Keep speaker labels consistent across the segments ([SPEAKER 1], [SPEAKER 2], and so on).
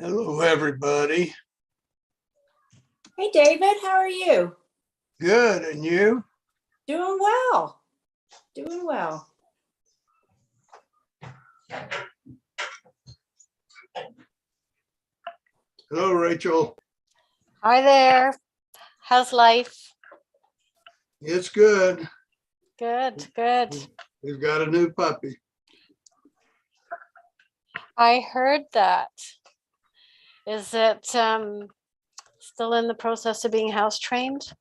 [SPEAKER 1] Hello, everybody.
[SPEAKER 2] Hey, David, how are you?
[SPEAKER 1] Good, and you?
[SPEAKER 2] Doing well. Doing well.
[SPEAKER 1] Hello, Rachel.
[SPEAKER 3] Hi there. How's life?
[SPEAKER 1] It's good.
[SPEAKER 3] Good, good.
[SPEAKER 1] We've got a new puppy.
[SPEAKER 3] I heard that. Is it still in the process of being house trained?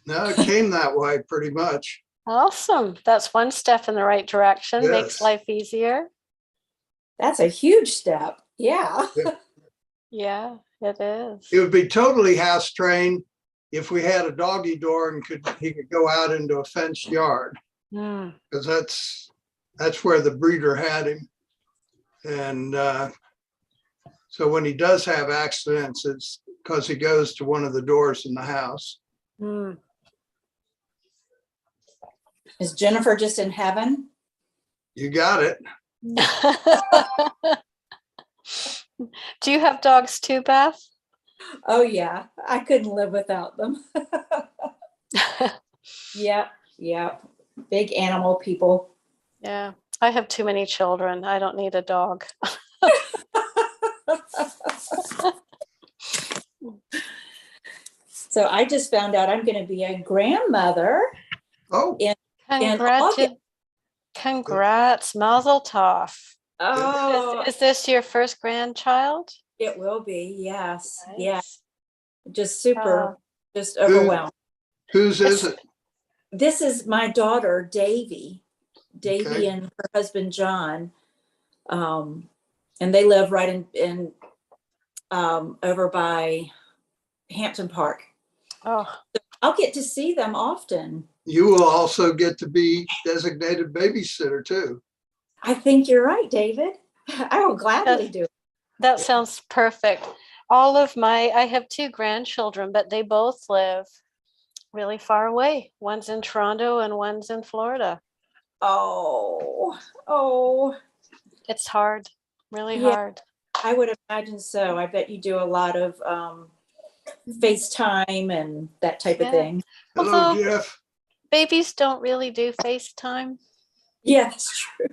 [SPEAKER 1] No, it came that way pretty much.
[SPEAKER 3] Awesome. That's one step in the right direction. Makes
[SPEAKER 1] Yes.
[SPEAKER 3] life easier.
[SPEAKER 2] That's a huge step. Yeah.
[SPEAKER 3] Yeah, it is.
[SPEAKER 1] It would be totally house trained if we had a doggy door and he could go out into a fenced yard,
[SPEAKER 3] Mm,
[SPEAKER 1] because that's where the breeder had him. And so when he does have accidents, it's because he goes to one of the doors in the house.
[SPEAKER 3] mm.
[SPEAKER 2] Is Jennifer just in heaven?
[SPEAKER 1] You got it.
[SPEAKER 3] Do you have dogs too, Beth?
[SPEAKER 2] Oh, yeah. I couldn't live without them. Yep. Yep. Big animal people.
[SPEAKER 3] Yeah, I have too many children. I don't need a dog.
[SPEAKER 2] So I just found out I'm going to be a grandmother.
[SPEAKER 1] Oh,
[SPEAKER 3] Congrats, Mazel Tov.
[SPEAKER 2] Oh,
[SPEAKER 3] Is this your first grandchild?
[SPEAKER 2] it will be. Yes.
[SPEAKER 3] Nice.
[SPEAKER 2] Yeah. Just super, just overwhelmed.
[SPEAKER 1] whose is it?
[SPEAKER 2] This is my daughter, Davy
[SPEAKER 1] Okay.
[SPEAKER 2] and her husband, John. And they live right in over by Hampton Park.
[SPEAKER 3] Oh,
[SPEAKER 2] I'll get to see them often.
[SPEAKER 1] You will also get to be designated babysitter too.
[SPEAKER 2] I think you're right, David. I will gladly do it.
[SPEAKER 3] that sounds perfect. I have two grandchildren, but they both live really far away. One's in Toronto and one's in Florida.
[SPEAKER 2] Oh,
[SPEAKER 3] It's hard, really
[SPEAKER 2] Yeah.
[SPEAKER 3] hard.
[SPEAKER 2] I would imagine so. I bet you do a lot of FaceTime and that type of
[SPEAKER 3] Yeah.
[SPEAKER 2] thing.
[SPEAKER 1] Hello,
[SPEAKER 3] Although
[SPEAKER 1] Jeff.
[SPEAKER 3] babies don't really do FaceTime.
[SPEAKER 2] Yeah, that's true.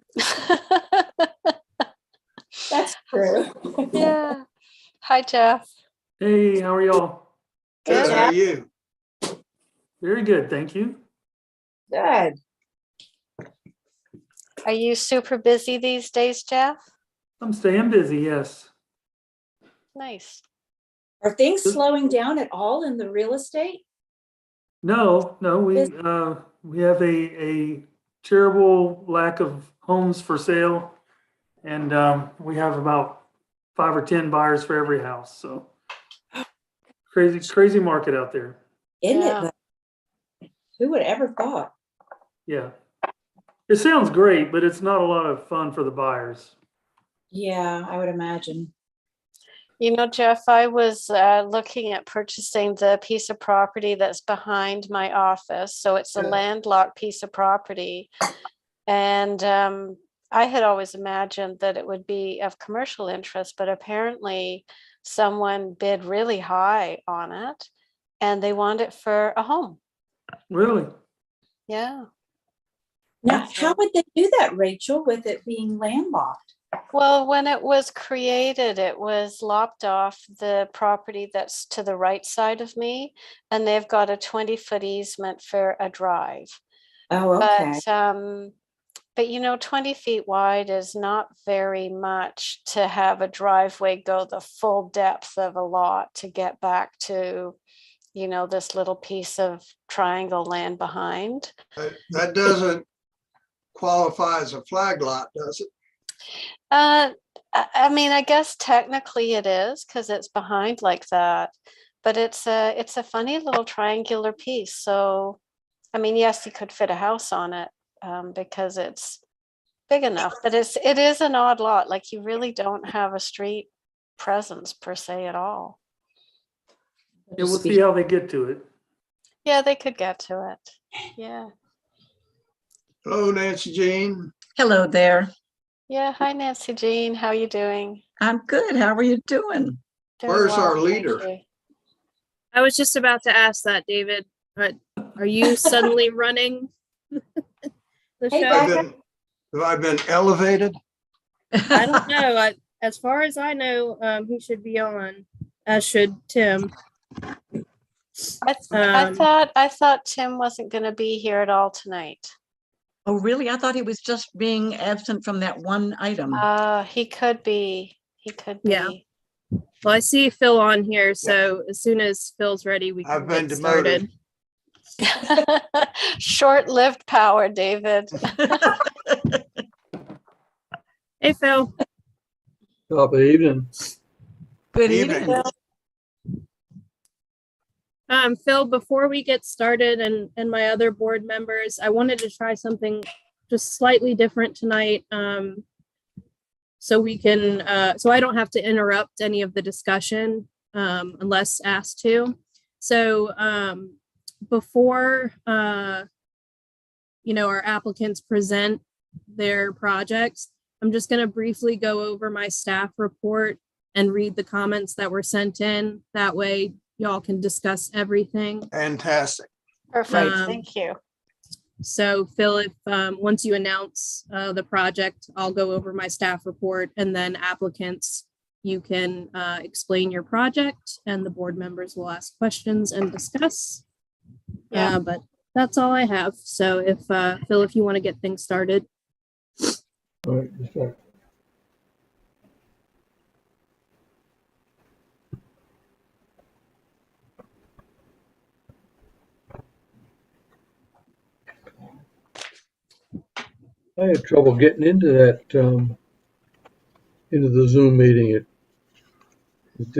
[SPEAKER 2] That's true.
[SPEAKER 3] Yeah. Hi, Jeff.
[SPEAKER 4] Hey, how are y'all?
[SPEAKER 1] Good.
[SPEAKER 3] Good.
[SPEAKER 1] How are you?
[SPEAKER 4] Very good, thank you.
[SPEAKER 2] Good.
[SPEAKER 3] Are you super busy these days, Jeff?
[SPEAKER 4] I'm staying busy, yes.
[SPEAKER 3] Nice.
[SPEAKER 2] Are things slowing down at all in the real estate?
[SPEAKER 4] No, we have a terrible lack of homes for sale, and we have about 5 or 10 buyers for every house. So crazy market out there.
[SPEAKER 2] Isn't
[SPEAKER 3] Yeah.
[SPEAKER 2] it? Though? Who would ever thought?
[SPEAKER 4] Yeah, it sounds great, but it's not a lot of fun for the buyers.
[SPEAKER 2] Yeah, I would imagine.
[SPEAKER 3] You know, Jeff, I was looking at purchasing the piece of property that's behind my office. So it's a
[SPEAKER 1] Yeah.
[SPEAKER 3] landlocked piece of property. And I had always imagined that it would be of commercial interest, but apparently someone bid really high on it and they want it for a home.
[SPEAKER 4] Really?
[SPEAKER 3] Yeah.
[SPEAKER 2] Now, how would they do that, Rachel, with it being landlocked?
[SPEAKER 3] Well, when it was created, it was lopped off the property that's to the right side of me, and they've got a 20-foot easement for a drive.
[SPEAKER 2] Oh, okay.
[SPEAKER 3] But you know, 20 feet wide is not very much to have a driveway go the full depth of a lot to get back to, this little piece of triangle land behind.
[SPEAKER 1] That doesn't qualify as a flag lot, does it?
[SPEAKER 3] I mean, I guess technically it is because it's behind like that, but it's a funny little triangular piece. So, I mean, yes, you could fit a house on it because it's big enough, but it is an odd lot. Like you really don't have a street presence per se at all.
[SPEAKER 4] Yeah, we'll see how they get to it.
[SPEAKER 3] Yeah, they could get to it. Yeah.
[SPEAKER 1] Hello, Nancy Jean.
[SPEAKER 5] Hello there.
[SPEAKER 3] Yeah. Hi, Nancy Jean. How are you doing?
[SPEAKER 5] I'm good. How are you doing?
[SPEAKER 3] Doing
[SPEAKER 1] Where's
[SPEAKER 3] well,
[SPEAKER 1] our
[SPEAKER 3] thank
[SPEAKER 1] leader?
[SPEAKER 3] you.
[SPEAKER 6] I was just about to ask that, David. But are you suddenly running the
[SPEAKER 2] Hey,
[SPEAKER 6] show?
[SPEAKER 1] Have I been elevated?
[SPEAKER 6] I don't know. As far as I know, he should be on, as should Tim.
[SPEAKER 3] I thought Tim wasn't going to be here at all tonight.
[SPEAKER 5] Oh, really? I thought he was just being absent from that one item.
[SPEAKER 3] He could be. He could be.
[SPEAKER 6] Yeah. Well, I see Phil on here, so as soon as Phil's ready, we can
[SPEAKER 1] I've been
[SPEAKER 6] get started.
[SPEAKER 1] demoted.
[SPEAKER 3] Short-lived power, David.
[SPEAKER 6] Hey, Phil.
[SPEAKER 7] Top of the evening.
[SPEAKER 5] Good
[SPEAKER 1] Evening.
[SPEAKER 5] evening.
[SPEAKER 6] Phil, before we get started and my other board members, I wanted to try something just slightly different tonight. So we can, so I don't have to interrupt any of the discussion unless asked to. So before, our applicants present their projects, I'm just going to briefly go over my staff report and read the comments that were sent in. That way y'all can discuss everything.
[SPEAKER 1] Fantastic.
[SPEAKER 3] Perfect.
[SPEAKER 6] Um,
[SPEAKER 3] Thank you.
[SPEAKER 6] So Phil, if once you announce the project, I'll go over my staff report, and then applicants, you can explain your project and the board members will ask questions and discuss.
[SPEAKER 3] Yeah.
[SPEAKER 6] But that's all I have. So if Phil, if you want to get things started.
[SPEAKER 7] All right, just a sec. I had trouble getting into that, into the Zoom meeting. It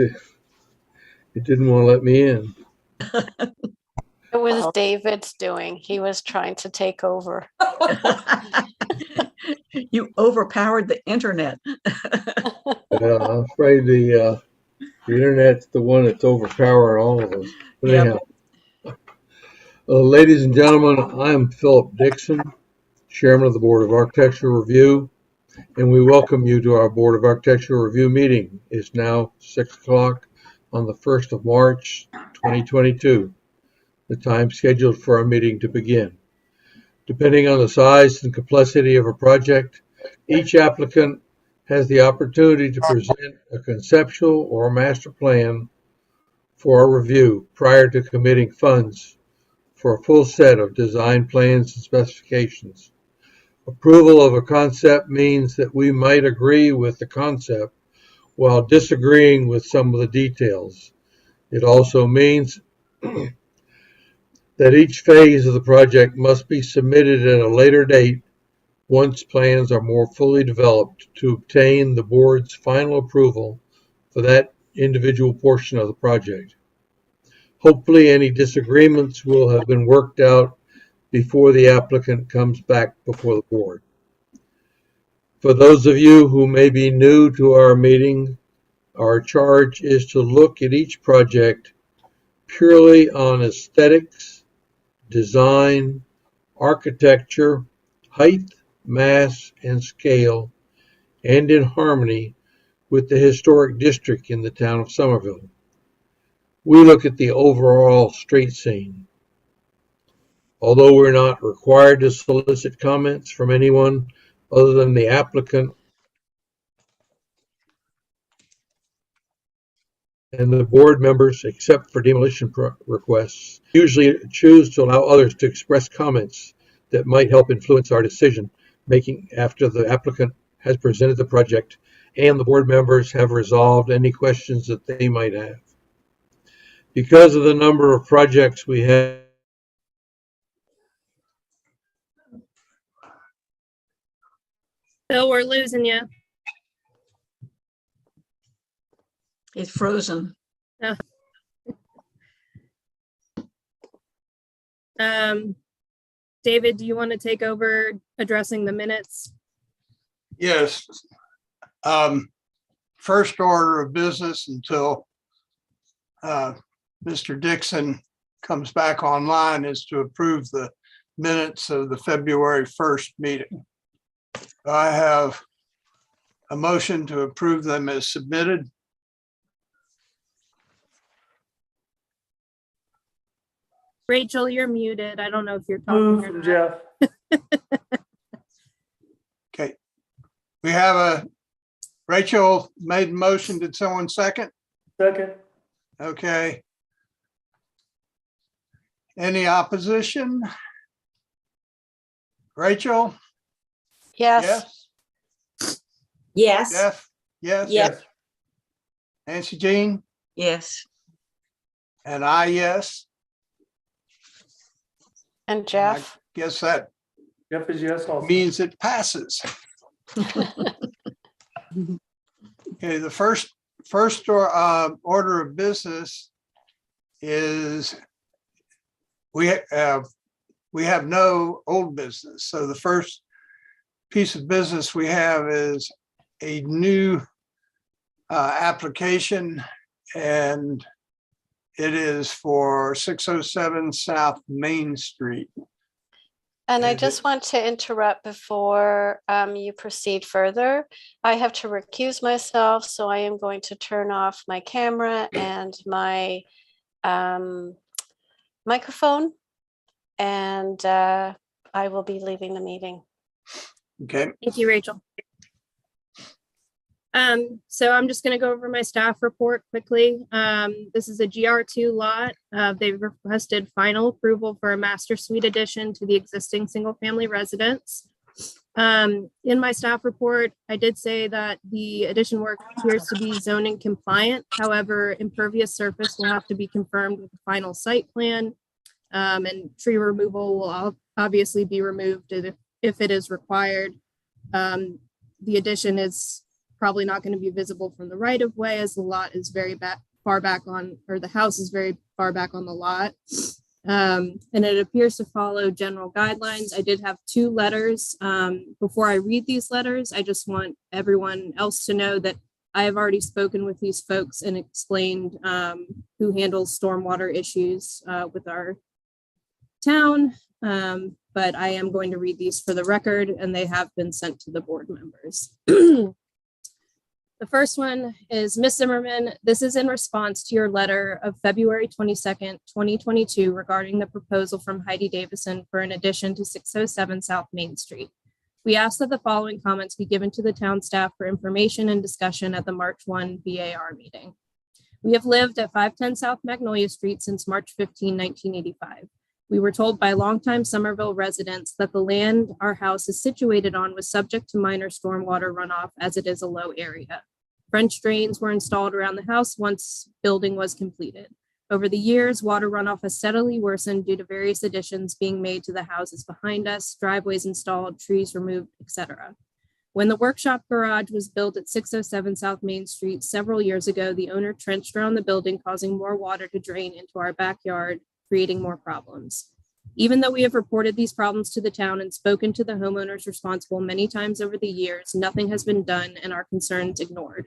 [SPEAKER 7] didn't want to let me in.
[SPEAKER 3] It was David's doing. He was trying to take over.
[SPEAKER 5] You overpowered the internet.
[SPEAKER 7] I'm afraid the internet's the one that's overpowering all of us. But
[SPEAKER 5] Yep.
[SPEAKER 7] anyhow, ladies and gentlemen, I am Philip Dixon, Chairman of the Board of Architectural Review, and we welcome you to our Board of Architectural Review meeting. It's now 6 o'clock on the 1st of March, 2022, the time scheduled for our meeting to begin. Depending on the size and complexity of a project, each applicant has the opportunity to present a conceptual or a master plan for a review prior to committing funds for a full set of design plans and specifications. Approval of a concept means that we might agree with the concept while disagreeing with some of the details. It also means that each phase of the project must be submitted at a later date once plans are more fully developed to obtain the board's final approval for that individual portion of the project. Hopefully, any disagreements will have been worked out before the applicant comes back before the board. For those of you who may be new to our meeting, our charge is to look at each project purely on aesthetics, design, architecture, height, mass, and scale, and in harmony with the historic district in the town of Somerville. We look at the overall street scene. Although we're not required to solicit comments from anyone other than the applicant and the board members, except for demolition requests, usually choose to allow others to express comments that might help influence our decision making after the applicant has presented the project and the board members have resolved any questions that they might have. Because of the number of projects we have,
[SPEAKER 6] Bill, we're losing you.
[SPEAKER 5] It's frozen.
[SPEAKER 6] David, do you want to take over addressing the minutes?
[SPEAKER 1] Yes. First order of business until Mr. Dixon comes back online is to approve the minutes of the February 1st meeting. I have a motion to approve them as submitted.
[SPEAKER 6] Rachel, you're muted. I don't know if you're talking or
[SPEAKER 4] Move,
[SPEAKER 6] not.
[SPEAKER 4] Jeff.
[SPEAKER 1] Okay. We have Rachel made a motion. Did someone second?
[SPEAKER 4] Second.
[SPEAKER 1] Okay. Any opposition? Rachel?
[SPEAKER 3] Yes,
[SPEAKER 1] Yes.
[SPEAKER 2] Yes,
[SPEAKER 1] Jeff? Yes.
[SPEAKER 2] Yep.
[SPEAKER 1] Nancy Jean?
[SPEAKER 5] Yes.
[SPEAKER 1] And I, yes.
[SPEAKER 3] and Jeff.
[SPEAKER 1] Guess that
[SPEAKER 4] Jeff is yes also.
[SPEAKER 1] means it passes. Okay, the first order of business is we have no old business. So the first piece of business we have is a new application, and it is for 607 South Main Street.
[SPEAKER 3] And I
[SPEAKER 1] And
[SPEAKER 3] just want to interrupt before you proceed further. I have to recuse myself, so I am going to turn off my camera and my microphone, and I will be leaving the meeting.
[SPEAKER 1] Okay,
[SPEAKER 6] Thank you, Rachel. So I'm just going to go over my staff report quickly. This is a GR2 lot. They've requested final approval for a master suite addition to the existing single-family residence. In my staff report, I did say that the addition work appears to be zoning compliant. However, impervious surface will have to be confirmed with the final site plan. And tree removal will obviously be removed if it is required. The addition is probably not going to be visible from the right of way, as the lot is very far back on, or the house is very far back on the lot. And it appears to follow general guidelines. I did have 2 letters. Before I read these letters, I just want everyone else to know that I have already spoken with these folks and explained who handles stormwater issues with our town. But I am going to read these for the record, and they have been sent to the board members. The first one is Ms. Zimmerman. This is in response to your letter of February 22nd, 2022 regarding the proposal from Heidi Davison for an addition to 607 South Main Street. We ask that the following comments be given to the town staff for information and discussion at the March 1 BAR meeting. We have lived at 510 South Magnolia Street since March 15, 1985. We were told by longtime Somerville residents that the land our house is situated on was subject to minor stormwater runoff as it is a low area. French drains were installed around the house once building was completed. Over the years, water runoff has steadily worsened due to various additions being made to the houses behind us, driveways installed, trees removed, etc. When the workshop garage was built at 607 South Main Street several years ago, the owner trenched around the building, causing more water to drain into our backyard, creating more problems. Even though we have reported these problems to the town and spoken to the homeowners responsible many times over the years, nothing has been done and our concerns ignored.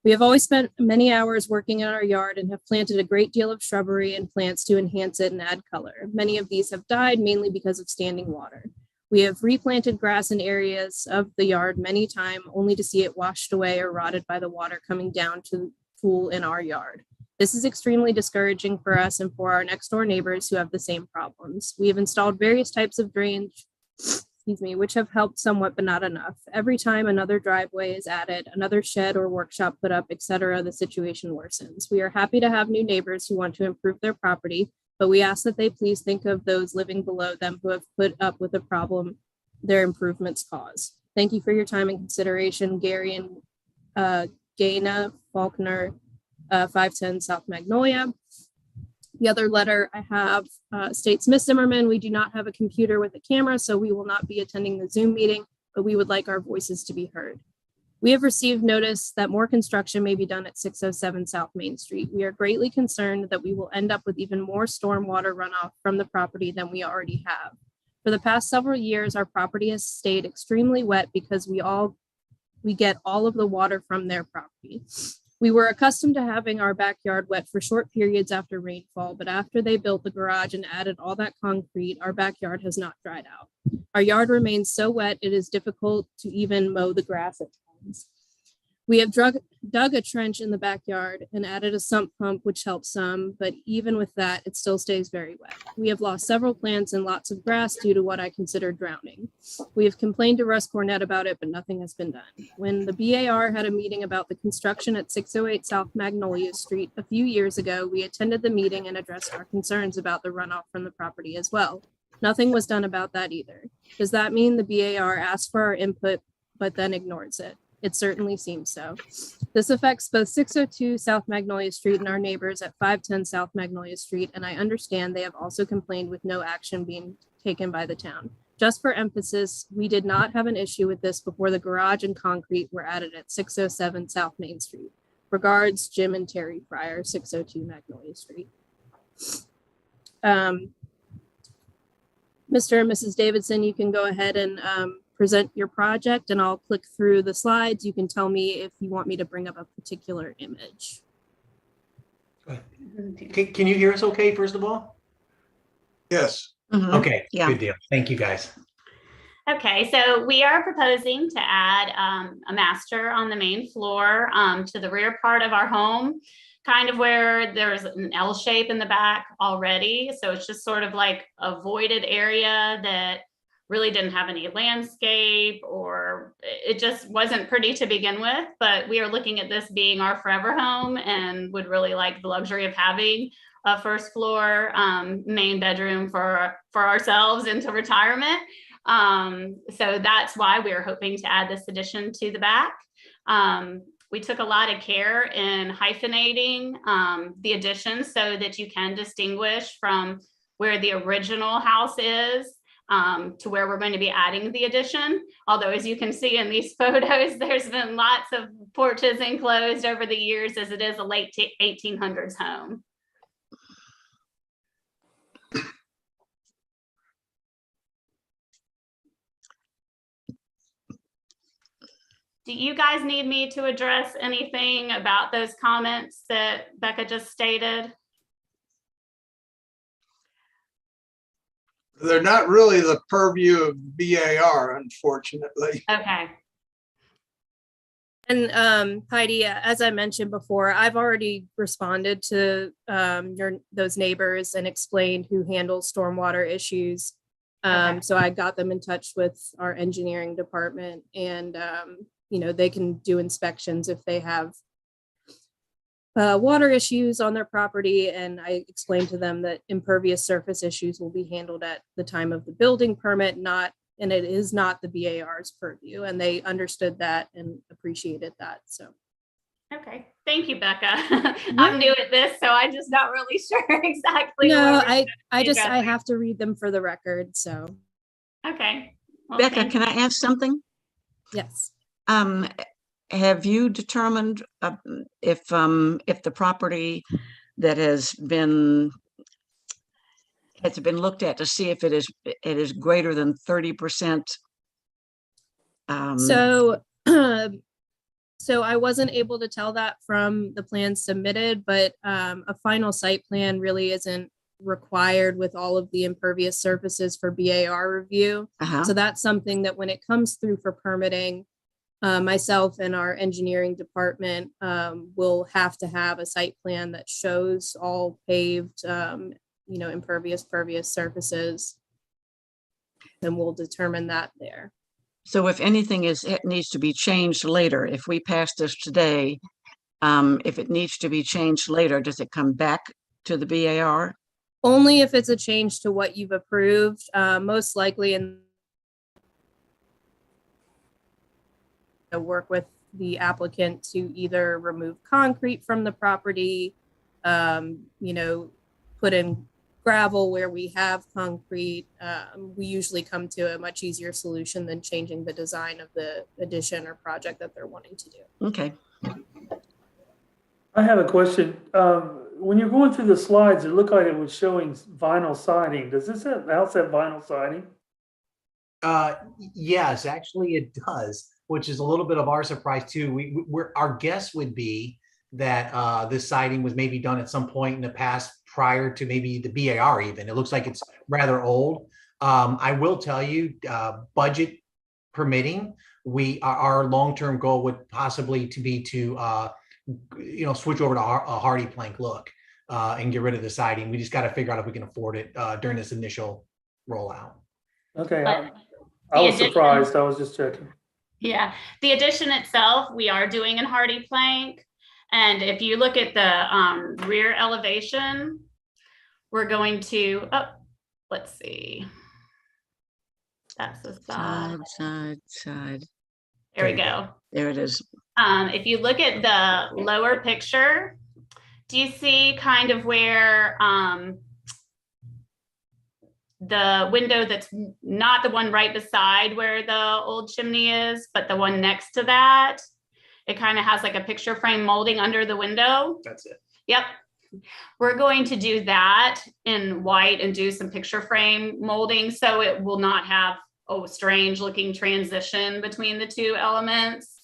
[SPEAKER 6] We have always spent many hours working in our yard and have planted a great deal of shrubbery and plants to enhance it and add color. Many of these have died mainly because of standing water. We have replanted grass in areas of the yard many times only to see it washed away or rotted by the water coming down to pool in our yard. This is extremely discouraging for us and for our next door neighbors who have the same problems. We have installed various types of drainage, which have helped somewhat, but not enough. Every time another driveway is added, another shed or workshop put up, etc., the situation worsens. We are happy to have new neighbors who want to improve their property, but we ask that they please think of those living below them who have put up with the problem their improvements cause. Thank you for your time and consideration, Gary and Gaina Faulkner, 510 South Magnolia. The other letter I have states, Ms. Zimmerman, we do not have a computer with a camera, so we will not be attending the Zoom meeting, but we would like our voices to be heard. We have received notice that more construction may be done at 607 South Main Street. We are greatly concerned that we will end up with even more stormwater runoff from the property than we already have. For the past several years, our property has stayed extremely wet because we get all of the water from their property. We were accustomed to having our backyard wet for short periods after rainfall, but after they built the garage and added all that concrete, our backyard has not dried out. Our yard remains so wet, it is difficult to even mow the grass at times. We have dug a trench in the backyard and added a sump pump, which helps some, but even with that, it still stays very wet. We have lost several plants and lots of grass due to what I consider drowning. We have complained to Russ Cornett about it, but nothing has been done. When the BAR had a meeting about the construction at 608 South Magnolia Street a few years ago, we attended the meeting and addressed our concerns about the runoff from the property as well. Nothing was done about that either. Does that mean the BAR asked for our input, but then ignores it? It certainly seems so. This affects both 602 South Magnolia Street and our neighbors at 510 South Magnolia Street, and I understand they have also complained with no action being taken by the town. Just for emphasis, we did not have an issue with this before the garage and concrete were added at 607 South Main Street. Regards, Jim and Terry Fryer, 602 Magnolia Street. Mr. and Mrs. Davidson, you can go ahead and present your project and I'll click through the slides. You can tell me if you want me to bring up a particular image.
[SPEAKER 8] Can you hear us okay, first of all?
[SPEAKER 1] Yes.
[SPEAKER 5] Mhm.
[SPEAKER 8] Okay,
[SPEAKER 5] Yeah.
[SPEAKER 8] good deal. Thank you, guys.
[SPEAKER 9] Okay, so we are proposing to add a master on the main floor to the rear part of our home, kind of where there's an L shape in the back already. So it's just sort of like a voided area that really didn't have any landscape, or it just wasn't pretty to begin with. But we are looking at this being our forever home and would really like the luxury of having a first floor main bedroom for ourselves into retirement. So that's why we're hoping to add this addition to the back. We took a lot of care in hyphenating the addition so that you can distinguish from where the original house is to where we're going to be adding the addition. Although, as you can see in these photos, there's been lots of porches enclosed over the years, as it is a late 1800s home. Do you guys need me to address anything about those comments that Becca just stated?
[SPEAKER 1] They're not really the purview of BAR, unfortunately.
[SPEAKER 9] Okay.
[SPEAKER 6] And Heidi, as I mentioned before, I've already responded to those neighbors and explained who handles stormwater issues.
[SPEAKER 9] Okay.
[SPEAKER 6] So I got them in touch with our engineering department, and you know, they can do inspections if they have water issues on their property. And I explained to them that impervious surface issues will be handled at the time of the building permit, and it is not the BAR's purview. And they understood that and appreciated that. So.
[SPEAKER 9] Okay. Thank you, Becca. I'm new at this, so I'm just not really sure exactly.
[SPEAKER 6] No,
[SPEAKER 9] what we're
[SPEAKER 6] I
[SPEAKER 9] addressing.
[SPEAKER 6] have to read them for the record. So.
[SPEAKER 9] Okay. Well,
[SPEAKER 5] Becca,
[SPEAKER 9] thank
[SPEAKER 5] can I ask something?
[SPEAKER 6] Yes.
[SPEAKER 5] Have you determined if the property that has been looked at to see if it is greater than 30%?
[SPEAKER 6] So I wasn't able to tell that from the plans submitted, but a final site plan really isn't required with all of the impervious surfaces for BAR review. So that's something that when it comes through for permitting, myself and our engineering department will have to have a site plan that shows all paved, impervious, pervious surfaces. And we'll determine that there.
[SPEAKER 5] So if anything it needs to be changed later, if we pass this today, if it needs to be changed later, does it come back to the BAR?
[SPEAKER 6] Only if it's a change to what you've approved, most likely in work with the applicant to either remove concrete from the property, put in gravel where we have concrete, we usually come to a much easier solution than changing the design of the addition or project that they're wanting to do.
[SPEAKER 5] Okay.
[SPEAKER 4] I have a question. When you're going through the slides, it looked like it was showing vinyl siding. Does this house have vinyl siding?
[SPEAKER 8] Yes, actually it does, which is a little bit of our surprise too. Our guess would be that this siding was maybe done at some point in the past prior to maybe the BAR even. It looks like it's rather old. I will tell you, budget permitting, our long-term goal would possibly be to switch over to a hardy plank look and get rid of the siding. We just got to figure out if we can afford it during this initial rollout.
[SPEAKER 4] Okay,
[SPEAKER 9] But
[SPEAKER 4] I was
[SPEAKER 9] addition-
[SPEAKER 4] surprised. I was just checking.
[SPEAKER 9] Yeah, the addition itself, we are doing in hardy plank. And if you look at the rear elevation, we're going to, let's see. That's the side.
[SPEAKER 5] Side.
[SPEAKER 9] There we go.
[SPEAKER 5] There it is.
[SPEAKER 9] If you look at the lower picture, do you see kind of where the window that's not the one right beside where the old chimney is, but the one next to that? It kind of has like a picture frame molding under the window.
[SPEAKER 8] That's it.
[SPEAKER 9] Yep. We're going to do that in white and do some picture frame molding so it will not have a strange looking transition between the two elements.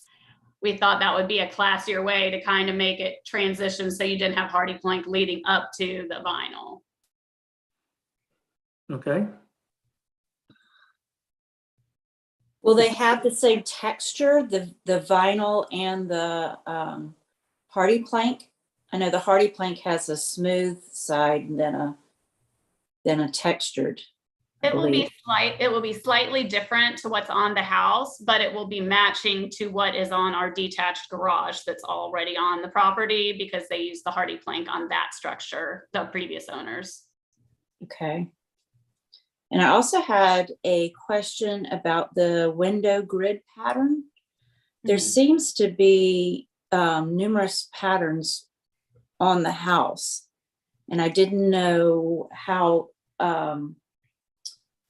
[SPEAKER 9] We thought that would be a classier way to kind of make it transition so you didn't have hardy plank leading up to the vinyl.
[SPEAKER 4] Okay.
[SPEAKER 2] Will they have the same texture, the vinyl and the hardy plank? I know the hardy plank has a smooth side and then a textured.
[SPEAKER 9] It will be slightly different to what's on the house, but it will be matching to what is on our detached garage that's already on the property because they use the hardy plank on that structure, the previous owners.
[SPEAKER 2] Okay. And I also had a question about the window grid pattern. There seems to be numerous patterns on the house. And I didn't know how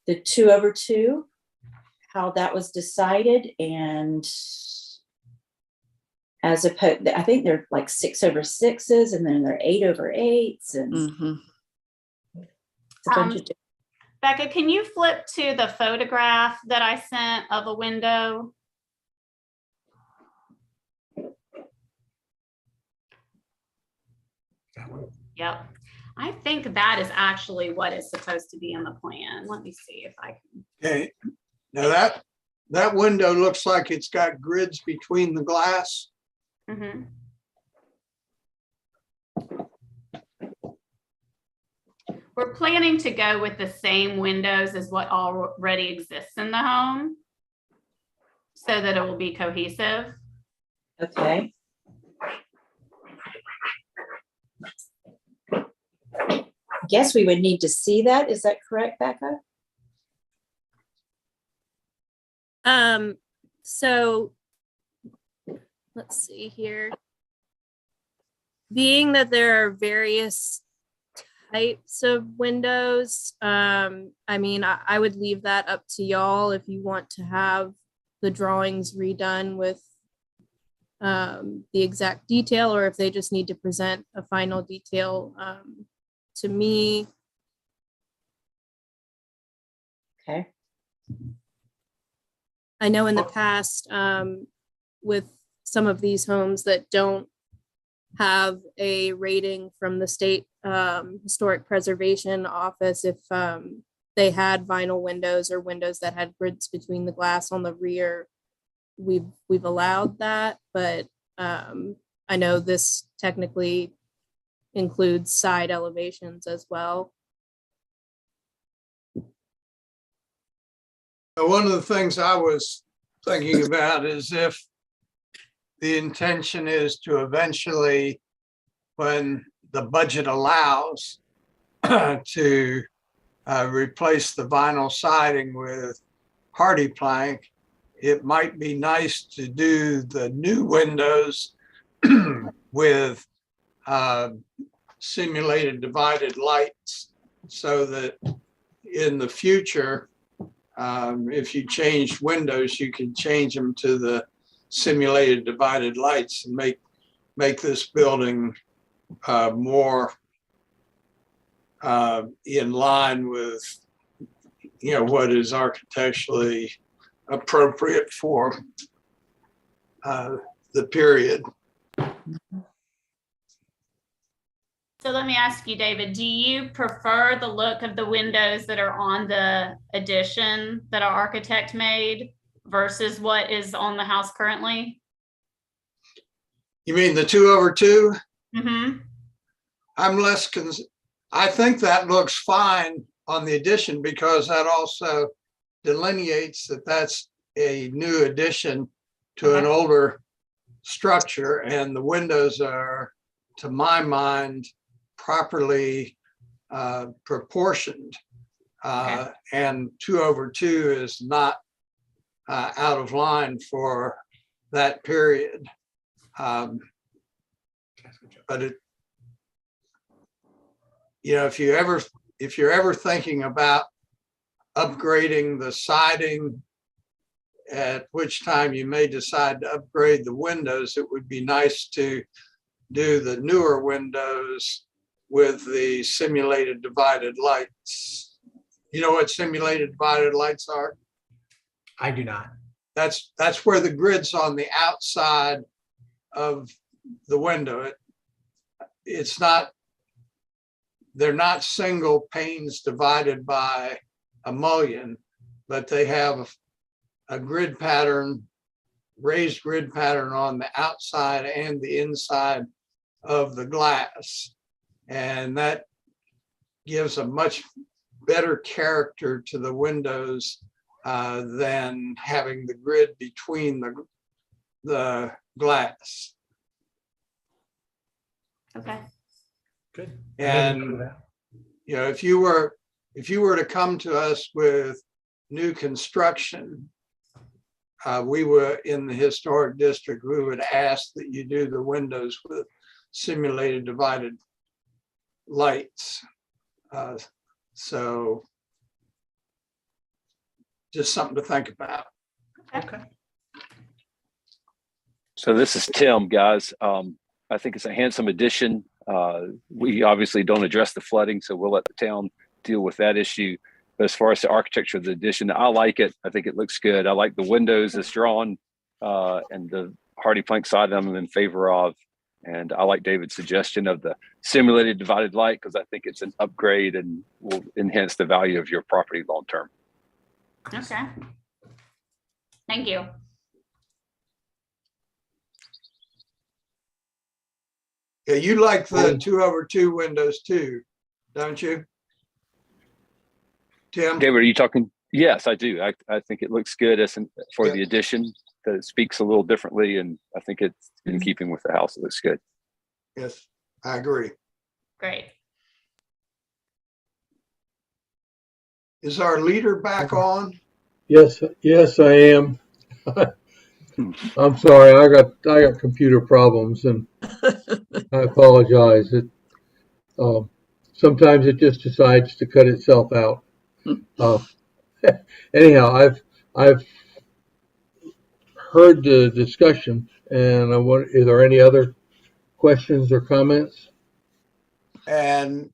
[SPEAKER 2] the 2/2, how that was decided. And as opposed, I think they're like 6/6s and then they're 8/8s and
[SPEAKER 5] Mm-hmm.
[SPEAKER 2] it's a bunch of different.
[SPEAKER 9] Becca, can you flip to the photograph that I sent of a window?
[SPEAKER 8] That one.
[SPEAKER 9] Yep. I think that is actually what is supposed to be in the plan. Let me see if I can.
[SPEAKER 1] Okay, now that window looks like it's got grids between the glass.
[SPEAKER 9] Mhm. We're planning to go with the same windows as what already exists in the home so that it will be cohesive.
[SPEAKER 2] Okay. I guess we would need to see that. Is that correct, Becca?
[SPEAKER 6] So let's see here. Being that there are various types of windows, I mean, I would leave that up to y'all if you want to have the drawings redone with the exact detail, or if they just need to present a final detail to me.
[SPEAKER 2] Okay.
[SPEAKER 6] I know in the past, with some of these homes that don't have a rating from the state historic preservation office, if they had vinyl windows or windows that had grids between the glass on the rear, we've allowed that, but I know this technically includes side elevations as well.
[SPEAKER 1] One of the things I was thinking about is if the intention is to eventually, when the budget allows, to replace the vinyl siding with hardy plank, it might be nice to do the new windows with simulated divided lights so that in the future, if you change windows, you can change them to the simulated divided lights and make this building more in line with, what is architecturally appropriate for the period.
[SPEAKER 9] So let me ask you, David, do you prefer the look of the windows that are on the addition that our architect made versus what is on the house currently?
[SPEAKER 1] You mean the 2/2?
[SPEAKER 9] Mm-hmm.
[SPEAKER 1] I think that looks fine on the addition because that also delineates that that's a new addition to an older structure, and the windows are, to my mind, properly proportioned. And 2/2 is not out of line for that period. But it, if you're ever thinking about upgrading the siding, at which time you may decide to upgrade the windows, it would be nice to do the newer windows with the simulated divided lights. You know what simulated divided lights are?
[SPEAKER 8] I do not.
[SPEAKER 1] That's where the grid's on the outside of the window. They're not single panes divided by a mullion, but they have a grid pattern, raised grid pattern on the outside and the inside of the glass. And that gives a much better character to the windows than having the grid between the glass.
[SPEAKER 9] Okay.
[SPEAKER 8] Good.
[SPEAKER 1] And if you were to come to us with new construction, we were in the historic district, we would ask that you do the windows with simulated divided lights. So just something to think about.
[SPEAKER 8] Okay.
[SPEAKER 10] So this is Tim, guys. I think it's a handsome addition. We obviously don't address the flooding, so we'll let the town deal with that issue. But as far as the architecture of the addition, I like it. I think it looks good. I like the windows that's drawn and the hardy plank side I'm in favor of. And I like David's suggestion of the simulated divided light because I think it's an upgrade and will enhance the value of your property long term.
[SPEAKER 9] Okay. Thank you.
[SPEAKER 1] Yeah, you like the 2/2 windows too, don't you? Tim?
[SPEAKER 10] David, are you talking? Yes, I do. I think it looks good for
[SPEAKER 1] Yeah.
[SPEAKER 10] the addition. That it speaks a little differently, and I think it's in keeping with the house. It looks good.
[SPEAKER 1] Yes, I agree.
[SPEAKER 9] Great.
[SPEAKER 1] Is our leader back on?
[SPEAKER 7] Yes, I am. I'm sorry, I got computer problems and I apologize. Sometimes it just decides to cut itself out. Anyhow, I've heard the discussion, and is there any other questions or comments?
[SPEAKER 1] And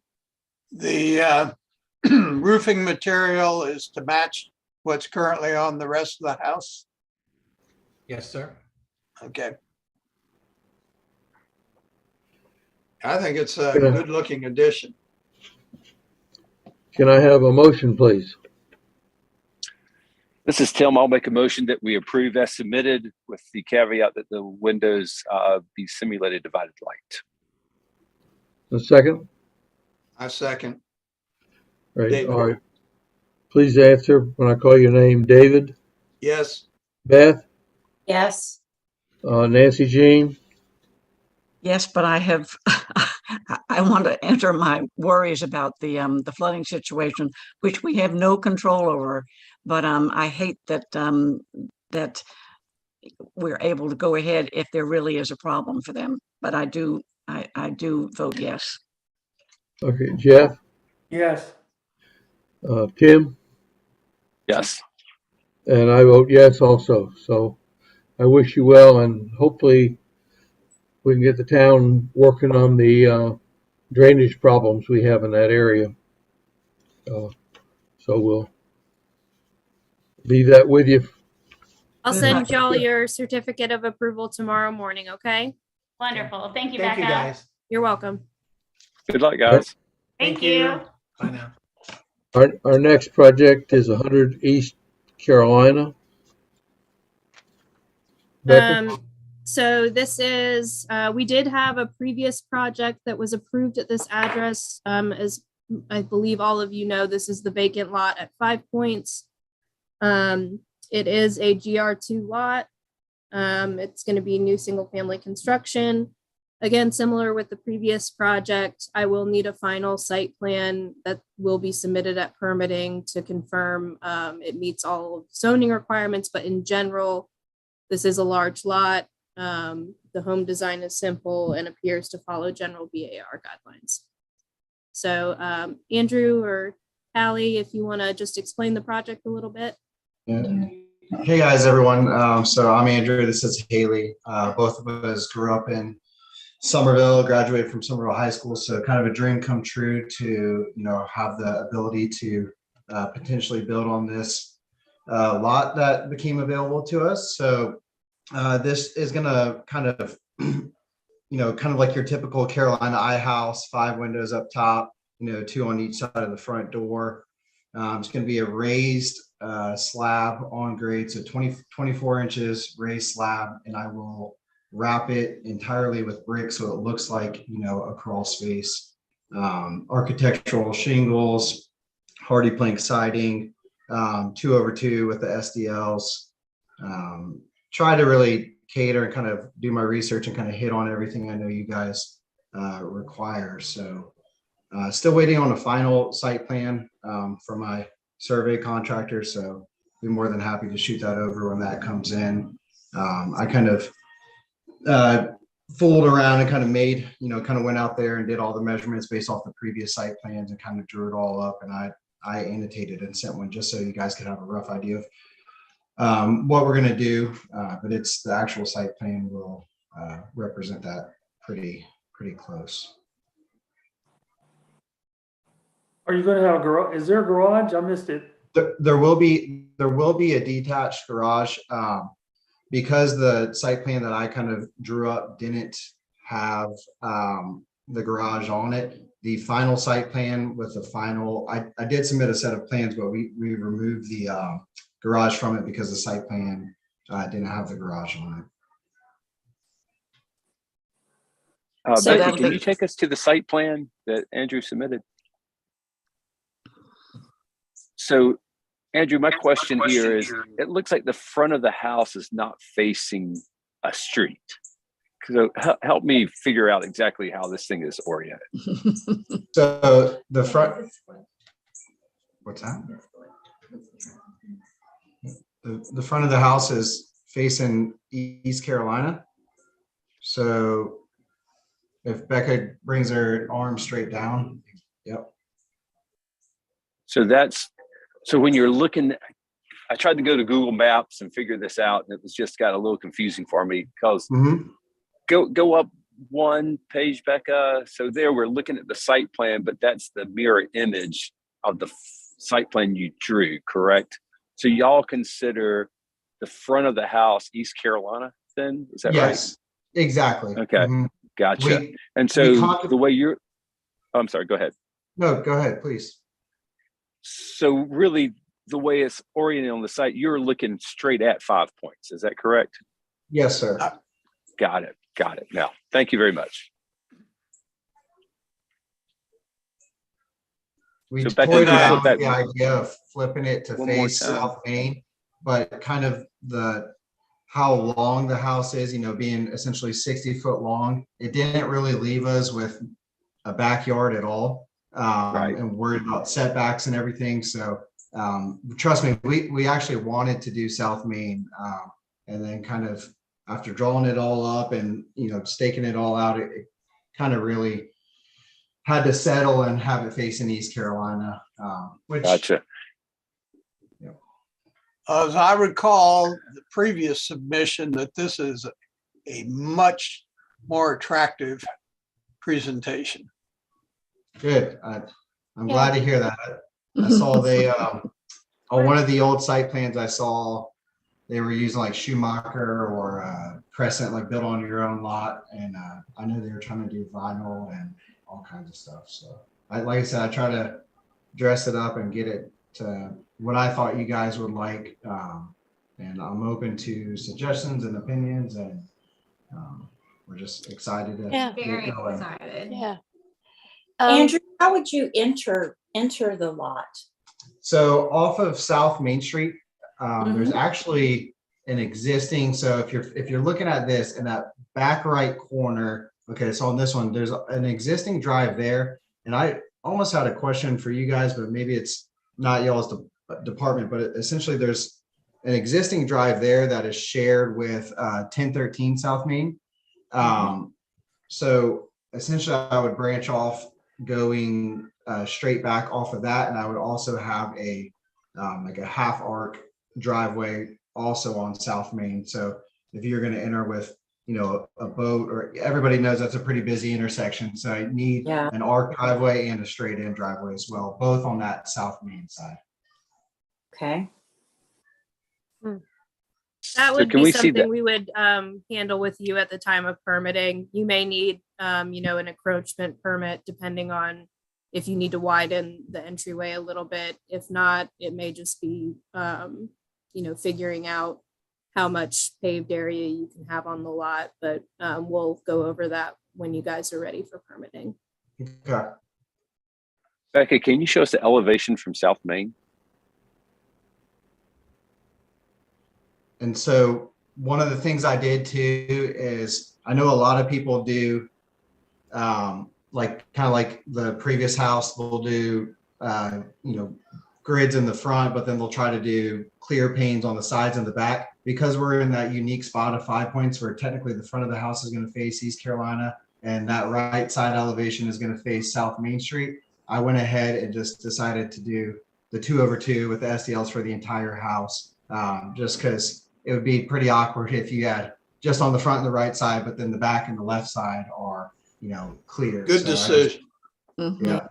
[SPEAKER 1] the roofing material is to match what's currently on the rest of the house?
[SPEAKER 8] Yes, sir.
[SPEAKER 1] Okay. I think it's a
[SPEAKER 7] Yeah.
[SPEAKER 1] good looking addition.
[SPEAKER 7] Can I have a motion, please?
[SPEAKER 10] This is Tim. I'll make a motion that we approve as submitted with the caveat that the windows be simulated divided light.
[SPEAKER 7] A second?
[SPEAKER 1] I second.
[SPEAKER 7] Right,
[SPEAKER 1] David.
[SPEAKER 7] all right. Please answer when I call your name. David,
[SPEAKER 1] Yes.
[SPEAKER 7] Beth,
[SPEAKER 2] Yes.
[SPEAKER 7] Nancy Jean,
[SPEAKER 5] Yes, but I have, I want to enter my worries about the flooding situation, which we have no control over. But I hate that that we're able to go ahead if there really is a problem for them. But I do vote yes.
[SPEAKER 7] Okay, Jeff,
[SPEAKER 4] Yes.
[SPEAKER 7] Tim,
[SPEAKER 10] Yes.
[SPEAKER 7] and I vote yes also. So I wish you well, and hopefully we can get the town working on the drainage problems we have in that area. So we'll leave that with you.
[SPEAKER 6] I'll
[SPEAKER 8] Good
[SPEAKER 6] send
[SPEAKER 8] luck.
[SPEAKER 6] y'all your certificate of approval tomorrow morning, okay?
[SPEAKER 9] Wonderful. Thank you,
[SPEAKER 8] Thank you,
[SPEAKER 9] Becca.
[SPEAKER 8] guys.
[SPEAKER 6] You're welcome.
[SPEAKER 10] Good luck, guys.
[SPEAKER 9] Thank you.
[SPEAKER 8] Bye now.
[SPEAKER 7] Our next project is 100 East Carolina. Becca?
[SPEAKER 6] So this is, we did have a previous project that was approved at this address. As I believe all of you know, this is the vacant lot at 5 Points. It is a GR2 lot. It's going to be new single family construction. Again, similar with the previous project, I will need a final site plan that will be submitted at permitting to confirm it meets all zoning requirements, but in general, this is a large lot. The home design is simple and appears to follow general BAR guidelines. So Andrew or Hallie, if you want to just explain the project a little bit.
[SPEAKER 11] Yeah. Hey guys, everyone. So I'm Andrew. This is Haley. Both of us grew up in Somerville, graduated from Somerville High School. So kind of a dream come true to, have the ability to potentially build on this lot that became available to us. So this is going to kind of, kind of like your typical Carolina I house, 5 windows up top, 2 on each side of the front door. It's going to be a raised slab on grade, so 24 inches raised slab, and I will wrap it entirely with brick so it looks like a crawl space. Architectural shingles, hardy plank siding, 2/2 with the SDLs. Try to really cater and kind of do my research and kind of hit on everything I know you guys require. So still waiting on a final site plan for my survey contractor, so be more than happy to shoot that over when that comes in. I kind of fooled around and kind of made, kind of went out there and did all the measurements based off the previous site plans and kind of drew it all up, and I annotated and sent one just so you guys could have a rough idea of what we're going to do, but it's the actual site plan will represent that pretty close.
[SPEAKER 4] Are you going to have a garage? Is there a garage? I missed it.
[SPEAKER 11] There will be a detached garage because the site plan that I kind of drew up didn't have the garage on it. The final site plan with the final, I did submit a set of plans, but we removed the garage from it because the site plan didn't have the garage on it.
[SPEAKER 2] So
[SPEAKER 10] Becky,
[SPEAKER 5] that-
[SPEAKER 10] can you take us to the site plan that Andrew submitted? So, Andrew, my question here is, it looks like the front of the house is not facing a street. So help me figure out exactly how this thing is oriented.
[SPEAKER 11] So the front, what's that? The front of the house is facing East Carolina. So if Becca brings her arm straight down, yep.
[SPEAKER 10] So when you're looking, I tried to go to Google Maps and figure this out, and it was just got a little confusing for me because go up one page, Becca. So there we're looking at the site plan, but that's the mirror image of the site plan you drew, correct? So y'all consider the front of the house East Carolina then? Is that right?
[SPEAKER 11] Yes, exactly.
[SPEAKER 10] Okay, gotcha. And so the way you're, oh, I'm sorry, go ahead.
[SPEAKER 11] No, go ahead, please.
[SPEAKER 10] So really the way it's oriented on the site, you're looking straight at 5 Points. Is that correct?
[SPEAKER 11] Yes, sir.
[SPEAKER 10] Got it. Now, thank you very much.
[SPEAKER 11] We
[SPEAKER 10] So Becca,
[SPEAKER 11] toyed
[SPEAKER 10] can you
[SPEAKER 11] around
[SPEAKER 10] flip
[SPEAKER 11] with
[SPEAKER 10] that
[SPEAKER 11] the idea of flipping it to
[SPEAKER 10] one more
[SPEAKER 11] face
[SPEAKER 10] time?
[SPEAKER 11] South Main, but kind of how long the house is, being essentially 60-foot long, it didn't really leave us with a backyard at all.
[SPEAKER 10] Right.
[SPEAKER 11] And worried about setbacks and everything. So trust me, we actually wanted to do South Main, and then kind of after drawing it all up and staking it all out, it kind of really had to settle and have it facing East Carolina, which
[SPEAKER 10] Gotcha.
[SPEAKER 1] As I recall, the previous submission that this is a much more attractive presentation.
[SPEAKER 11] good. I'm
[SPEAKER 3] Yeah.
[SPEAKER 11] glad to hear that. I saw they on one of the old site plans I saw they were using like Schumacher or Crescent, like built on your own lot, and I know they were trying to do vinyl and all kinds of stuff. So, like I said, I try to dress it up and get it to what I thought you guys would like, and I'm open to suggestions and opinions, and we're just excited to
[SPEAKER 3] Yeah.
[SPEAKER 11] get
[SPEAKER 12] Very
[SPEAKER 11] going.
[SPEAKER 12] excited.
[SPEAKER 3] Yeah.
[SPEAKER 2] Andrew, how would you enter the lot?
[SPEAKER 11] So off of South Main Street, there's actually an existing. So if you're looking at this in that back right corner, okay, so on this one, there's an existing drive there, and I almost had a question for you guys, but maybe it's not y'all's department, but essentially there's an existing drive there that is shared with 1013 South Main. So essentially, I would branch off going straight back off of that, and I would also have a like a half arc driveway also on South Main. So if you're going to enter with a boat, or everybody knows that's a pretty busy intersection, so I need an arc driveway and a straight in driveway as well, both on that South Main side.
[SPEAKER 2] Okay.
[SPEAKER 6] That
[SPEAKER 10] So
[SPEAKER 6] would
[SPEAKER 10] can
[SPEAKER 6] be
[SPEAKER 10] we see
[SPEAKER 6] something
[SPEAKER 10] that?
[SPEAKER 6] we would handle with you at the time of permitting. You may need, an encroachment permit depending on if you need to widen the entryway a little bit. If not, it may just be, figuring out how much paved area you can have on the lot. But we'll go over that when you guys are ready for permitting.
[SPEAKER 11] Okay.
[SPEAKER 10] Becca, can you show us the elevation from South Main?
[SPEAKER 11] And so one of the things I did too is I know a lot of people do like the previous house, they'll do grids in the front, but then they'll try to do clear panes on the sides and the back. Because we're in that unique spot of 5 points where technically the front of the house is going to face East Carolina and that right side elevation is going to face South Main Street, I went ahead and just decided to do the 2/2 with the SDLs for the entire house, just because it would be pretty awkward if you had just on the front and the right side, but then the back and the left side are, clear.
[SPEAKER 1] Good
[SPEAKER 11] So
[SPEAKER 1] decision.
[SPEAKER 11] Yeah.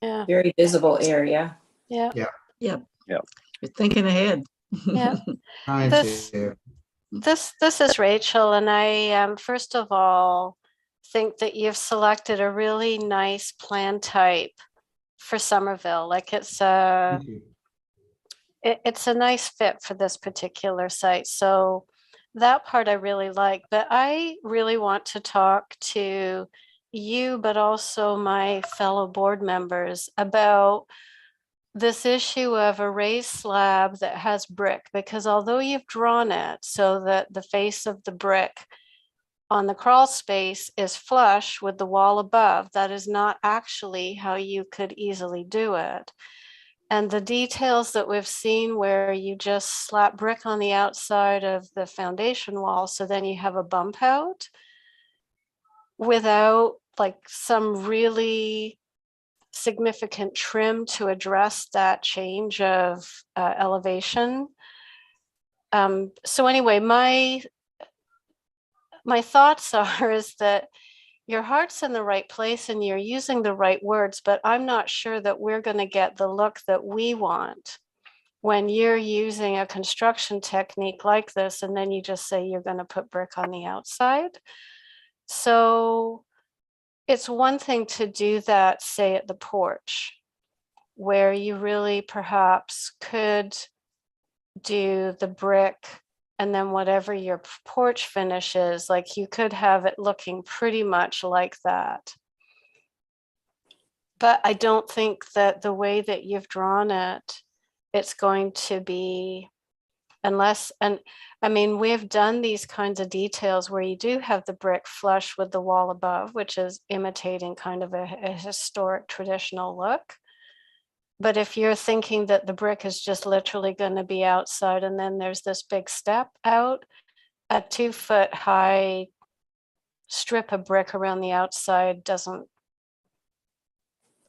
[SPEAKER 3] Yeah.
[SPEAKER 2] Very visible area.
[SPEAKER 3] Yeah.
[SPEAKER 5] You're thinking ahead.
[SPEAKER 3] Yeah.
[SPEAKER 11] Trying
[SPEAKER 3] This-
[SPEAKER 11] to.
[SPEAKER 3] This is Rachel, and I first of all think that you've selected a really nice plan type for Somerville. Like it's a nice fit for this particular site. So that part I really like, but I really want to talk to you, but also my fellow board members about this issue of a raised slab that has brick, because although you've drawn it so that the face of the brick on the crawl space is flush with the wall above, that is not actually how you could easily do it. And the details that we've seen where you just slap brick on the outside of the foundation wall, so then you have a bump out without like some really significant trim to address that change of elevation. So anyway, my thoughts are is that your heart's in the right place and you're using the right words, but I'm not sure that we're going to get the look that we want when you're using a construction technique like this, and then you just say you're going to put brick on the outside. So it's one thing to do that, say at the porch, where you really perhaps could do the brick and then whatever your porch finish is, like you could have it looking pretty much like that. But I don't think that the way that you've drawn it, it's going to be, unless, and I mean, we've done these kinds of details where you do have the brick flush with the wall above, which is imitating kind of a historic traditional look. But if you're thinking that the brick is just literally going to be outside and then there's this big step out, a 2-foot high strip of brick around the outside doesn't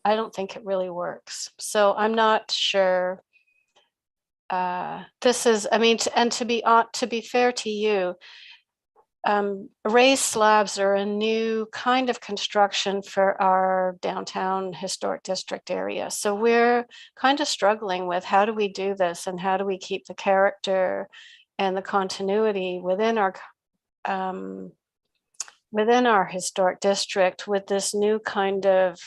[SPEAKER 3] I don't think it really works. So I'm not sure. This is, I mean, and to be fair to you, raised slabs are a new kind of construction for our downtown historic district area. So we're kind of struggling with how do we do this and how do we keep the character and the continuity within our historic district with this new kind of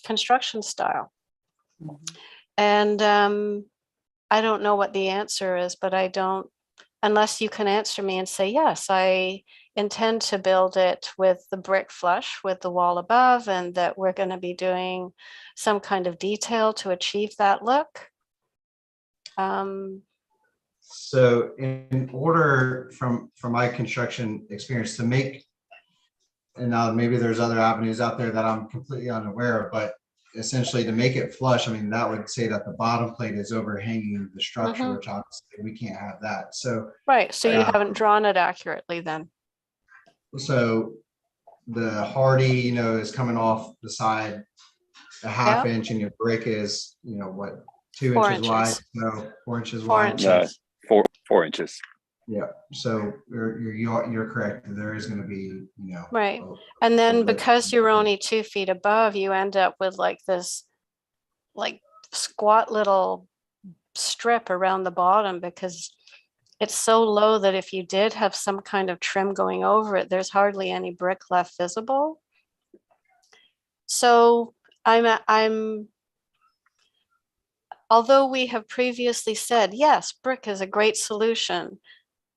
[SPEAKER 3] construction style. And I don't know what the answer is, but I don't, unless you can answer me and say, yes, I intend to build it with the brick flush with the wall above, and that we're going to be doing some kind of detail to achieve that look.
[SPEAKER 11] So in order from my construction experience to make, and now maybe there's other avenues out there that I'm completely unaware of, but essentially to make it flush, I mean, that would say that the bottom plate is overhanging the structure, which obviously we can't have that. So,
[SPEAKER 3] right. So you haven't drawn it accurately then.
[SPEAKER 11] So the hardy, you know, is coming off the side a half inch, and your brick is, you know, what, 2
[SPEAKER 3] 4
[SPEAKER 11] inches wide?
[SPEAKER 3] inches.
[SPEAKER 11] No, 4 inches
[SPEAKER 3] 4
[SPEAKER 11] wide.
[SPEAKER 3] inches.
[SPEAKER 10] 4 inches.
[SPEAKER 11] Yeah. So you're correct. There is going to be, you know,
[SPEAKER 3] Right. And then because you're only 2 feet above, you end up with like this like squat little strip around the bottom, because it's so low that if you did have some kind of trim going over it, there's hardly any brick left visible. So although we have previously said, yes, brick is a great solution,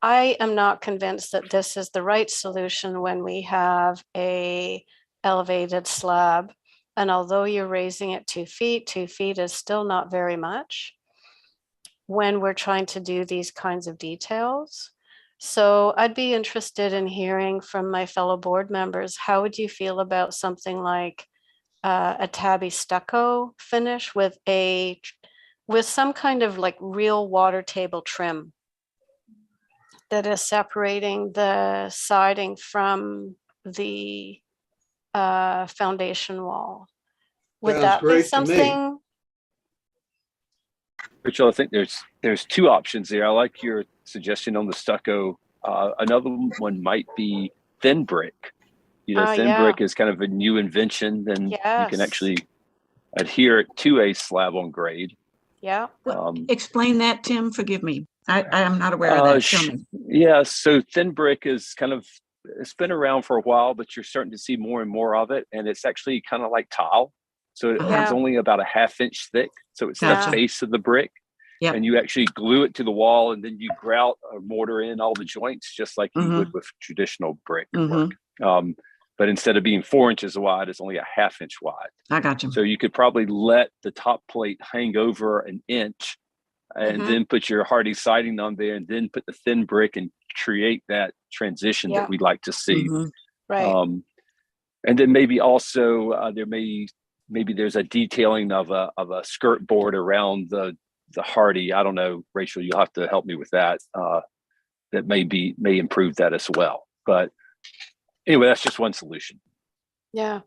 [SPEAKER 3] I am not convinced that this is the right solution when we have a elevated slab. And although you're raising it 2 feet, 2 feet is still not very much when we're trying to do these kinds of details. So I'd be interested in hearing from my fellow board members, how would you feel about something like a tabby stucco finish with some kind of like real water table trim that is separating the siding from the foundation wall? Would
[SPEAKER 1] Sounds
[SPEAKER 3] that be
[SPEAKER 1] great to me.
[SPEAKER 3] something?
[SPEAKER 10] Rachel, I think there's two options there. I like your suggestion on the stucco. Another one might be thin brick. You know, thin
[SPEAKER 3] Yeah.
[SPEAKER 10] brick is kind of a new invention. Then you can
[SPEAKER 3] Yes.
[SPEAKER 10] actually adhere it to a slab on grade.
[SPEAKER 3] Yeah.
[SPEAKER 5] Explain that, Tim. Forgive me. I am not aware of that. Tell me.
[SPEAKER 10] Yeah, so thin brick is it's been around for a while, but you're starting to see more and more of it. And it's actually kind of like tile. So it's only about a ½ inch thick. So it's
[SPEAKER 5] Gotcha.
[SPEAKER 10] the base of the brick.
[SPEAKER 5] Yep.
[SPEAKER 10] And you actually glue it to the wall, and then you grout or mortar in all the joints, just like you would with traditional brick work. But instead of being 4 inches wide, it's only a ½ inch wide.
[SPEAKER 5] I got you.
[SPEAKER 10] So you could probably let the top plate hang over an inch, and then put your hardy siding on there, and then put the thin brick and create that transition that we'd like to see.
[SPEAKER 3] Right.
[SPEAKER 10] And then maybe also maybe there's a detailing of a skirt board around the hardy. I don't know, Rachel, you'll have to help me with that. That may improve that as well. But anyway, that's just one solution.
[SPEAKER 3] Yeah.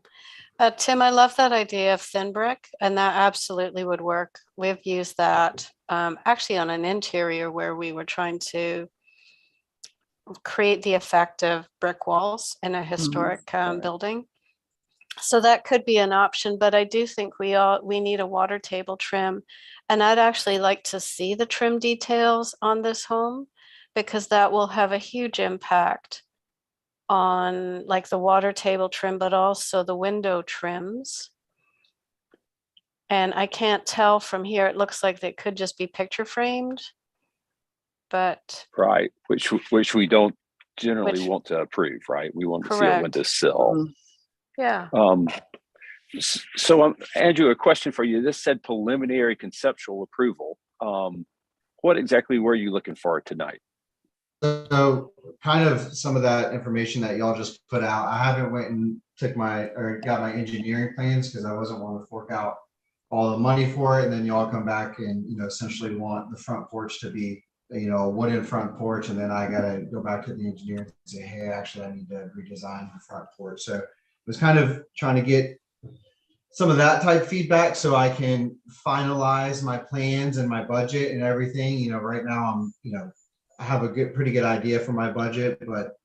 [SPEAKER 3] Tim, I love that idea of thin brick, and that absolutely would work. We've used that actually on an interior where we were trying to create the effect of brick walls in a historic building. So that could be an option, but I do think we need a water table trim, and I'd actually like to see the trim details on this home, because that will have a huge impact on like the water table trim, but also the window trims. And I can't tell from here, it looks like they could just be picture framed, but
[SPEAKER 10] right, which we don't generally want to approve, right? We want to see a windowsill.
[SPEAKER 3] Yeah.
[SPEAKER 10] So Andrew, a question for you. This said preliminary conceptual approval. What exactly were you looking for tonight?
[SPEAKER 11] So kind of some of that information that y'all just put out. I haven't went and got my engineering plans, because I wasn't wanting to fork out all the money for it. And then y'all come back and, you know, essentially want the front porch to be, you know, a wooden front porch. And then I got to go back to the engineer and say, hey, actually, I need to redesign the front porch. So it was kind of trying to get some of that type feedback so I can finalize my plans and my budget and everything. You know, right now I have a pretty good idea for my budget, but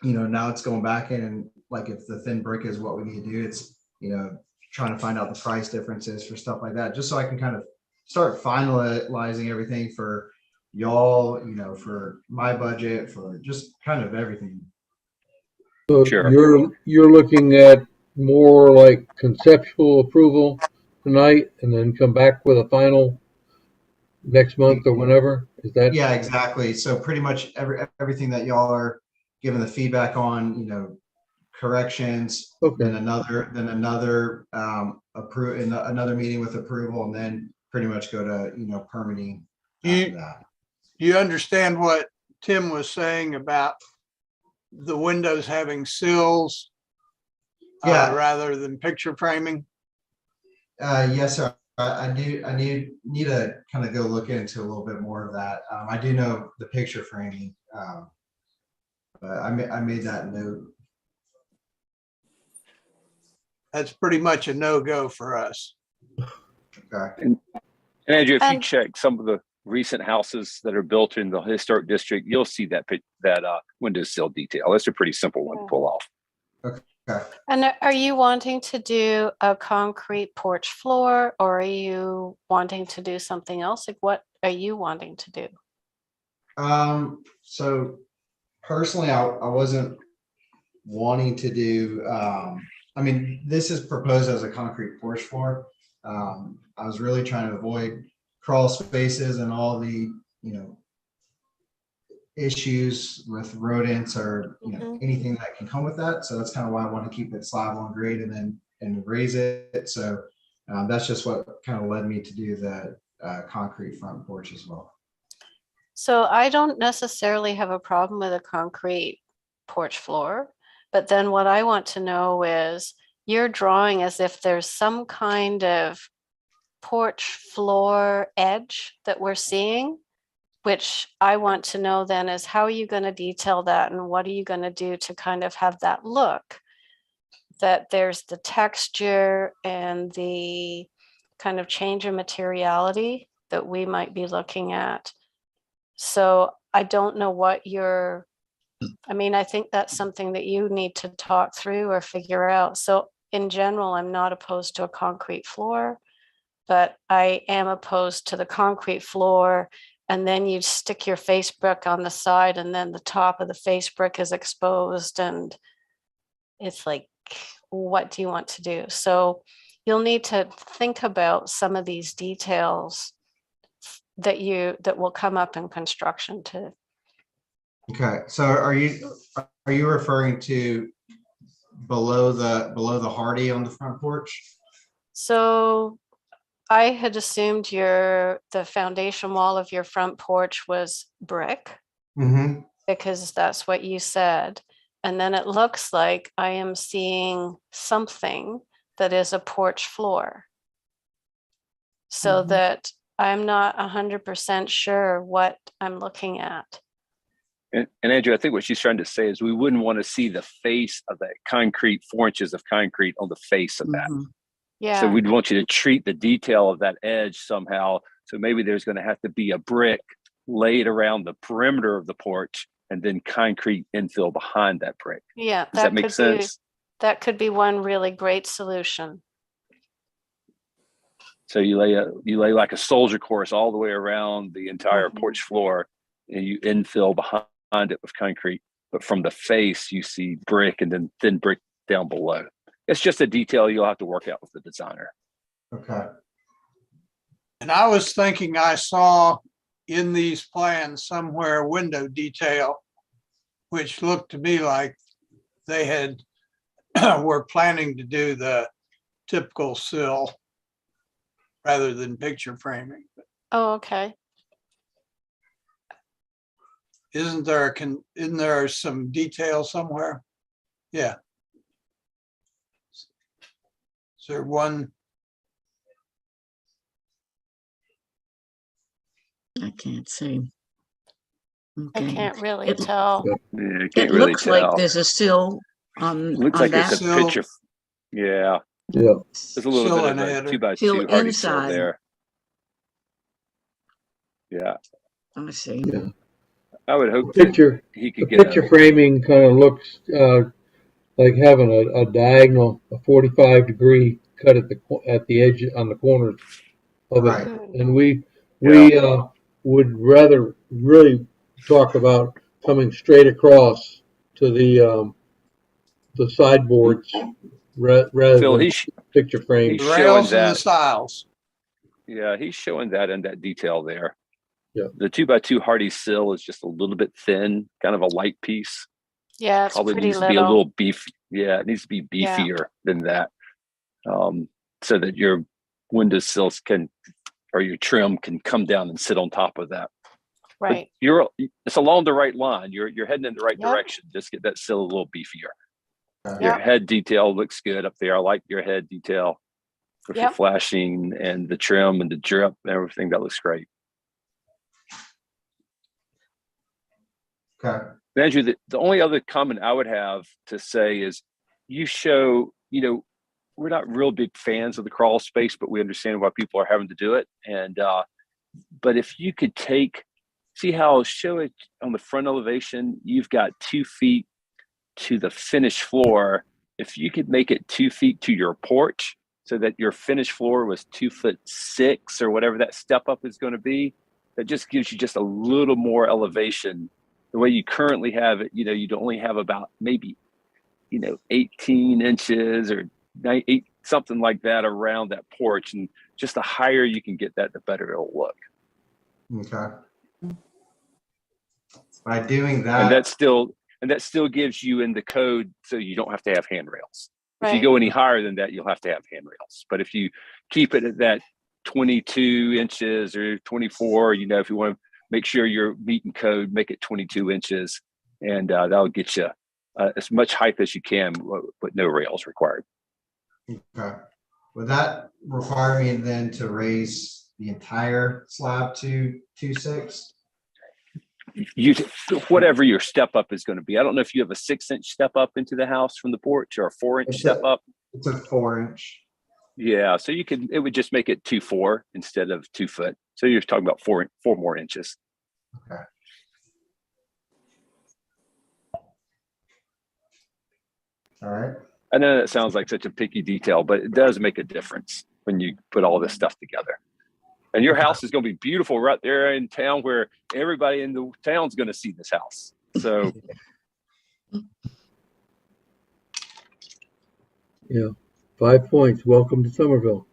[SPEAKER 11] now it's going back in and like if the thin brick is what we need to do, it's, trying to find out the price differences for stuff like that, just so I can kind of start finalizing everything for y'all, for my budget, for just kind of everything.
[SPEAKER 7] So
[SPEAKER 10] Sure.
[SPEAKER 7] you're looking at more like conceptual approval tonight and then come back with a final next month or whenever? Is that?
[SPEAKER 11] Yeah, exactly. So pretty much everything that y'all are giving the feedback on, corrections,
[SPEAKER 7] Okay.
[SPEAKER 11] then another another meeting with approval, and then pretty much go to permitting after that.
[SPEAKER 1] Do you understand what Tim was saying about the windows having sills
[SPEAKER 11] Yeah.
[SPEAKER 1] rather than picture framing?
[SPEAKER 11] Yes, sir. I need to kind of go look into a little bit more of that. I do know the picture framing, but I made that note.
[SPEAKER 1] That's pretty much a no-go for us.
[SPEAKER 11] Okay.
[SPEAKER 10] And Andrew, if you
[SPEAKER 3] And-
[SPEAKER 10] check some of the recent houses that are built in the historic district, you'll see that window sill detail. That's a pretty simple one to pull off.
[SPEAKER 11] Okay.
[SPEAKER 3] And are you wanting to do a concrete porch floor, or are you wanting to do something else? Like, what are you wanting to do?
[SPEAKER 11] So personally, I wasn't wanting to do, this is proposed as a concrete porch floor. I was really trying to avoid crawl spaces and all the, issues with rodents or, anything that can come with that. So that's kind of why I want to keep it slab on grade and raise it. So that's just what kind of led me to do the concrete front porch as well.
[SPEAKER 3] So I don't necessarily have a problem with a concrete porch floor, but then what I want to know is you're drawing as if there's some kind of porch floor edge that we're seeing, which I want to know then is how are you going to detail that and what are you going to do to kind of have that look that there's the texture and the kind of change in materiality that we might be looking at. So I don't know what I think that's something that you need to talk through or figure out. So in general, I'm not opposed to a concrete floor, but I am opposed to the concrete floor. And then you stick your face brick on the side and then the top of the face brick is exposed. And it's like, what do you want to do? So you'll need to think about some of these details that will come up in construction too.
[SPEAKER 11] Okay, so are you referring to below the hardy on the front porch?
[SPEAKER 3] So I had assumed the foundation wall of your front porch was brick because that's what you said. And then it looks like I am seeing something that is a porch floor. So that I'm not 100% sure what I'm looking at.
[SPEAKER 10] And Andrew, I think what she's trying to say is we wouldn't want to see the face of that concrete, 4 inches of concrete on the face of that.
[SPEAKER 3] Yeah.
[SPEAKER 10] So we'd want you to treat the detail of that edge somehow. So maybe there's going to have to be a brick laid around the perimeter of the porch and then concrete infill behind that brick.
[SPEAKER 3] Yeah.
[SPEAKER 10] Does that make sense?
[SPEAKER 3] That could be one really great solution.
[SPEAKER 10] So you lay like a soldier course all the way around the entire porch floor, and you infill behind it with concrete. But from the face, you see brick and then thin brick down below. It's just a detail you'll have to work out with the designer.
[SPEAKER 11] Okay.
[SPEAKER 1] And I was thinking I saw in these plans somewhere window detail, which looked to me like they were planning to do the typical sill rather than picture framing.
[SPEAKER 3] Oh, okay.
[SPEAKER 1] Isn't there some detail somewhere? Yeah. Is there one?
[SPEAKER 5] I can't see.
[SPEAKER 3] I
[SPEAKER 5] Okay.
[SPEAKER 3] can't really
[SPEAKER 5] It-
[SPEAKER 3] tell.
[SPEAKER 10] Yeah, you
[SPEAKER 5] It
[SPEAKER 10] can't really
[SPEAKER 5] looks like
[SPEAKER 10] tell.
[SPEAKER 5] there's a sill on
[SPEAKER 10] Looks
[SPEAKER 5] on
[SPEAKER 10] like
[SPEAKER 5] that.
[SPEAKER 10] it's a
[SPEAKER 1] Sill.
[SPEAKER 10] picture. Yeah.
[SPEAKER 7] Yeah,
[SPEAKER 10] There's a little bit
[SPEAKER 1] Showing
[SPEAKER 10] of
[SPEAKER 1] ahead
[SPEAKER 10] a
[SPEAKER 1] of-
[SPEAKER 10] 2x2
[SPEAKER 5] Feel
[SPEAKER 10] hardy sill
[SPEAKER 5] inside.
[SPEAKER 10] there. Yeah,
[SPEAKER 5] I see.
[SPEAKER 7] yeah.
[SPEAKER 10] I would
[SPEAKER 7] The
[SPEAKER 10] hope that
[SPEAKER 7] picture,
[SPEAKER 10] he
[SPEAKER 7] the
[SPEAKER 10] could get
[SPEAKER 7] picture
[SPEAKER 10] a,
[SPEAKER 7] framing kind of looks like having a diagonal, a 45-degree cut at the edge on the corners of
[SPEAKER 11] Right.
[SPEAKER 7] it. And we would rather really talk about coming straight across to the sideboards rather
[SPEAKER 10] Phil,
[SPEAKER 7] than picture frame.
[SPEAKER 10] he's
[SPEAKER 1] The
[SPEAKER 10] showing
[SPEAKER 1] rails and the
[SPEAKER 10] that.
[SPEAKER 1] stiles.
[SPEAKER 10] Yeah, he's showing that in that detail there.
[SPEAKER 7] Yeah.
[SPEAKER 10] The 2x2 hardy sill is just a little bit thin, kind of a light piece.
[SPEAKER 3] Yeah, it's
[SPEAKER 10] Probably
[SPEAKER 3] pretty
[SPEAKER 10] needs to be a
[SPEAKER 3] little.
[SPEAKER 10] little beef. Yeah, it needs to be
[SPEAKER 3] Yeah.
[SPEAKER 10] beefier than that, so that your windowsills can, or your trim can come down and sit on top of that. But
[SPEAKER 3] Right.
[SPEAKER 10] it's along the right line. You're heading in the right
[SPEAKER 3] Yep.
[SPEAKER 10] direction. Just get that sill a little beefier. Your
[SPEAKER 3] Yep.
[SPEAKER 10] head detail looks good up there. I like your head detail with your
[SPEAKER 3] Yep.
[SPEAKER 10] flashing and the trim and the drip and everything. That looks great.
[SPEAKER 11] Okay.
[SPEAKER 10] Andrew, the only other comment I would have to say is you show, we're not real big fans of the crawl space, but we understand why people are having to do it. And, but if you could see how show it on the front elevation, you've got 2 feet to the finished floor. If you could make it 2 feet to your porch so that your finished floor was 2'6" or whatever that step up is going to be, that just gives you just a little more elevation. The way you currently have it, you'd only have about maybe, 18 inches or 8, something like that around that porch. And just the higher you can get that, the better it'll look.
[SPEAKER 11] Okay. By doing
[SPEAKER 10] And
[SPEAKER 11] that,
[SPEAKER 10] that still gives you in the code, so you don't have to have handrails. If you
[SPEAKER 3] Right.
[SPEAKER 10] go any higher than that, you'll have to have handrails. But if you keep it at that 22 inches or 24, if you want to make sure you're meeting code, make it 22 inches, and that'll get you as much height as you can with no rails required.
[SPEAKER 11] okay. Would that require me then to raise the entire slab to 2.6?
[SPEAKER 10] Whatever your step up is going to be. I don't know if you have a 6-inch step up into the house from the porch or a 4-inch
[SPEAKER 11] It's
[SPEAKER 10] step up.
[SPEAKER 11] It's a 4-inch.
[SPEAKER 10] Yeah, so it would just make it 2.4 instead of 2 foot. So you're talking about four more inches.
[SPEAKER 11] Okay. All right.
[SPEAKER 10] I know that sounds like such a picky detail, but it does make a difference when you put all this stuff together. And your house is going to be beautiful right there in town where everybody in the town's going to see this house. So
[SPEAKER 7] Yeah, 5 points. Welcome to Somerville.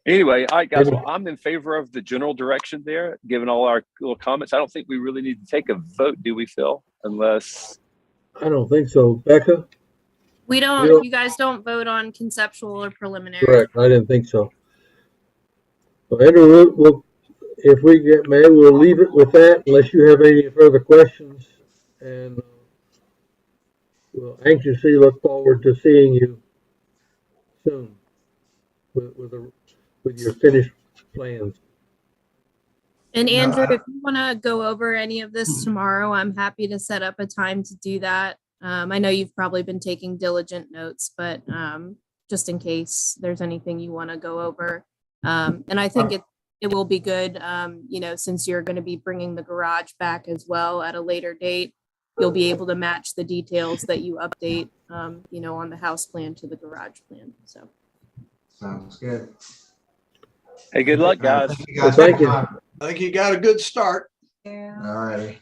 [SPEAKER 10] anyway, all right, guys, well, I'm in favor of the general direction there, given all our little comments. I don't think we really need to take a vote, do we, Phil? Unless,
[SPEAKER 7] I don't think so. Becca?
[SPEAKER 6] We
[SPEAKER 7] don't-
[SPEAKER 6] don't, you guys don't vote on conceptual or preliminary.
[SPEAKER 7] Correct. I didn't think so. So Andrew, if we get May, we'll leave it with that unless you have any further questions. And we'll anxiously look forward to seeing you soon with your finished plans.
[SPEAKER 6] And
[SPEAKER 11] No,
[SPEAKER 6] Andrew,
[SPEAKER 11] I-
[SPEAKER 6] if you want to go over any of this tomorrow, I'm happy to set up a time to do that. I know you've probably been taking diligent notes, but just in case there's anything you want to go over. And I think it will be good, since you're going to be bringing the garage back as well at a later date, you'll be able to match the details that you update, on the house plan to the garage plan. So.
[SPEAKER 11] Sounds good.
[SPEAKER 10] hey, good luck, guys.
[SPEAKER 11] Thank you guys.
[SPEAKER 7] Well, thank
[SPEAKER 11] for your
[SPEAKER 7] you.
[SPEAKER 11] time.
[SPEAKER 1] I think you got a good start.
[SPEAKER 11] All righty.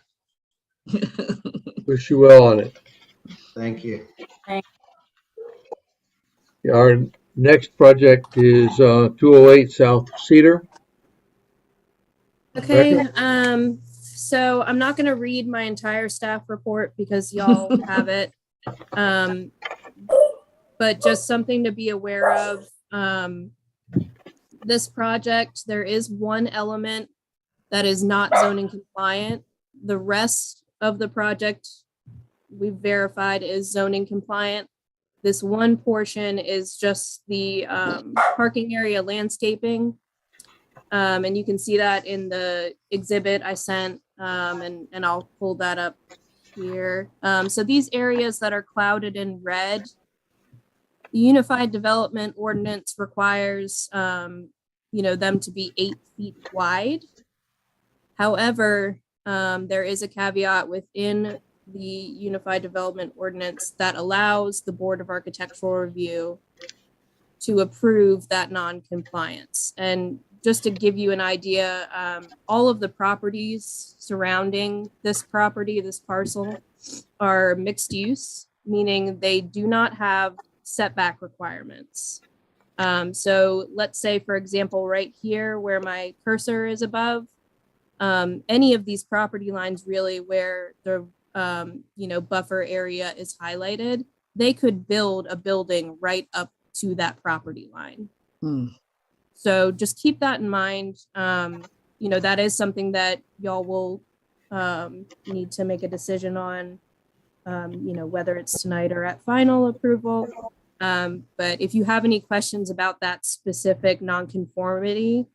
[SPEAKER 7] Wish you well on it.
[SPEAKER 11] Thank you.
[SPEAKER 7] Our next project is 208 South Cedar.
[SPEAKER 6] Okay, so I'm not gonna read my entire staff report because y'all have it. But just something to be aware of. This project, there is one element that is not zoning compliant. The rest of the project we've verified is zoning compliant. This one portion is just the parking area landscaping. And you can see that in the exhibit I sent, and I'll pull that up here. So these areas that are clouded in red, the Unified Development Ordinance requires, them to be 8 feet wide. However, there is a caveat within the Unified Development Ordinance that allows the Board of Architectural Review to approve that non-compliance. And just to give you an idea, all of the properties surrounding this property, this parcel, are mixed use, meaning they do not have setback requirements. So let's say, for example, right here where my cursor is above, any of these property lines really where the buffer area is highlighted, they could build a building right up to that property line. So just keep that in mind. That is something that y'all will need to make a decision on, whether it's tonight or at final approval. But if you have any questions about that specific nonconformity,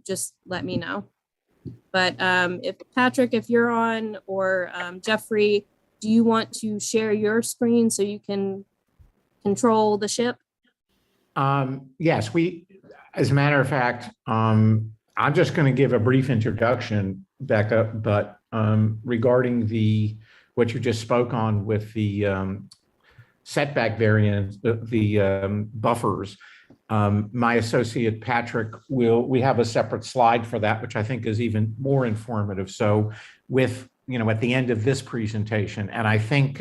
[SPEAKER 6] just let me know. But if Patrick, if you're on, or Jeffrey, do you want to share your screen so you can control the ship?
[SPEAKER 12] Yes, as a matter of fact, I'm just going to give a brief introduction, Becca, but regarding what you just spoke on with the setback variance, the buffers, my associate Patrick we have a separate slide for that, which I think is even more informative. So at the end of this presentation, and I think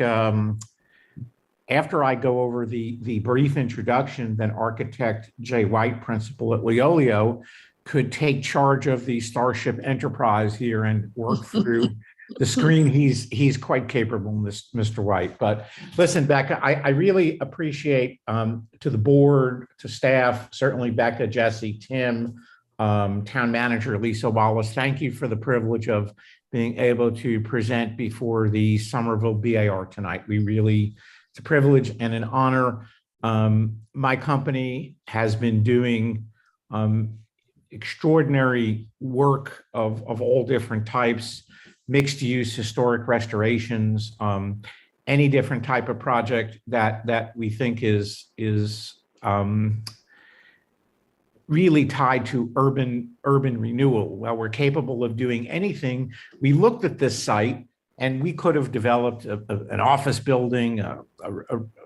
[SPEAKER 12] after I go over the brief introduction, then architect Jay White, principal at Leolio, could take charge of the Starship Enterprise here and work through the screen. He's quite capable, Mr. White. But listen, Becca, I really appreciate to the board, to staff, certainly Becca, Jesse, Tim, town manager Lisa Wallace. Thank you for the privilege of being able to present before the Somerville BAR tonight. It's a privilege and an honor. My company has been doing extraordinary work of all different types, mixed use, historic restorations, any different type of project that we think is really tied to urban renewal. Well, we're capable of doing anything. We looked at this site and we could have developed an office building, a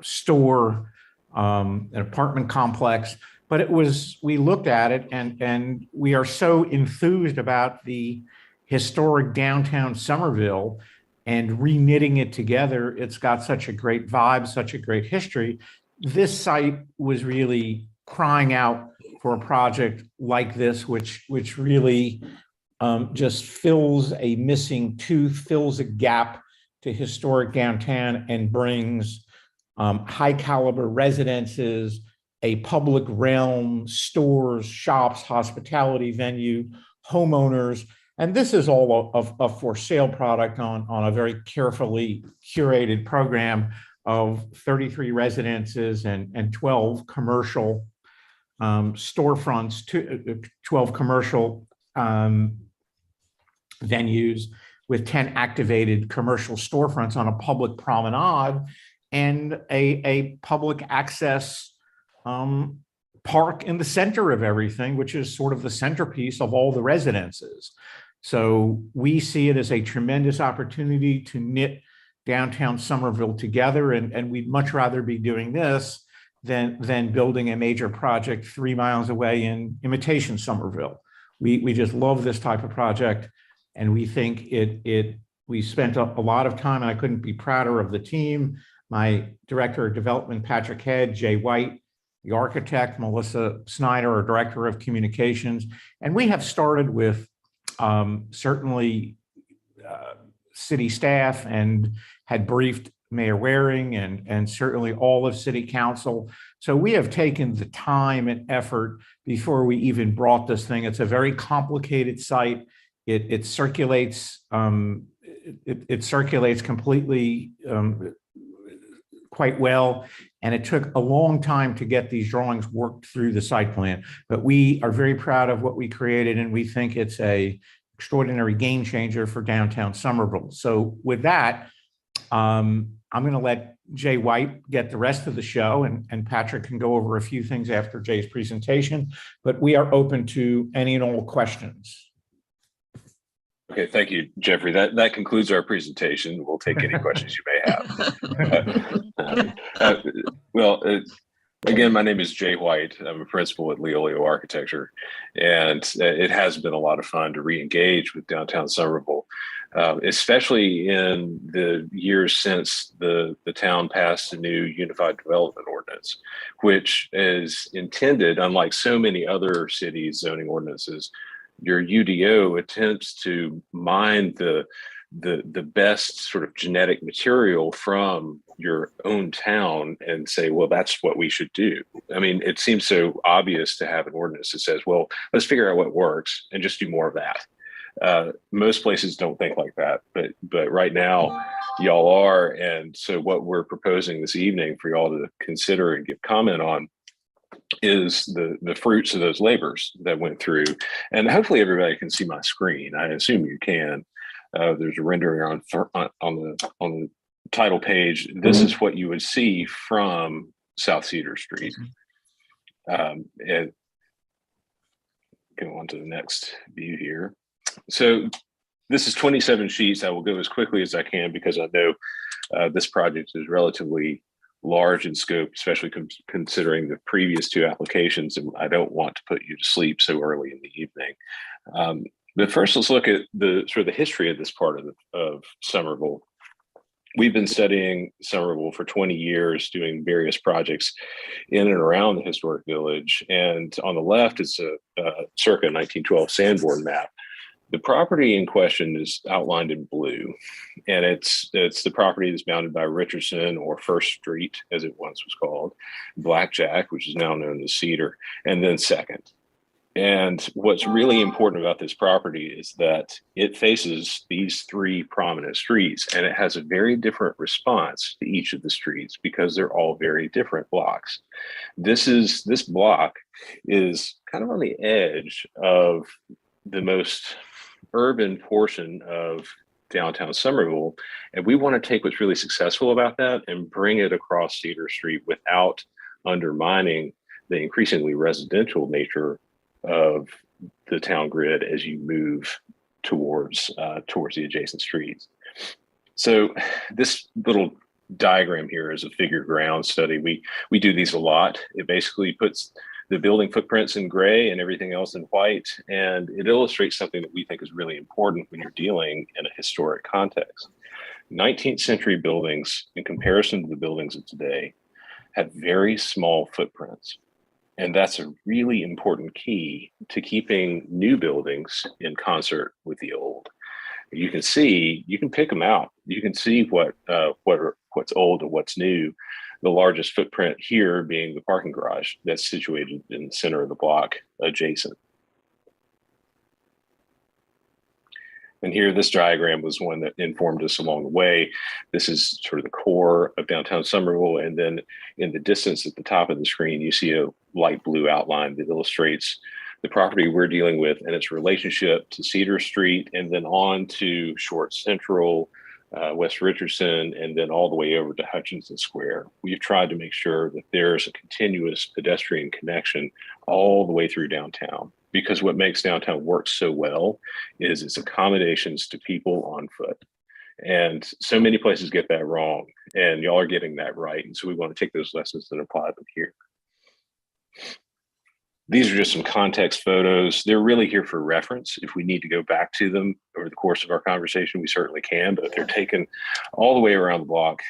[SPEAKER 12] store, an apartment complex, but we looked at it and we are so enthused about the historic downtown Somerville and reknitting it together. It's got such a great vibe, such a great history. This site was really crying out for a project like this, which really just fills a missing tooth, fills a gap to historic downtown and brings high caliber residences, a public realm, stores, shops, hospitality venue, homeowners. And this is all a for sale product on a very carefully curated program of 33 residences and 12 commercial storefronts, 12 commercial venues with 10 activated commercial storefronts on a public promenade and a public access park in the center of everything, which is sort of the centerpiece of all the residences. So we see it as a tremendous opportunity to knit downtown Somerville together, and we'd much rather be doing this than building a major project 3 miles away in imitation Somerville. We just love this type of project, and we think we spent a lot of time, and I couldn't be prouder of the team. My director of development, Patrick Head, Jay White, the architect, Melissa Snyder, our director of communications. And we have started with certainly city staff and had briefed Mayor Waring and certainly all of City Council. So we have taken the time and effort before we even brought this thing. It's a very complicated site. It circulates. It circulates completely quite well, and it took a long time to get these drawings worked through the site plan. But we are very proud of what we created, and we think it's a extraordinary game changer for downtown Somerville. So with that, I'm going to let Jay White get the rest of the show, and Patrick can go over a few things after Jay's presentation, but we are open to any and all questions.
[SPEAKER 10] Okay, thank you, Jeffrey. That concludes our presentation. We'll take any questions you may have. Again, my name is Jay White. I'm a principal at Leolio Architecture, and it has been a lot of fun to re-engage with downtown Somerville, especially in the years since the town passed a new Unified Development Ordinance, which is intended, unlike so many other cities' zoning ordinances, your UDO attempts to mine the best sort of genetic material from your own town and say, well, that's what we should do. I mean, it seems so obvious to have an ordinance that says, well, let's figure out what works and just do more of that. Most places don't think like that, but right now y'all are. And so what we're proposing this evening for y'all to consider and give comment on is the fruits of those labors that went through. And hopefully everybody can see my screen. I assume you can. There's a rendering on the title page. This is what you would see from South Cedar Street. And go on to the next view here. So this is 27 sheets. I will go as quickly as I can because I know this project is relatively large in scope, especially considering the previous two applications, and I don't want to put you to sleep so early in the evening. But first, let's look at the sort of the history of this part of Somerville. We've been studying Somerville for 20 years, doing various projects in and around the historic village. And on the left is a circa 1912 Sanborn map. The property in question is outlined in blue, and it's the property that's bounded by Richardson, or First Street, as it once was called, Blackjack, which is now known as Cedar, and then Second. And what's really important about this property is that it faces these three prominent streets, and it has a very different response to each of the streets because they're all very different blocks. This block is kind of on the edge of the most urban portion of downtown Somerville, and we want to take what's really successful about that and bring it across Cedar Street without undermining the increasingly residential nature of the town grid as you move towards the adjacent streets. So this little diagram here is a figure ground study. We do these a lot. It basically puts the building footprints in gray and everything else in white, and it illustrates something that we think is really important when you're dealing in a historic context. 19th century buildings, in comparison to the buildings of today, have very small footprints. And that's a really important key to keeping new buildings in concert with the old. You can pick them out. You can see what's old and what's new. The largest footprint here being the parking garage that's situated in the center of the block adjacent. And here, this diagram was one that informed us along the way. This is sort of the core of downtown Somerville. And then in the distance at the top of the screen, you see a light blue outline that illustrates the property we're dealing with and its relationship to Cedar Street, and then on to Short Central, West Richardson, and then all the way over to Hutchinson Square. We've tried to make sure that there's a continuous pedestrian connection all the way through downtown, because what makes downtown work so well is its accommodations to people on foot. And so many places get that wrong, and y'all are getting that right. And so we want to take those lessons and apply them here. These are just some context photos. They're really here for reference. If we need to go back to them over the course of our conversation, we certainly can, but they're taken all the way around the block,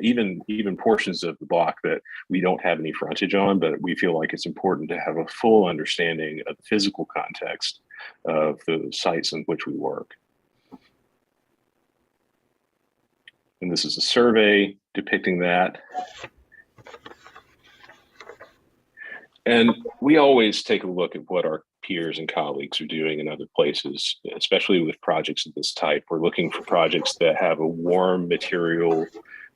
[SPEAKER 10] even portions of the block that we don't have any frontage on, but we feel like it's important to have a full understanding of the physical context of the sites in which we work. And this is a survey depicting that. And we always take a look at what our peers and colleagues are doing in other places, especially with projects of this type. We're looking for projects that have a warm material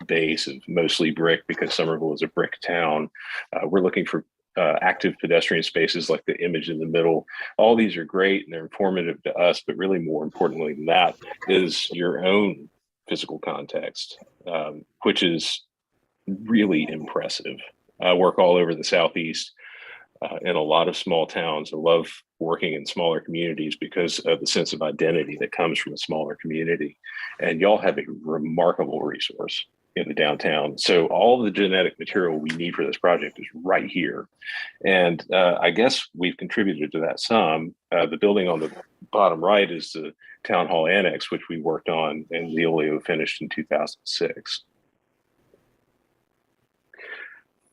[SPEAKER 10] base of mostly brick, because Somerville is a brick town. We're looking for
[SPEAKER 13] active pedestrian spaces like the image in the middle. All these are great and they're informative to us, but really more importantly than that is your own physical context, which is really impressive. I work all over the Southeast in a lot of small towns. I love working in smaller communities because of the sense of identity that comes from a smaller community. And y'all have a remarkable resource in the downtown. So all the genetic material we need for this project is right here. And I guess we've contributed to that some. The building on the bottom right is the Town Hall Annex, which we worked on and Leolio finished in 2006.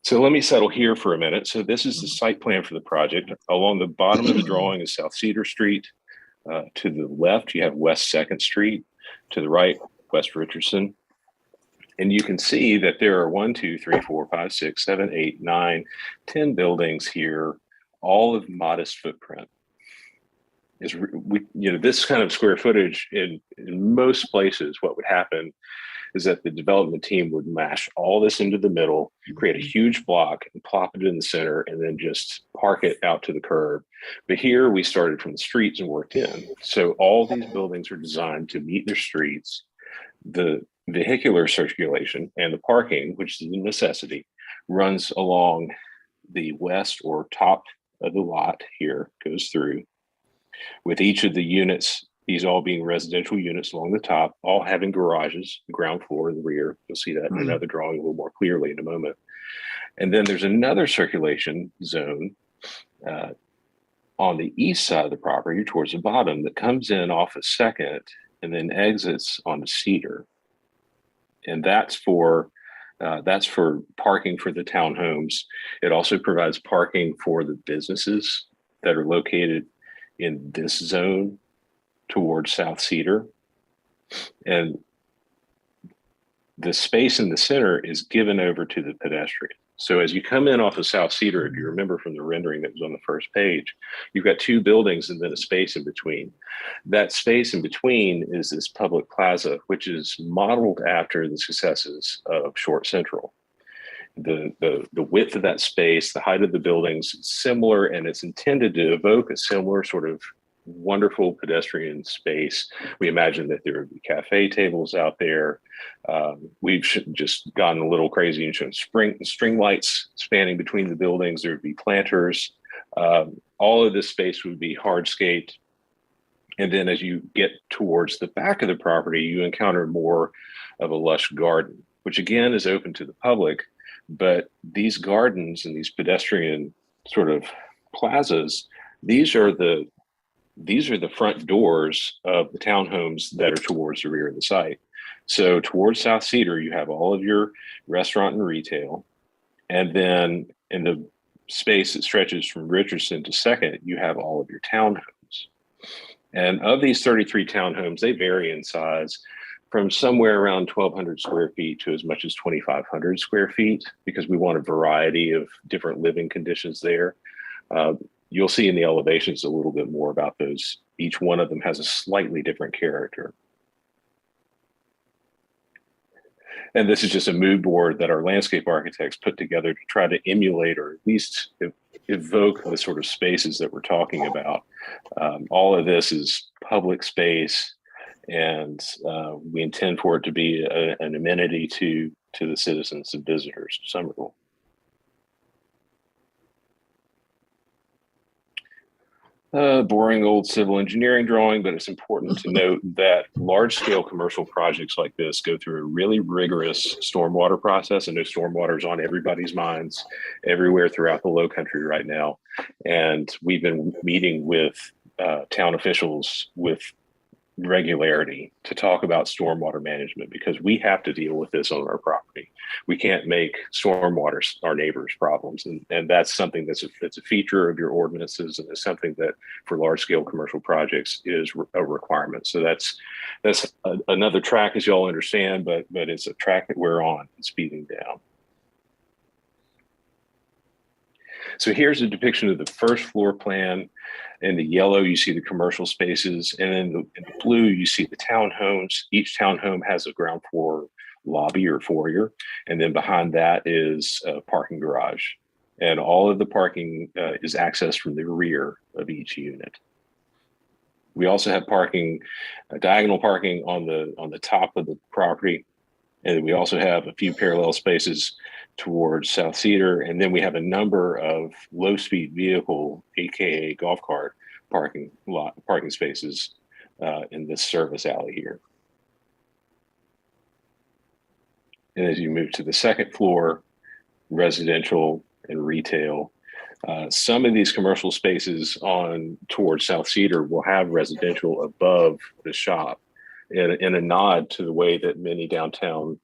[SPEAKER 13] So let me settle here for a minute. So this is the site plan for the project. Along the bottom of the drawing is South Cedar Street. To the left, you have West 2nd Street. To the right, West Richardson. And you can see that there are 1, 2, 3, 4, 5, 6, 7, 8, 9, 10 buildings here, all of modest footprint. This kind of square footage in most places, what would happen is that the development team would mash all this into the middle, create a huge block and plop it in the center and then just park it out to the curb. But here we started from the streets and worked in. So all these buildings are designed to meet their streets. The vehicular circulation and the parking, which is a necessity, runs along the west or top of the lot here, goes through with each of the units, these all being residential units along the top, all having garages, the ground floor and the rear. You'll see that in another drawing a little more clearly in a moment. And then there's another circulation zone on the east side of the property towards the bottom that comes in off of 2nd and then exits onto Cedar. And that's for parking for the townhomes. It also provides parking for the businesses that are located in this zone towards South Cedar. And the space in the center is given over to the pedestrian. So as you come in off of South Cedar, if you remember from the rendering that was on the first page, you've got 2 buildings and then a space in between. That space in between is this public plaza, which is modeled after the successes of Short Central. The width of that space, the height of the buildings, is similar, and it's intended to evoke a similar sort of wonderful pedestrian space. We imagine that there would be cafe tables out there. We've just gotten a little crazy and shown string lights spanning between the buildings. There would be planters. All of this space would be hardscaped. And then as you get towards the back of the property, you encounter more of a lush garden, which again is open to the public. But these gardens and these pedestrian sort of plazas, these are the front doors of the townhomes that are towards the rear of the site. So towards South Cedar, you have all of your restaurant and retail. And then in the space that stretches from Richardson to 2nd, you have all of your townhomes. And of these 33 townhomes, they vary in size from somewhere around 1,200 square feet to as much as 2,500 square feet, because we want a variety of different living conditions there. You'll see in the elevations a little bit more about those. Each one of them has a slightly different character. And this is just a mood board that our landscape architects put together to try to emulate or at least evoke the sort of spaces that we're talking about. All of this is public space, and we intend for it to be an amenity to the citizens and visitors to Somerville. Boring old civil engineering drawing, but it's important to note that large-scale commercial projects like this go through a really rigorous stormwater process. I know stormwater is on everybody's minds everywhere throughout the Low Country right now. And we've been meeting with town officials with regularity to talk about stormwater management, because we have to deal with this on our property. We can't make stormwater our neighbors' problems, and that's something that's a feature of your ordinances, and it's something that for large scale commercial projects is a requirement. So that's another track, as you all understand, but it's a track that we're on and speeding down. So here's a depiction of the first floor plan. In the yellow, you see the commercial spaces, and in the blue, you see the townhomes. Each townhome has a ground floor lobby or foyer, and then behind that is a parking garage. And all of the parking is accessed from the rear of each unit. We also have parking, diagonal parking on the top of the property. And we also have a few parallel spaces towards South Cedar. And then we have a number of low-speed vehicle, AKA golf cart parking spaces in this service alley here. And as you move to the second floor, residential and retail. Some of these commercial spaces on towards South Cedar will have residential above the shop in a nod to the way that many downtown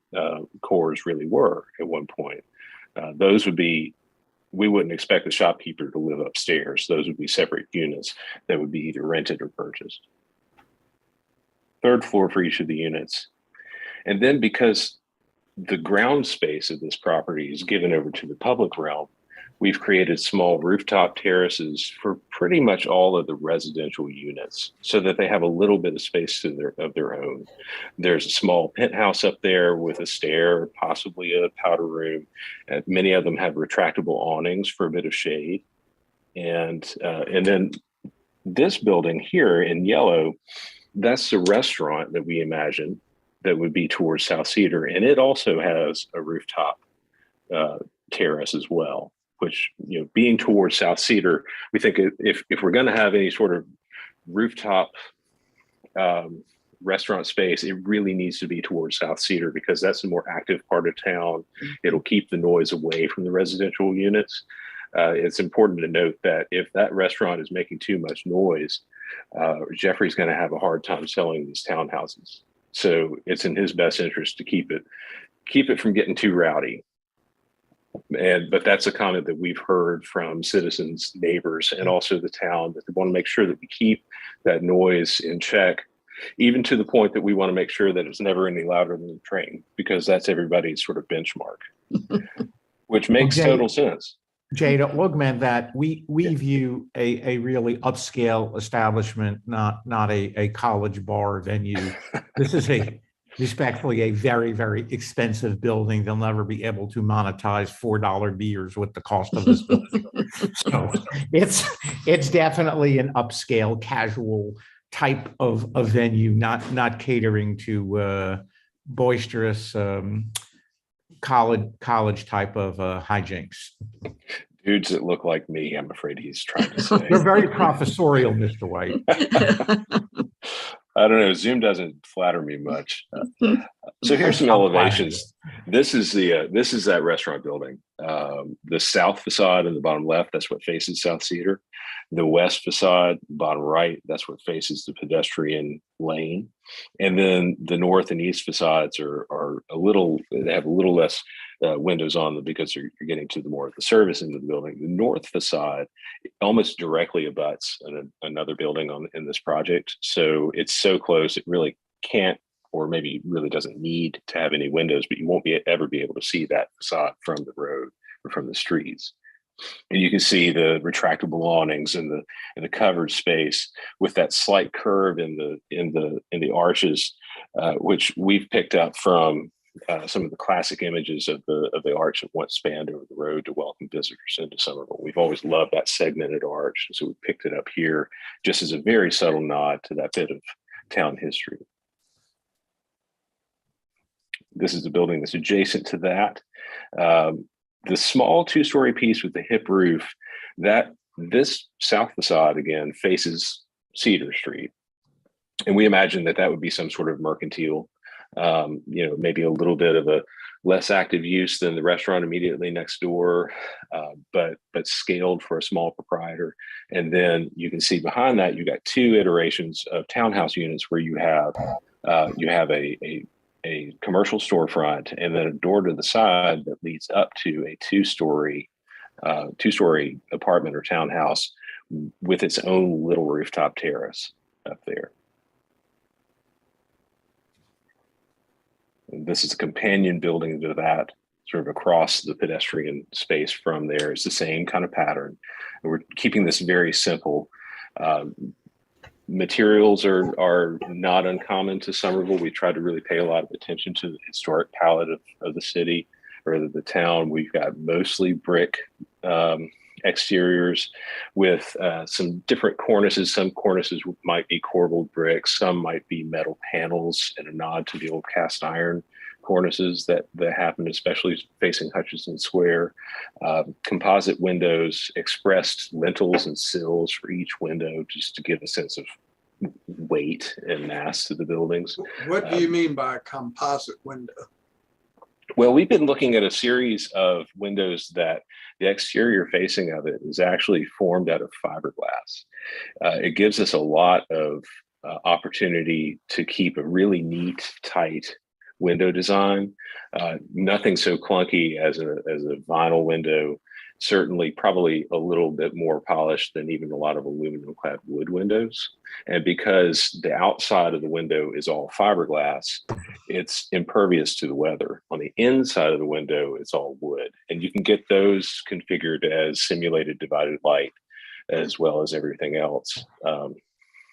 [SPEAKER 13] cores really were at one point. Those would be, we wouldn't expect the shopkeeper to live upstairs. Those would be separate units that would be either rented or purchased. Third floor for each of the units. And then because the ground space of this property is given over to the public realm, we've created small rooftop terraces for pretty much all of the residential units so that they have a little bit of space of their own. There's a small penthouse up there with a stair, possibly a powder room. Many of them have retractable awnings for a bit of shade. And then this building here in yellow, that's the restaurant that we imagine that would be towards South Cedar. And it also has a rooftop terrace as well, which, you know, being towards South Cedar, we think if we're going to have any sort of rooftop restaurant space, it really needs to be towards South Cedar because that's a more active part of town. It'll keep the noise away from the residential units. It's important to note that if that restaurant is making too much noise, Jeffrey's going to have a hard time selling these townhouses. So it's in his best interest to keep it from getting too rowdy. But that's a comment that we've heard from citizens, neighbors, and also the town, that they want to make sure that we keep that noise in check, even to the point that we want to make sure that it's never any louder than the train, because that's everybody's sort of benchmark, which makes total sense.
[SPEAKER 12] Jay, to augment that, we view a really upscale establishment, not a college bar venue. This is respectfully a very, very expensive building. They'll never be able to monetize $4 beers with the cost of this building. So it's definitely an upscale, casual type of venue, not catering to boisterous college type of hijinks.
[SPEAKER 13] Dudes that look like me, I'm afraid he's trying to say.
[SPEAKER 12] You're very professorial, Mr. White.
[SPEAKER 13] I don't know. Zoom doesn't flatter me much. So here's some elevations. This is that restaurant building. The south facade in the bottom left, that's what faces South Cedar. The west facade, bottom right, that's what faces the pedestrian lane. And then the north and east facades are they have a little less windows on them because you're getting to the more of the service into the building. The north facade almost directly abuts another building in this project. So it's so close, it really can't, or maybe really doesn't need to have any windows, but you won't ever be able to see that facade from the road or from the streets. And you can see the retractable awnings and the covered space with that slight curve in the arches, which we've picked up from some of the classic images of the arch that once spanned over the road to welcome visitors into Somerville. We've always loved that segmented arch, so we picked it up here just as a very subtle nod to that bit of town history. This is the building that's adjacent to that. The small two-story piece with the hip roof, this south facade again faces Cedar Street, and we imagine that would be some sort of mercantile, maybe a little bit of a less active use than the restaurant immediately next door, but scaled for a small proprietor. And then you can see behind that you got two iterations of townhouse units where you have a commercial storefront and then a door to the side that leads up to a two-story apartment or townhouse with its own little rooftop terrace up there. And this is a companion building to that, sort of across the pedestrian space from there. It's the same kind of pattern. And we're keeping this very simple. Materials are not uncommon to Somerville. We try to really pay a lot of attention to the historic palette of the city. or the town. We've got mostly brick exteriors with some different cornices. Some cornices might be corbelled bricks, some might be metal panels in a nod to the old cast iron cornices that happened, especially facing Hutchinson Square. Composite windows, expressed lintels and sills for each window, just to give a sense of weight and mass to the buildings.
[SPEAKER 1] What do you mean by a composite window?
[SPEAKER 13] Well, we've been looking at a series of windows that the exterior facing of it is actually formed out of fiberglass. It gives us a lot of opportunity to keep a really neat, tight window design. Nothing so clunky as a vinyl window. Certainly, probably a little bit more polished than even a lot of aluminum clad wood windows. And because the outside of the window is all fiberglass, it's impervious to the weather. On the inside of the window, it's all wood. And you can get those configured as simulated divided light as well as everything else,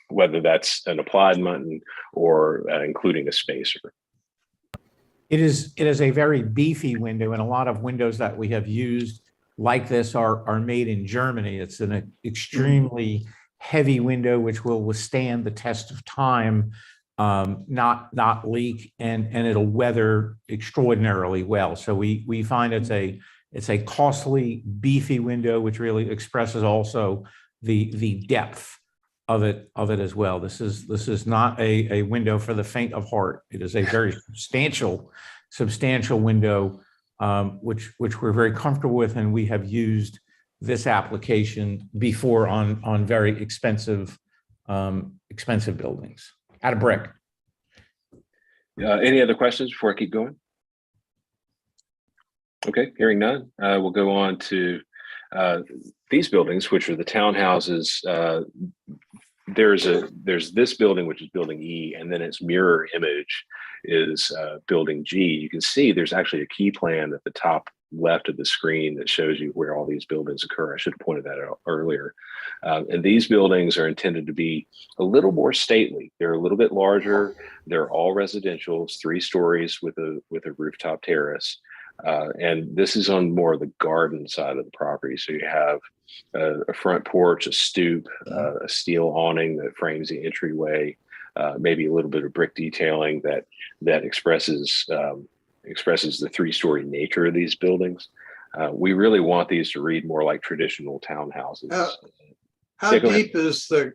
[SPEAKER 13] whether that's an applied button or including a spacer.
[SPEAKER 12] It is a very beefy window, and a lot of windows that we have used like this are made in Germany. It's an extremely heavy window which will withstand the test of time, not leak, and it'll weather extraordinarily well. So we find it's a costly, beefy window which really expresses also the depth of it as well. This is not a window for the faint of heart. It is a very substantial window, which we're very comfortable with, and we have used this application before on very expensive buildings out of brick.
[SPEAKER 13] Any other questions before I keep going? Okay, hearing none, we'll go on to these buildings, which are the townhouses. There's this building, which is building E, and then its mirror image is building G. You can see there's actually a key plan at the top left of the screen that shows you where all these buildings occur. I should have pointed that out earlier. And these buildings are intended to be a little more stately. They're a little bit larger. They're all residential. It's 3 stories with a rooftop terrace. And this is on more of the garden side of the property. So you have a front porch, a stoop, a steel awning that frames the entryway, maybe a little bit of brick detailing that expresses the 3-story nature of these buildings. We really want these to read more like traditional townhouses.
[SPEAKER 1] How deep is the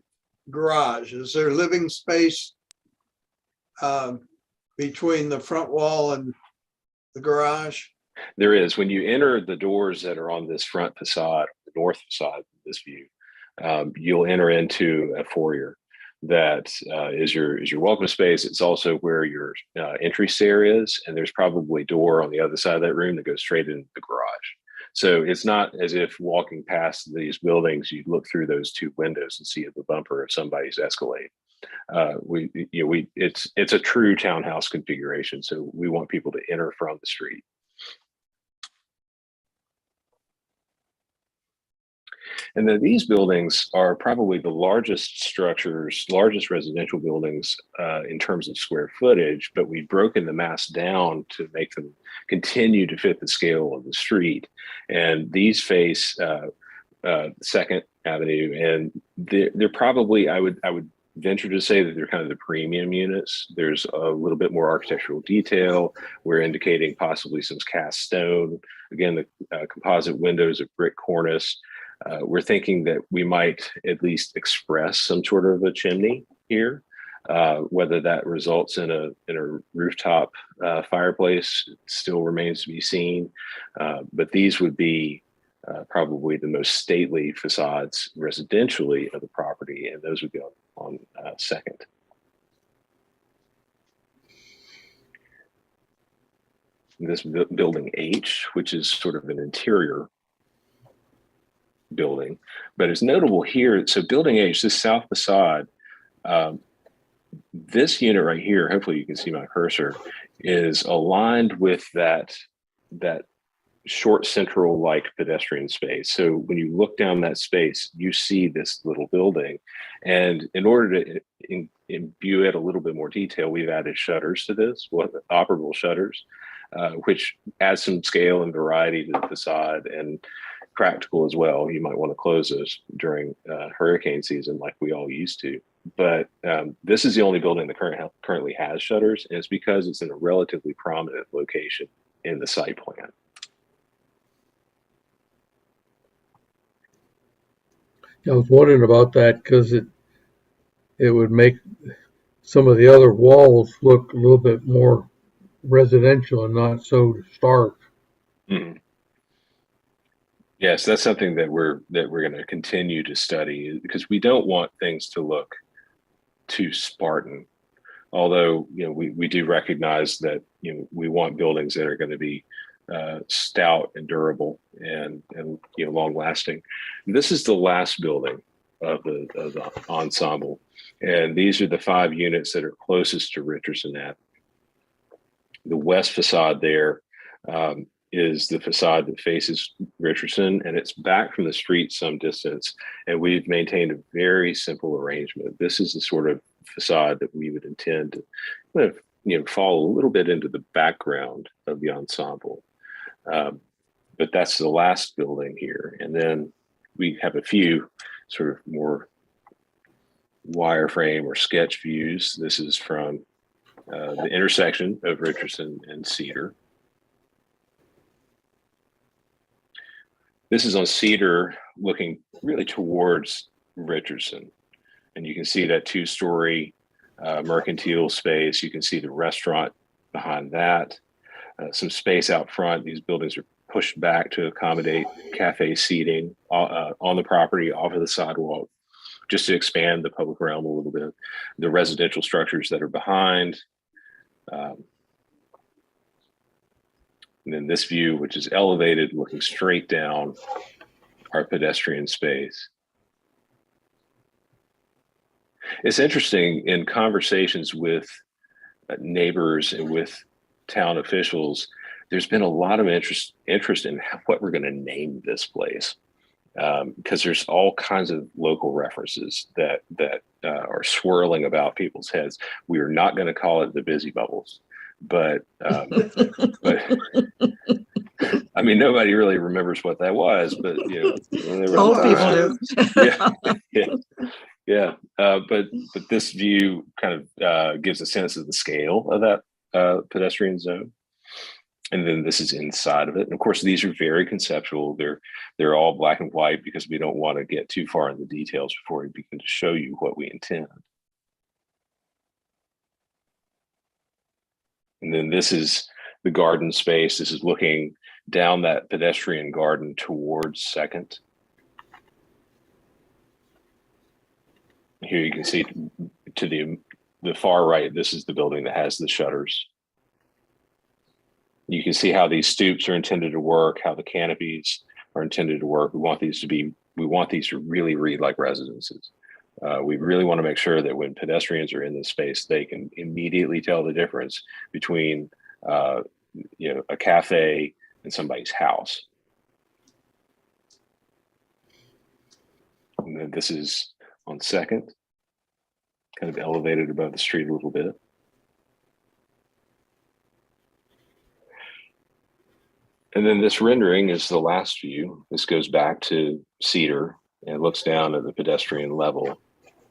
[SPEAKER 1] garage? Is there living space between the front wall and the garage?
[SPEAKER 13] There is. When you enter the doors that are on this front facade, the north facade, this view, you'll enter into a foyer that is your welcome space. It's also where your entry stair is, and there's probably a door on the other side of that room that goes straight into the garage. So it's not as if walking past these buildings, you look through those 2 windows and see the bumper of somebody's Escalade. It's a true townhouse configuration. So we want people to enter from the street. And then these buildings are probably the largest residential buildings in terms of square footage, but we've broken the mass down to make them continue to fit the scale of the street. And these face 2nd Avenue, and they're probably, I would venture to say that they're kind of the premium units. There's a little bit more architectural detail. We're indicating possibly some cast stone. Again, the composite windows of brick cornice. We're thinking that we might at least express some sort of a chimney here. Whether that results in a rooftop fireplace still remains to be seen. But these would be probably the most stately facades residentially of the property, and those would be on 2nd. This building H, which is sort of an interior building, but it's notable here. So building H, this south facade, this unit right here, hopefully you can see my cursor, is aligned with that short central like pedestrian space. So when you look down that space, you see this little building, and in order to imbue it a little bit more detail, we've added shutters to this, operable shutters. which adds some scale and variety to the facade and practical as well. You might want to close those during hurricane season like we all used to. But this is the only building that currently has shutters, and it's because it's in a relatively prominent location in the site plan.
[SPEAKER 7] I was wondering about that because it would make some of the other walls look a little bit more residential and not so stark.
[SPEAKER 13] Mm-hmm. Yes, that's something that we're going to continue to study, because we don't want things to look too Spartan. Although, you know, we do recognize that, you know, we want buildings that are going to be stout and durable and you know, long lasting. This is the last building of the ensemble, and these are the 5 units that are closest to Richardson Ave. The west facade there is the facade that faces Richardson, and it's back from the street some distance. And we've maintained a very simple arrangement. This is the sort of facade that we would intend to kind of, you know, fall a little bit into the background of the ensemble. But that's the last building here. And then we have a few sort of more wireframe or sketch views. This is from the intersection of Richardson and Cedar. This is on Cedar looking really towards Richardson. And you can see that 2-story mercantile space. You can see the restaurant behind that. Some space out front. These buildings are pushed back to accommodate cafe seating on the property off of the sidewalk, just to expand the public realm a little bit. The residential structures that are behind. And then this view, which is elevated, looking straight down our pedestrian space. It's interesting, in conversations with neighbors and with town officials, there's been a lot of interest in what we're going to name this place, because there's all kinds of local references that are swirling about people's heads. We are not going to call it the Busy Bubbles, but I mean, nobody really remembers what that was, but you know, there
[SPEAKER 5] Old people do.
[SPEAKER 13] yeah. But this view kind of gives a sense of the scale of that pedestrian zone. And then this is inside of it. And of course, these are very conceptual. They're all black and white because we don't want to get too far in the details before we begin to show you what we intend. And then this is the garden space. This is looking down that pedestrian garden towards Second. Here you can see to the far right, this is the building that has the shutters. You can see how these stoops are intended to work, how the canopies are intended to work. We want these to really read like residences. We really want to make sure that when pedestrians are in this space, they can immediately tell the difference between you know, a cafe and somebody's house. And then this is on Second, kind of elevated above the street a little bit. And then this rendering is the last view. This goes back to Cedar and looks down at the pedestrian level.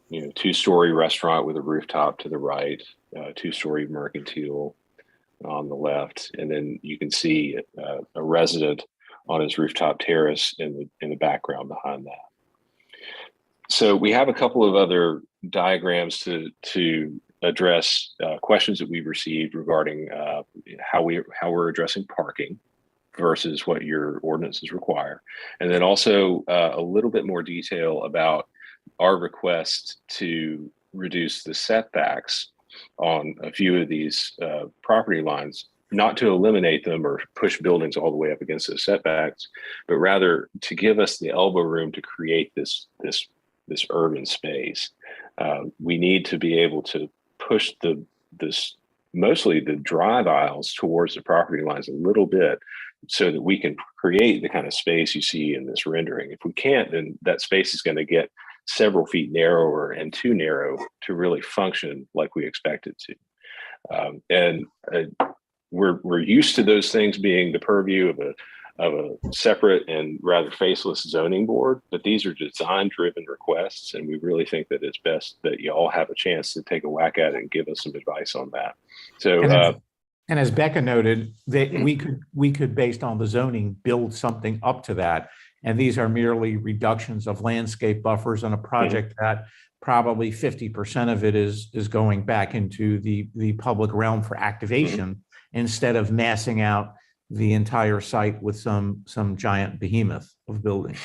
[SPEAKER 13] You know, 2-story restaurant with a rooftop to the right, 2-story mercantile on the left, and then you can see a resident on his rooftop terrace in the background behind that. So we have a couple of other diagrams to address questions that we've received regarding how we're addressing parking versus what your ordinances require, and then also a little bit more detail about our request to reduce the setbacks on a few of these property lines, not to eliminate them or push buildings all the way up against those setbacks, but rather to give us the elbow room to create this urban space. We need to be able to push mostly the drive aisles towards the property lines a little bit, so that we can create the kind of space you see in this rendering. If we can't, then that space is going to get several feet narrower and too narrow to really function like we expect it to. And we're used to those things being the purview of a separate and rather faceless zoning board, but these are design-driven requests, and we really think that it's best that you all have a chance to take a whack at it and give us some advice on that. So,
[SPEAKER 12] and as Becca noted, that we could, based on the zoning, build something up to that. And these are merely reductions of landscape buffers on a project that probably 50% of it is going back into the public realm for activation instead of massing out the entire site with some giant behemoth of buildings.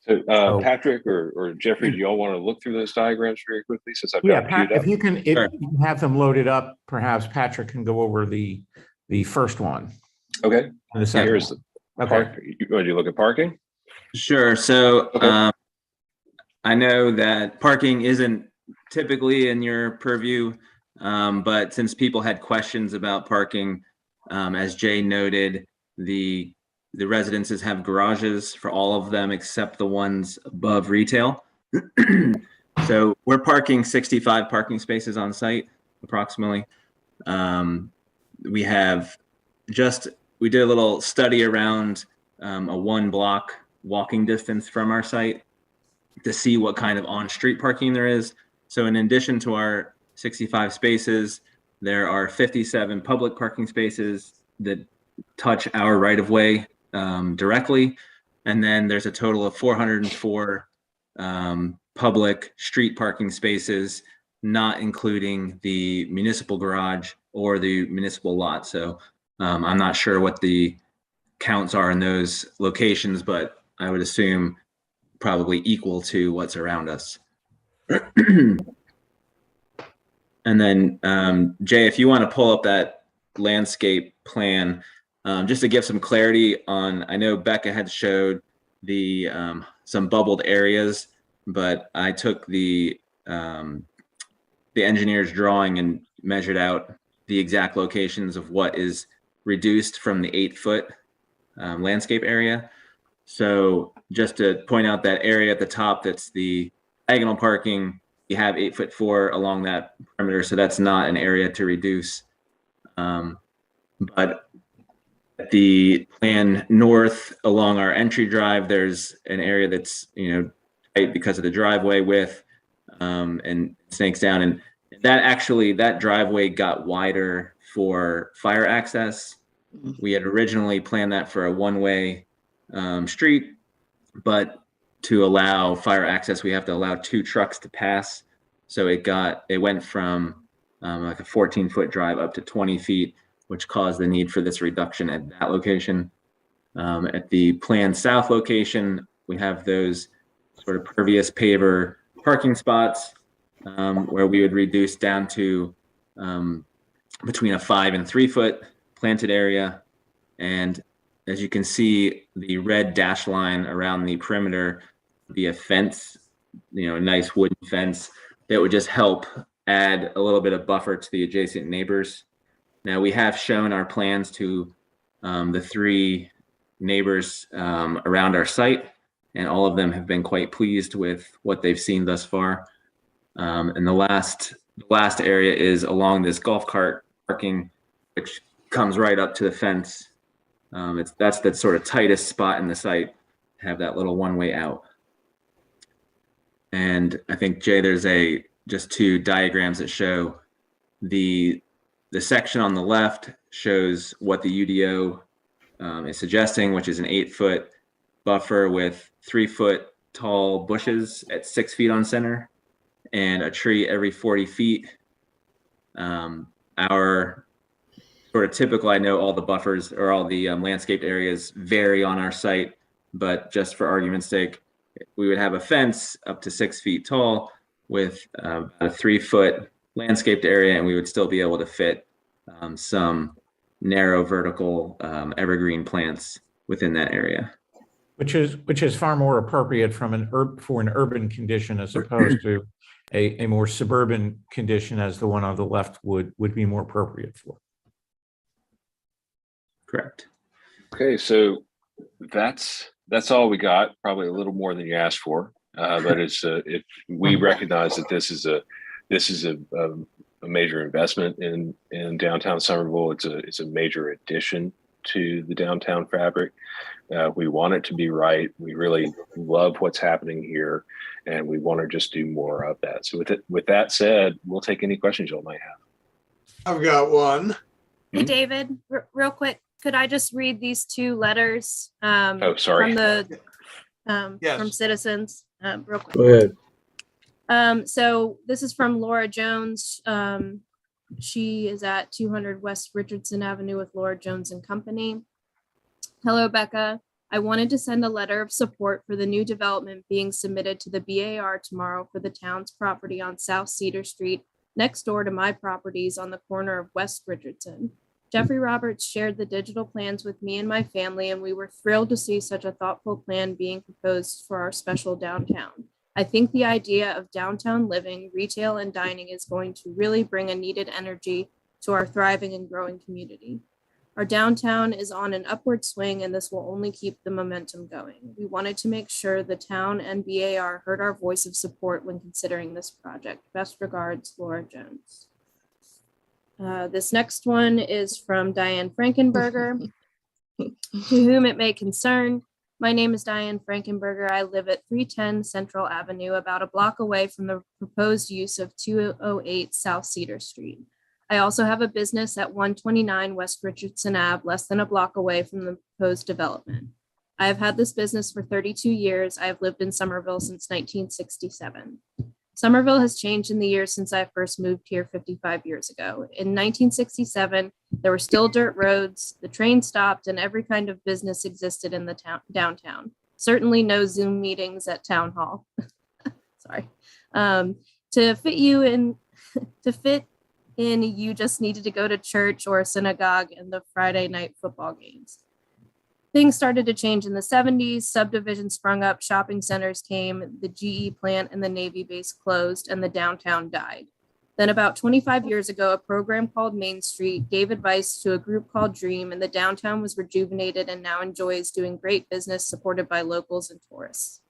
[SPEAKER 13] So Patrick or Jeffrey, do you all want to look through those diagrams very quickly since I've got
[SPEAKER 12] Pat,
[SPEAKER 13] queued up?
[SPEAKER 12] if you can have them loaded up, perhaps Patrick can go over the first one.
[SPEAKER 13] Okay.
[SPEAKER 12] And the second
[SPEAKER 13] Here's
[SPEAKER 12] one.
[SPEAKER 13] the park. Want you look at parking?
[SPEAKER 14] Sure. So
[SPEAKER 13] Okay.
[SPEAKER 14] I know that parking isn't typically in your purview, but since people had questions about parking, as Jay noted, the residences have garages for all of them except the ones above retail. So we're parking 65 parking spaces on site, approximately. We did a little study around a 1 block walking distance from our site to see what kind of on-street parking there is. So in addition to our 65 spaces, there are 57 public parking spaces that touch our right-of-way directly. And then there's a total of 404 public street parking spaces, not including the municipal garage or the municipal lot. So I'm not sure what the counts are in those locations, but I would assume probably equal to what's around us. And then Jay, if you want to pull up that landscape plan, just to give some clarity on, I know Becca had showed the some bubbled areas, but I took the engineer's drawing and measured out the exact locations of what is reduced from the 8-foot landscape area. So just to point out that area at the top, that's the diagonal parking, you have 8'4" along that perimeter. So that's not an area to reduce. But the plan north along our entry drive, there's an area that's, tight because of the driveway width and snakes down. And that driveway got wider for fire access. We had originally planned that for a one-way street, but to allow fire access, we have to allow 2 trucks to pass. So it went from like a 14-foot drive up to 20 feet, which caused the need for this reduction at that location. At the planned south location, we have those sort of pervious paver parking spots where we would reduce down to between a 5 and 3 foot planted area. And as you can see, the red dash line around the perimeter would be a fence, a nice wooden fence that would just help add a little bit of buffer to the adjacent neighbors. Now we have shown our plans to the 3 neighbors around our site, and all of them have been quite pleased with what they've seen thus far. And the last area is along this golf cart parking, which comes right up to the fence. That's the sort of tightest spot in the site, have that little one-way out. And I think, Jay, there's just 2 diagrams that show the section on the left shows what the UDO is suggesting, which is an 8-foot buffer with 3-foot tall bushes at 6 feet on center and a tree every 40 feet. Our sort of typical, I know all the buffers or all the landscaped areas vary on our site, but just for argument's sake, we would have a fence up to 6 feet tall with a 3-foot landscaped area, and we would still be able to fit some narrow vertical evergreen plants within that area.
[SPEAKER 12] Which is far more appropriate for an urban condition as opposed to a more suburban condition, as the one on the left would be more appropriate for.
[SPEAKER 14] Correct.
[SPEAKER 13] Okay, so that's all we got. Probably a little more than you asked for, but it's if we recognize that this is a a major investment in downtown Somerville. It's a major addition to the downtown fabric. We want it to be right. We really love what's happening here, and we want to just do more of that. So with that said, we'll take any questions y'all might have.
[SPEAKER 1] I've got one.
[SPEAKER 6] Hey, David, real quick, could I just read these two letters?
[SPEAKER 13] Oh, sorry.
[SPEAKER 6] From the
[SPEAKER 1] Yes.
[SPEAKER 6] from citizens, real quick.
[SPEAKER 7] Go ahead.
[SPEAKER 6] So this is from Laura Jones. She is at 200 West Richardson Avenue with Laura Jones and Company. Hello, Becca. I wanted to send a letter of support for the new development being submitted to the BAR tomorrow for the town's property on South Cedar Street, next door to my properties on the corner of West Richardson. Jeffrey Roberts shared the digital plans with me and my family, and we were thrilled to see such a thoughtful plan being proposed for our special downtown. I think the idea of downtown living, retail, and dining is going to really bring a needed energy to our thriving and growing community. Our downtown is on an upward swing, and this will only keep the momentum going. We wanted to make sure the town and BAR heard our voice of support when considering this project. Best regards, Laura Jones. This next one is from Diane Frankenberger. To whom it may concern, my name is Diane Frankenberger. I live at 310 Central Avenue, about a block away from the proposed use of 208 South Cedar Street. I also have a business at 129 West Richardson Ave, less than a block away from the proposed development. I have had this business for 32 years. I have lived in Somerville since 1967. Somerville has changed in the years since I first moved here 55 years ago. In 1967, there were still dirt roads, the train stopped, and every kind of business existed in the downtown. Certainly no Zoom meetings at town hall. Sorry. To fit in, you just needed to go to church or a synagogue and the Friday night football games. Things started to change in the 70s. Subdivisions sprung up, shopping centers came, the GE plant and the Navy base closed, and the downtown died. Then about 25 years ago, a program called Main Street gave advice to a group called Dream, and the downtown was rejuvenated and now enjoys doing great business supported by locals and tourists.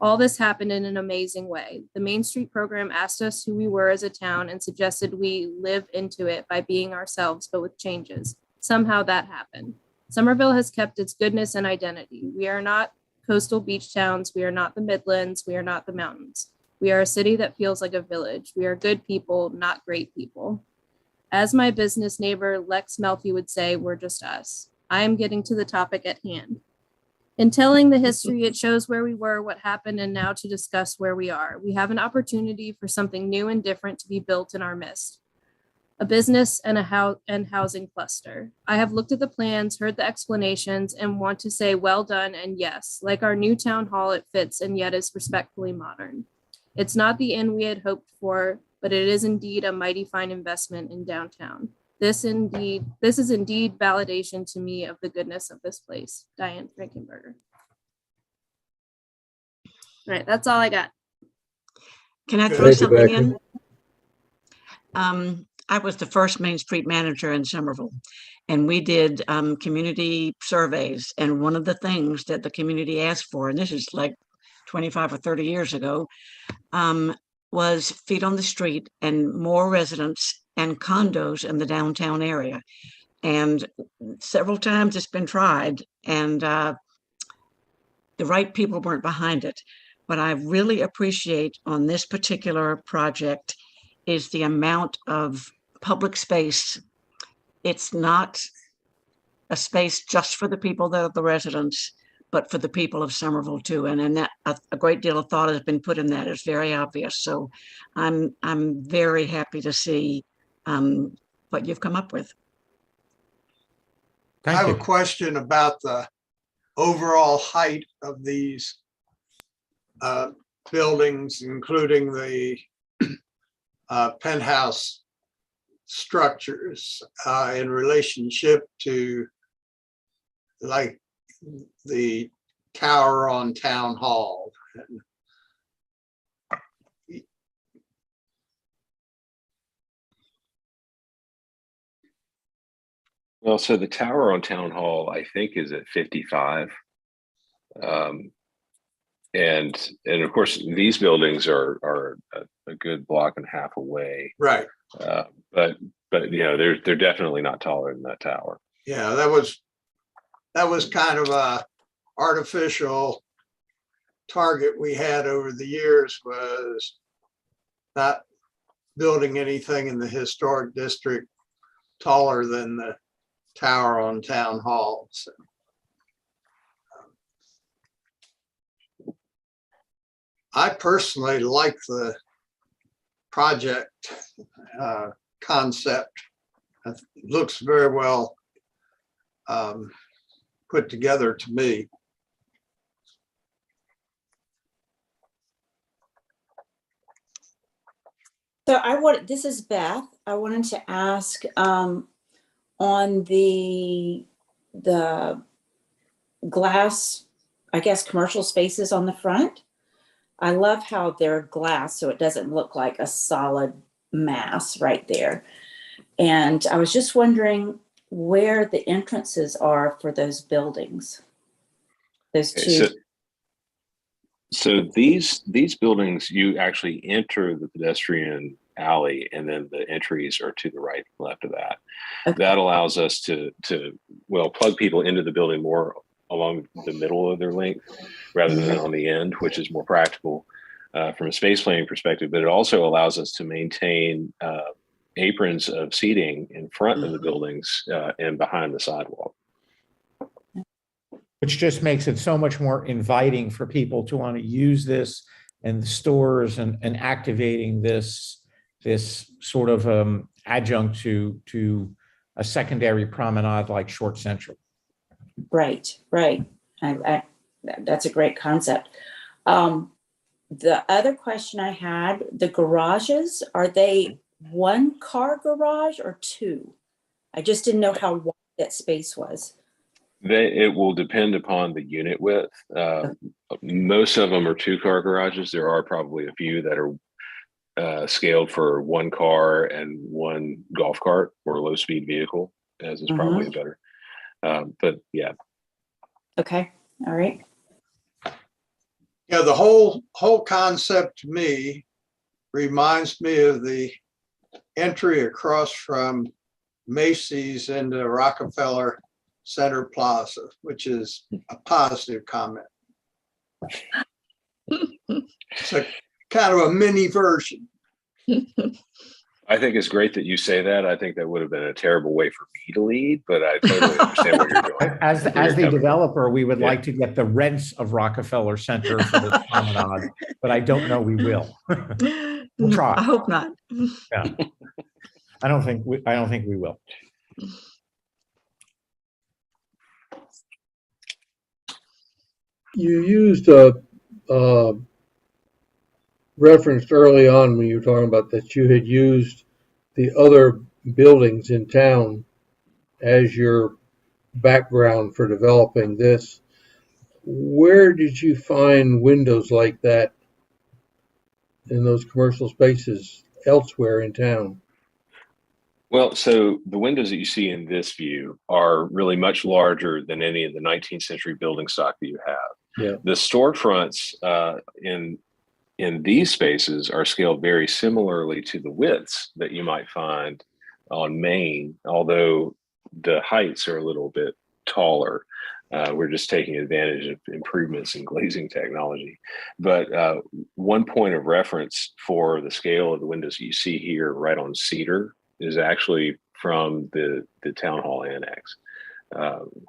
[SPEAKER 6] All this happened in an amazing way. The Main Street program asked us who we were as a town and suggested we live into it by being ourselves, but with changes. Somehow that happened. Somerville has kept its goodness and identity. We are not coastal beach towns. We are not the Midlands. We are not the mountains. We are a city that feels like a village. We are good people, not great people. As my business neighbor Lex Melfi would say, we're just us. I am getting to the topic at hand. In telling the history, it shows where we were, what happened, and now to discuss where we are. We have an opportunity for something new and different to be built in our midst. A business and housing cluster. I have looked at the plans, heard the explanations, and want to say well done and yes. Like our new town hall, it fits and yet is respectfully modern. It's not the inn we had hoped for, but it is indeed a mighty fine investment in downtown. This is indeed validation to me of the goodness of this place. Diane Frankenberger. All right, that's all I got.
[SPEAKER 5] Can I
[SPEAKER 1] Good.
[SPEAKER 5] throw
[SPEAKER 7] Thank you,
[SPEAKER 5] something
[SPEAKER 7] Becca.
[SPEAKER 5] in? I was the first Main Street manager in Somerville, and we did community surveys. And one of the things that the community asked for, and this is like 25 or 30 years ago, was feet on the street and more residents and condos in the downtown area. And several times it's been tried, and the right people weren't behind it. But I really appreciate on this particular project is the amount of public space. It's not a space just for the people that are the residents, but for the people of Somerville too. And that a great deal of thought has been put in that. It's very obvious. So I'm very happy to see what you've come up with.
[SPEAKER 1] I have a question about the overall height of these buildings, including the penthouse structures in relationship to like the tower on Town Hall.
[SPEAKER 13] Well, so the tower on Town Hall, I think, is at 55. And of course, these buildings are a good block and a half away.
[SPEAKER 1] Right.
[SPEAKER 13] But they're definitely not taller than that tower.
[SPEAKER 1] Yeah, that was kind of a artificial target we had over the years, was not building anything in the historic district taller than the tower on Town Hall. So, I personally like the project concept. It looks very well put together to me.
[SPEAKER 2] So this is Beth. I wanted to ask on the glass, I guess, commercial spaces on the front. I love how they're glass, so it doesn't look like a solid mass right there. And I was just wondering where the entrances are for those buildings. Those two.
[SPEAKER 13] So these buildings, you actually enter the pedestrian alley, and then the entries are to the right and left of that.
[SPEAKER 2] Okay.
[SPEAKER 13] That allows us to plug people into the building more along the middle of their length rather than on the end, which is more practical from a space planning perspective. But it also allows us to maintain aprons of seating in front of the buildings and behind the sidewalk.
[SPEAKER 12] Which just makes it so much more inviting for people to want to use this, and the stores and activating this sort of adjunct to a secondary promenade like Short Central.
[SPEAKER 2] Right. That's a great concept. The other question I had, the garages, are they one car garage or two? I just didn't know how wide that space was.
[SPEAKER 13] It will depend upon the unit width. Most of them are 2-car garages. There are probably a few that are scaled for 1 car and 1 golf cart or a low-speed vehicle, as is probably better. But yeah.
[SPEAKER 2] Okay. All right.
[SPEAKER 1] Yeah, the whole concept to me reminds me of the entry across from Macy's into Rockefeller Center Plaza, which is a positive comment. It's a kind of a mini version.
[SPEAKER 13] I think it's great that you say that. I think that would have been a terrible way for me to lead, but I totally understand what you're doing.
[SPEAKER 12] As the developer, we would like to get the rents of Rockefeller Center for the promenade, but I don't know we will. We'll try.
[SPEAKER 5] I hope not.
[SPEAKER 12] Yeah. I don't think we will.
[SPEAKER 7] You used referenced early on when you were talking about that you had used the other buildings in town as your background for developing this. Where did you find windows like that in those commercial spaces elsewhere in town?
[SPEAKER 13] Well, so the windows that you see in this view are really much larger than any of the 19th century building stock that you have.
[SPEAKER 7] Yeah.
[SPEAKER 13] The storefronts in these spaces are scaled very similarly to the widths that you might find on Main, although the heights are a little bit taller. We're just taking advantage of improvements in glazing technology. But one point of reference for the scale of the windows you see here right on Cedar is actually from the Town Hall Annex,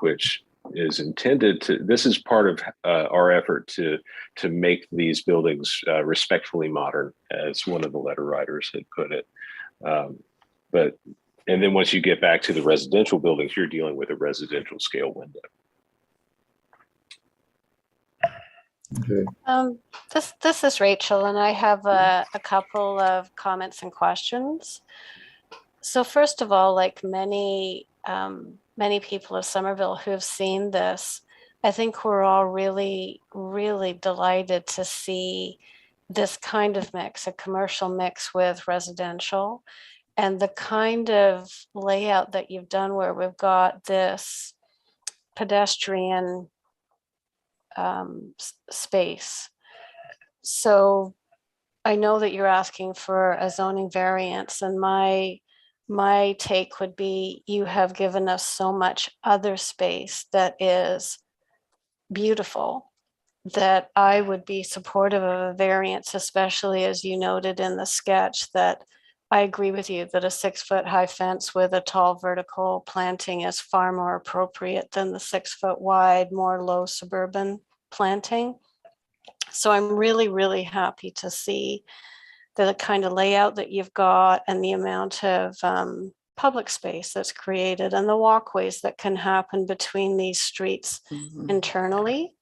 [SPEAKER 13] which is intended to, this is part of our effort to make these buildings respectfully modern, as one of the letter writers had put it. And then once you get back to the residential buildings, you're dealing with a residential scale window.
[SPEAKER 7] Okay.
[SPEAKER 3] This is Rachel, and I have a couple of comments and questions. So first of all, like many people of Somerville who have seen this, I think we're all really, really delighted to see this kind of mix, a commercial mix with residential, and the kind of layout that you've done where we've got this pedestrian space. So I know that you're asking for a zoning variance, and my take would be you have given us so much other space that is beautiful that I would be supportive of a variance, especially as you noted in the sketch that I agree with you that a 6-foot high fence with a tall vertical planting is far more appropriate than the 6-foot wide, more low suburban planting. So I'm really, really happy to see the kind of layout that you've got and the amount of public space that's created and the walkways that can happen between these streets internally.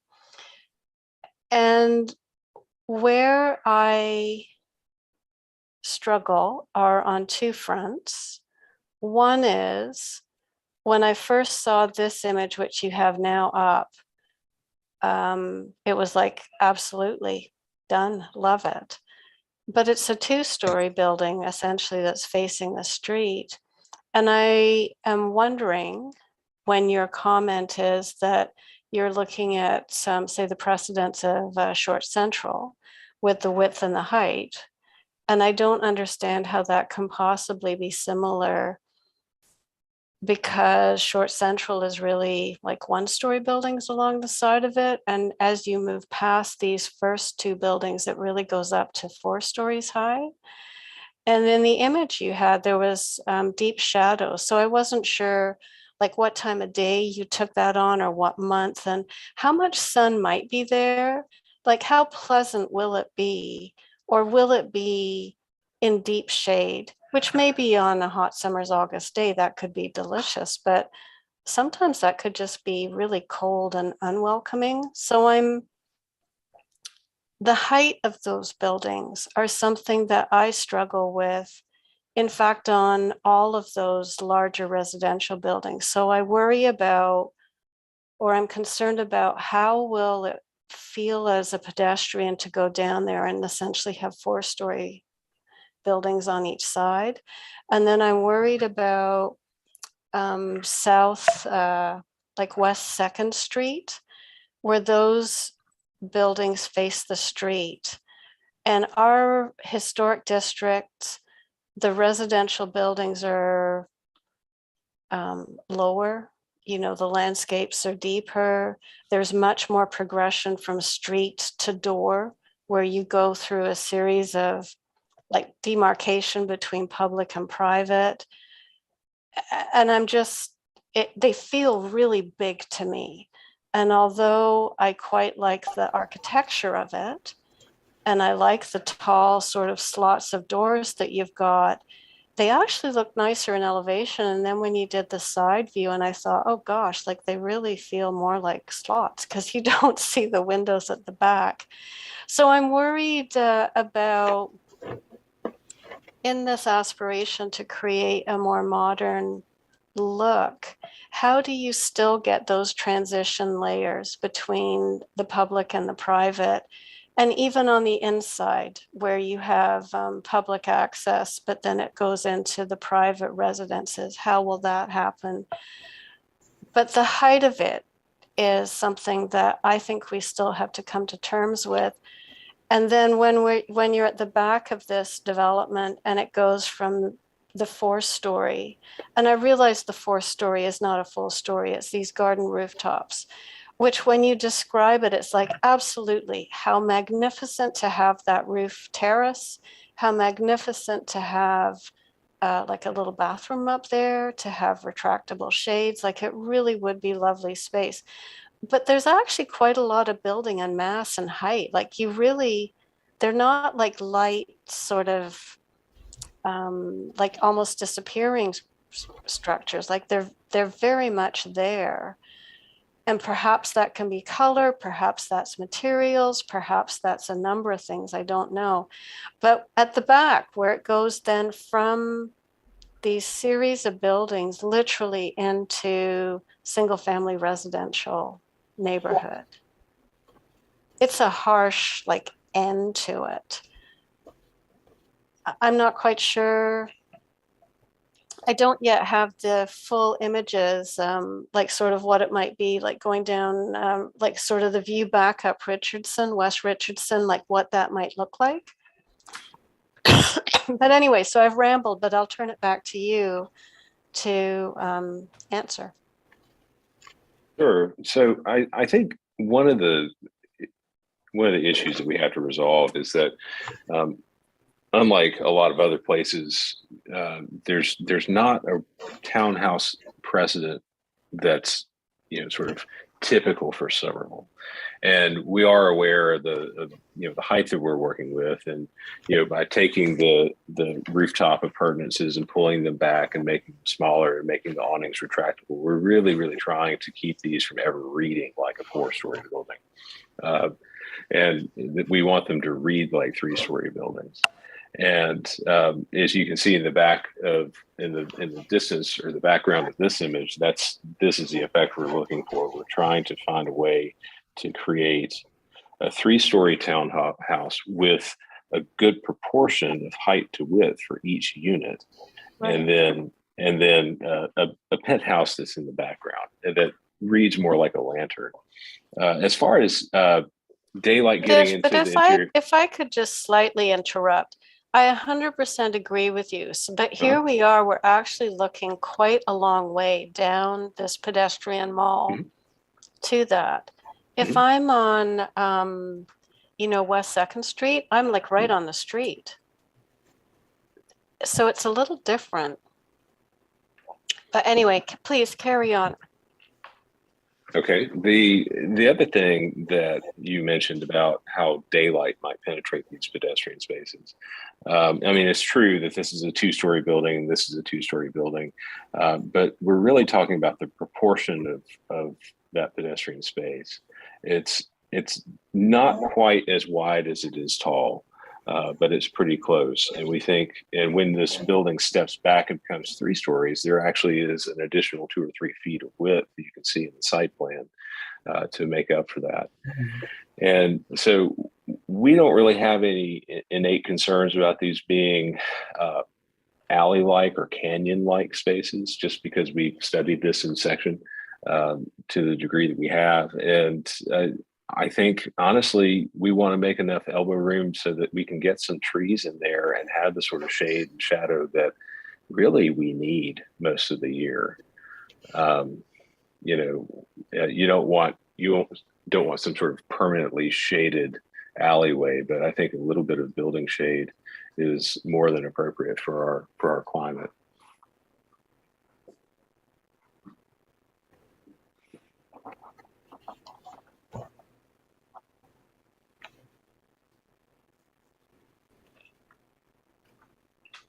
[SPEAKER 3] And where I struggle are on two fronts. One is when I first saw this image, which you have now up, it was like, absolutely done, love it. But it's a 2-story building essentially that's facing the street. And I am wondering when your comment is that you're looking at some, say, the precedence of Short Central with the width and the height. And I don't understand how that can possibly be similar because Short Central is really like 1-story buildings along the side of it. And as you move past these first 2 buildings, it really goes up to 4 stories high. And in the image you had, there was deep shadow. So I wasn't sure like what time of day you took that on or what month and how much sun might be there. Like how pleasant will it be? Or will it be in deep shade, which may be on a hot summer's August day, that could be delicious, but sometimes that could just be really cold and unwelcoming. So the height of those buildings are something that I struggle with, in fact, on all of those larger residential buildings. So I worry about, or I'm concerned about how will it feel as a pedestrian to go down there and essentially have 4-story buildings on each side. And then I'm worried about south, like West 2nd Street, where those buildings face the street. And our historic district, the residential buildings are lower. You know, the landscapes are deeper. There's much more progression from street to door, where you go through a series of like demarcation between public and private. And I'm just, they feel really big to me. And although I quite like the architecture of it, and I like the tall sort of slots of doors that you've got, they actually look nicer in elevation. And then when you did the side view, and I thought, oh gosh, like they really feel more like slots because you don't see the windows at the back. So I'm worried about, in this aspiration to create a more modern look, how do you still get those transition layers between the public and the private? And even on the inside where you have public access, but then it goes into the private residences, how will that happen? But the height of it is something that I think we still have to come to terms with. And then when you're at the back of this development and it goes from the 4-story, and I realize the 4-story is not a full story, it's these garden rooftops, which when you describe it, it's like, absolutely, how magnificent to have that roof terrace, how magnificent to have like a little bathroom up there, to have retractable shades, like it really would be lovely space. But there's actually quite a lot of building and mass and height. Like you really, they're not like light sort of like almost disappearing structures. Like they're very much there. And perhaps that can be color, perhaps that's materials, perhaps that's a number of things, I don't know. But at the back where it goes then from these series of buildings literally into single family residential neighborhood, it's a harsh like end to it. I'm not quite sure. I don't yet have the full images, like sort of what it might be like going down, like sort of the view back up Richardson, West Richardson, like what that might look like. But anyway, so I've rambled, but I'll turn it back to you to answer.
[SPEAKER 13] Sure. So I think one of the issues that we have to resolve is that unlike a lot of other places, there's not a townhouse precedent that's sort of typical for Somerville, and we are aware of the height that we're working with, and by taking the rooftop appurtenances and pulling them back and making them smaller and making the awnings retractable, we're really trying to keep these from ever reading like a 4-story building, and we want them to read like 3-story buildings. And as you can see in the back in the distance or the background of this image, this is the effect we're looking for. We're trying to find a way to create a 3-story townhouse with a good proportion of height to width for each unit, right. and then a penthouse that's in the background that reads more like a lantern. As far as daylight getting into the interior.
[SPEAKER 3] If I could just slightly interrupt. I 100% agree with you. So, but here we are, we're actually looking quite a long way down this pedestrian mall to that. If I'm on, West 2nd Street, I'm like right on the street. So it's a little different. But anyway, please carry on.
[SPEAKER 13] Okay. The other thing that you mentioned about how daylight might penetrate these pedestrian spaces. It's true that this is a 2-story building, this is a 2-story building, but we're really talking about the proportion of that pedestrian space. It's not quite as wide as it is tall, but it's pretty close. And we think, and when this building steps back and becomes 3 stories, there actually is an additional 2 or 3 feet of width that you can see in the site plan to make up for that. And so we don't really have any innate concerns about these being alley-like or canyon-like spaces, just because we've studied this in section to the degree that we have. And I think, honestly, we want to make enough elbow room so that we can get some trees in there and have the sort of shade and shadow that really we need most of the year. You don't want some sort of permanently shaded alleyway, but I think a little bit of building shade is more than appropriate for our climate.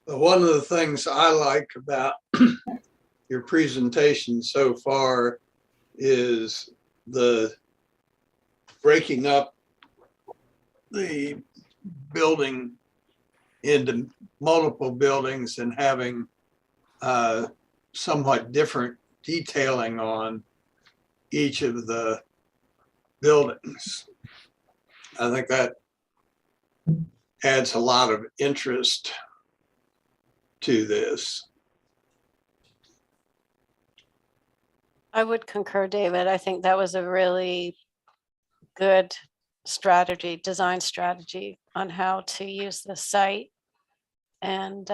[SPEAKER 1] One of the things I like about your presentation so far is the breaking up the building into multiple buildings and having somewhat different detailing on each of the buildings. I think that adds a lot of interest to this.
[SPEAKER 3] I would concur, David. I think that was a really good design strategy on how to use the site and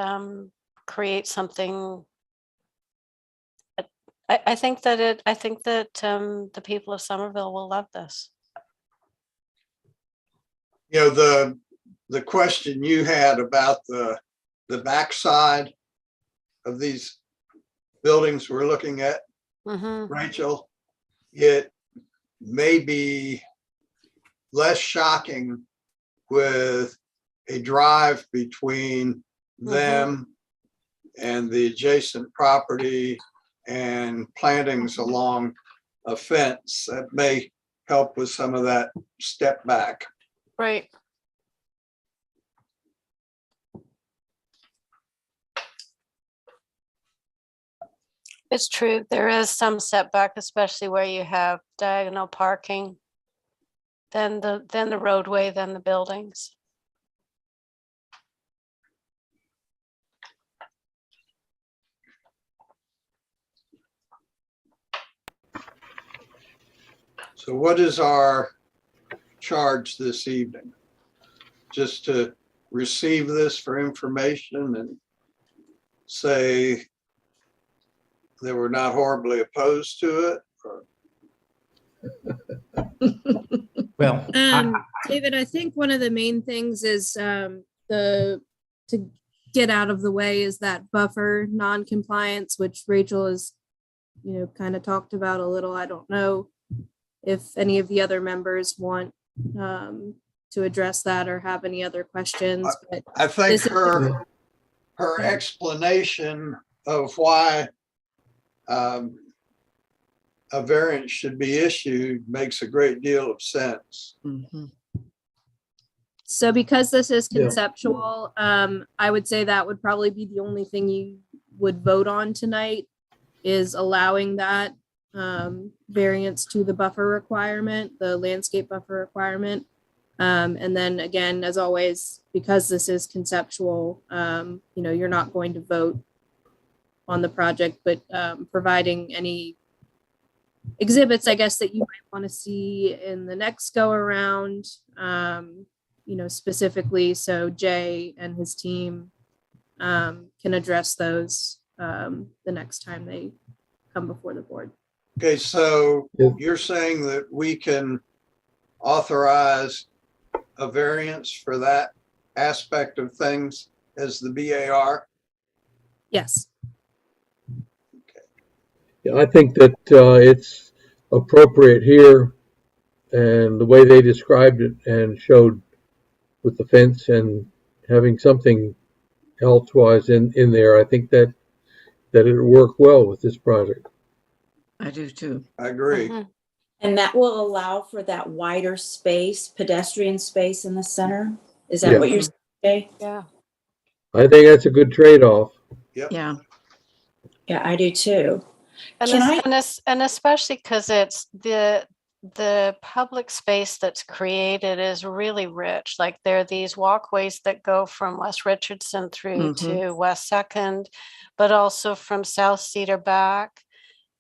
[SPEAKER 3] create something. I think that the people of Somerville will love this.
[SPEAKER 1] The question you had about the backside of these buildings we're looking at, Rachel, it may be less shocking with a drive between them and the adjacent property and plantings along a fence that may help with some of that step back.
[SPEAKER 3] Right. It's true. There is some setback, especially where you have diagonal parking, then the roadway, then the buildings.
[SPEAKER 1] So what is our charge this evening? Just to receive this for information and say they were not horribly opposed to it? Or
[SPEAKER 12] Well,
[SPEAKER 6] David, I think one of the main things is to get out of the way is that buffer non-compliance, which Rachel has, kind of talked about a little. I don't know if any of the other members want to address that or have any other questions. But
[SPEAKER 1] I think
[SPEAKER 6] this is-
[SPEAKER 1] her explanation of why a variance should be issued makes a great deal of sense.
[SPEAKER 5] Mhm.
[SPEAKER 6] So because this is
[SPEAKER 7] Yeah.
[SPEAKER 6] conceptual, I would say that would probably be the only thing you would vote on tonight is allowing that variance to the buffer requirement, the landscape buffer requirement. And then again, as always, because this is conceptual, you're not going to vote on the project, but providing any exhibits, I guess, that you might want to see in the next go around, specifically, so Jay and his team can address those the next time they come before the board.
[SPEAKER 1] Okay, so
[SPEAKER 7] Yeah.
[SPEAKER 1] you're saying that we can authorize a variance for that aspect of things as the BAR?
[SPEAKER 6] Yes.
[SPEAKER 7] Yeah, I think that it's appropriate here, and the way they described it and showed with the fence and having something elsewise in there, I think that it'll work well with this project.
[SPEAKER 5] I do too.
[SPEAKER 1] I agree.
[SPEAKER 3] Mhm.
[SPEAKER 2] And that will allow for that wider space, pedestrian space in the center? Is that
[SPEAKER 7] Yeah.
[SPEAKER 2] what you're saying?
[SPEAKER 3] Yeah.
[SPEAKER 7] I think that's a good trade-off.
[SPEAKER 5] Yeah.
[SPEAKER 2] Yeah, I do too.
[SPEAKER 3] And,
[SPEAKER 2] Can
[SPEAKER 3] es-
[SPEAKER 2] I-
[SPEAKER 3] and, es- and especially because it's the public space that's created is really rich. Like there are these walkways that go from West Richardson through to West Second, but also from South Cedar back,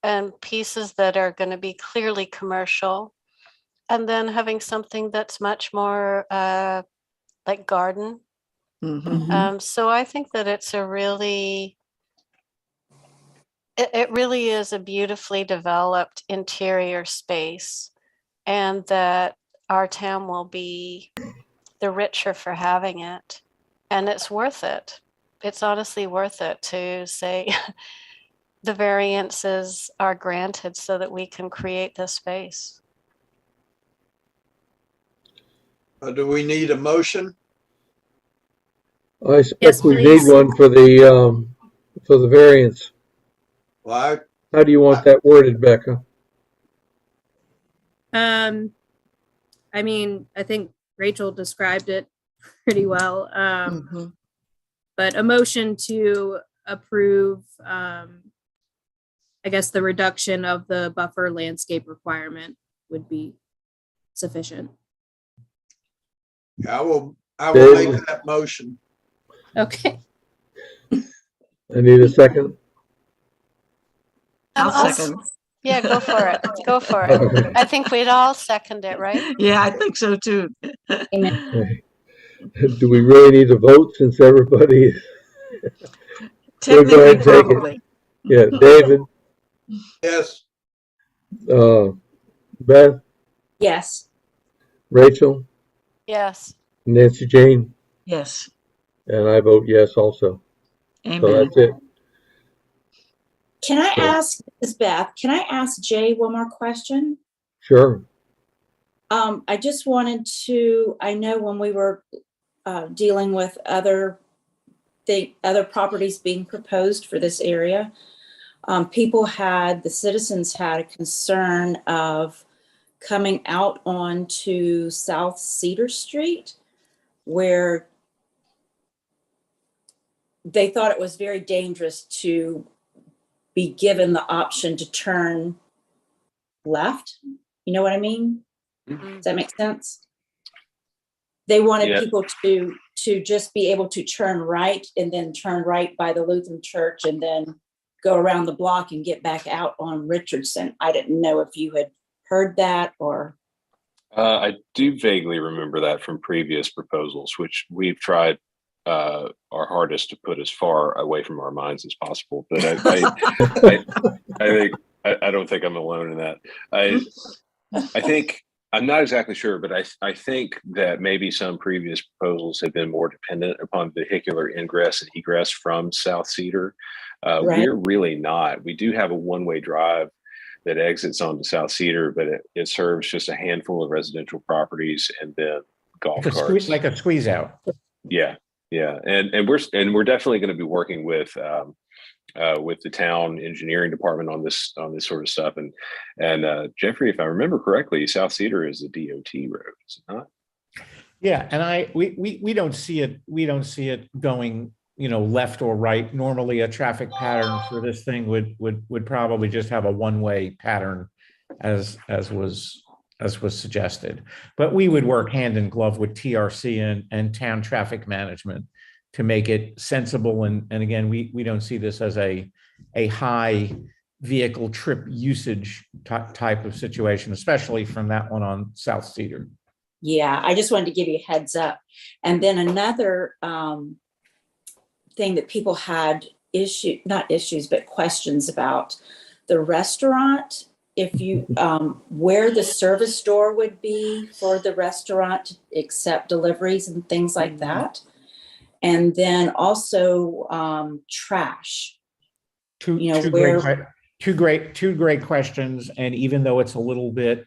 [SPEAKER 3] and pieces that are going to be clearly commercial. And then having something that's much more like garden.
[SPEAKER 5] Mhm.
[SPEAKER 3] So I think that it's a really, it really is a beautifully developed interior space, and that our town will be the richer for having it. And it's worth it. It's honestly worth it to say the variances are granted so that we can create this space.
[SPEAKER 1] Do we need a motion?
[SPEAKER 7] I expect
[SPEAKER 6] Yes,
[SPEAKER 7] we need
[SPEAKER 6] please.
[SPEAKER 7] one for the variance.
[SPEAKER 1] Well,
[SPEAKER 7] How do you want that worded, Becca?
[SPEAKER 6] I mean, I think Rachel described it pretty well.
[SPEAKER 5] Mhm.
[SPEAKER 6] But a motion to approve, I guess, the reduction of the buffer landscape requirement would be sufficient.
[SPEAKER 1] I will
[SPEAKER 7] Dave?
[SPEAKER 1] make that motion.
[SPEAKER 6] Okay.
[SPEAKER 7] I need a second.
[SPEAKER 5] I'll
[SPEAKER 3] I'll-
[SPEAKER 5] second.
[SPEAKER 3] Yeah, go for it. Go for it. I think we'd all second it, right?
[SPEAKER 5] Yeah, I think so too.
[SPEAKER 2] Amen.
[SPEAKER 7] Do we really need to vote since everybody? We'll go ahead
[SPEAKER 5] Technically,
[SPEAKER 7] and take it.
[SPEAKER 5] probably.
[SPEAKER 7] Yeah, David,
[SPEAKER 1] Yes,
[SPEAKER 7] Beth,
[SPEAKER 2] Yes.
[SPEAKER 7] Rachel,
[SPEAKER 3] Yes.
[SPEAKER 7] Nancy Jane,
[SPEAKER 5] Yes.
[SPEAKER 7] and I vote yes also. So
[SPEAKER 5] Amen.
[SPEAKER 7] that's it.
[SPEAKER 2] Can I
[SPEAKER 7] Sure.
[SPEAKER 2] ask, Ms. Beth, can I ask Jay one more question?
[SPEAKER 7] Sure.
[SPEAKER 2] I just wanted to, I know when we were dealing with other properties being proposed for this area, the citizens had a concern of coming out onto South Cedar Street, where they thought it was very dangerous to be given the option to turn left. You know what I mean? Does that make sense? They wanted
[SPEAKER 13] Yeah.
[SPEAKER 2] people to just be able to turn right and then turn right by the Lutheran church and then go around the block and get back out on Richardson. I didn't know if you had heard that or.
[SPEAKER 13] I do vaguely remember that from previous proposals, which we've tried our hardest to put as far away from our minds as possible. But I don't think I'm alone in that. I think I'm not exactly sure, but I think that maybe some previous proposals have been more dependent upon vehicular ingress and egress from South Cedar.
[SPEAKER 2] Right.
[SPEAKER 13] We're really not. We do have a one-way drive that exits onto South Cedar, but it serves just a handful of residential properties and then golf carts.
[SPEAKER 12] Like a squeeze out.
[SPEAKER 13] Yeah, and we're definitely going to be working with the town engineering department on this sort of stuff. And Jeffrey, if I remember correctly, South Cedar is a DOT road, is it not?
[SPEAKER 12] Yeah, and we don't see it. We don't see it going, left or right. Normally, a traffic pattern for this thing would probably just have a one-way pattern, as was suggested. But we would work hand in glove with TRC and town traffic management to make it sensible. And again, we don't see this as a high vehicle trip usage type of situation, especially from that one on South Cedar.
[SPEAKER 2] Yeah, I just wanted to give you a heads up. And then another thing that people had not issues, but questions about the restaurant. If you, where the service door would be for the restaurant to accept deliveries and things like that. And then also trash.
[SPEAKER 12] Two great questions. And even though it's a little bit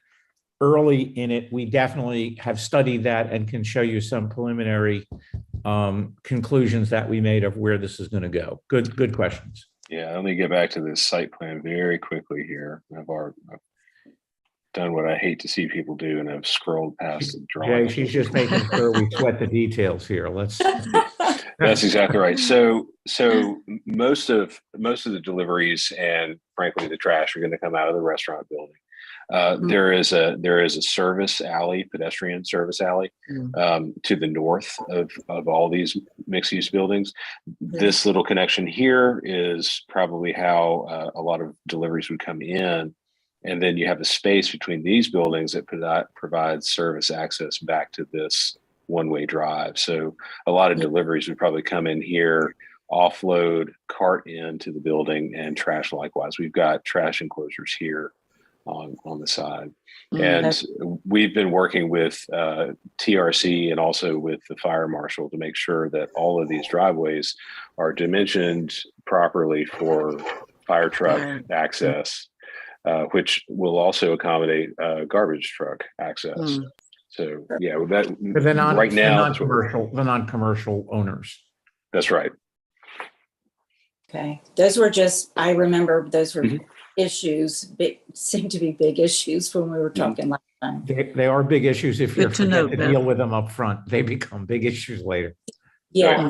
[SPEAKER 12] early in it, we definitely have studied that and can show you some preliminary conclusions that we made of where this is going to go. Good questions.
[SPEAKER 13] Yeah, let me get back to this site plan very quickly here. I've done what I hate to see people do, and I've scrolled past the drawing.
[SPEAKER 12] Jay, she's just making sure we sweat the details here.
[SPEAKER 13] That's exactly right. So most of the deliveries and frankly the trash are going to come out of the restaurant building. There is a service alley, pedestrian service alley, to the north of all these mixed use buildings. This little connection here is probably how a lot of deliveries would come in. And then you have a space between these buildings that provides service access back to this one-way drive. So a lot of deliveries would probably come in here, offload, cart into the building, and trash likewise. We've got trash enclosures here on the side. And we've been working with TRC and also with the fire marshal to make sure that all of these driveways are dimensioned properly for fire truck access, which will also accommodate garbage truck access. So yeah,
[SPEAKER 12] the non-commercial owners.
[SPEAKER 13] That's right.
[SPEAKER 2] Okay, those were I remember those were issues, seemed to be big issues when we were talking last time.
[SPEAKER 12] They are big issues if you forget to deal with them up front. They become big issues later.
[SPEAKER 2] Yeah.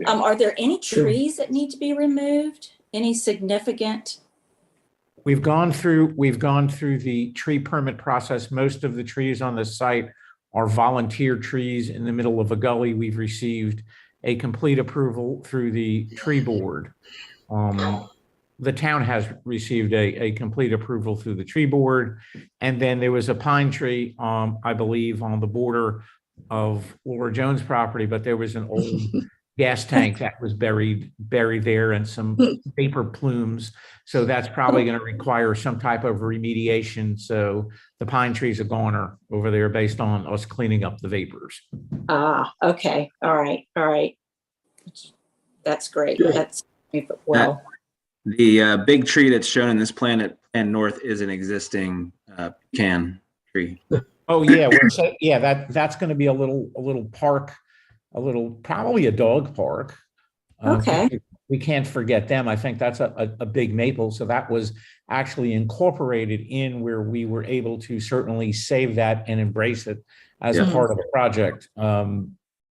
[SPEAKER 2] Are there any trees that need to be removed? Any significant?
[SPEAKER 12] We've gone through the tree permit process. Most of the trees on the site are volunteer trees in the middle of a gully. We've received a complete approval through the tree board. The town has received a complete approval through the tree board. And then there was a pine tree, I believe, on the border of Laura Jones' property, but there was an old gas tank that was buried there and some vapor plumes. So that's probably going to require some type of remediation. So the pine trees are gone over there based on us cleaning up the vapors.
[SPEAKER 2] Okay. All right. That's great. That's well.
[SPEAKER 14] The big tree that's shown in this plan at Penn North is an existing can tree.
[SPEAKER 12] Oh yeah, that's going to be a little park, probably a dog park.
[SPEAKER 2] Okay.
[SPEAKER 12] We can't forget them. I think that's a big maple. So that was actually incorporated in where we were able to certainly save that and embrace it as a part of the project. And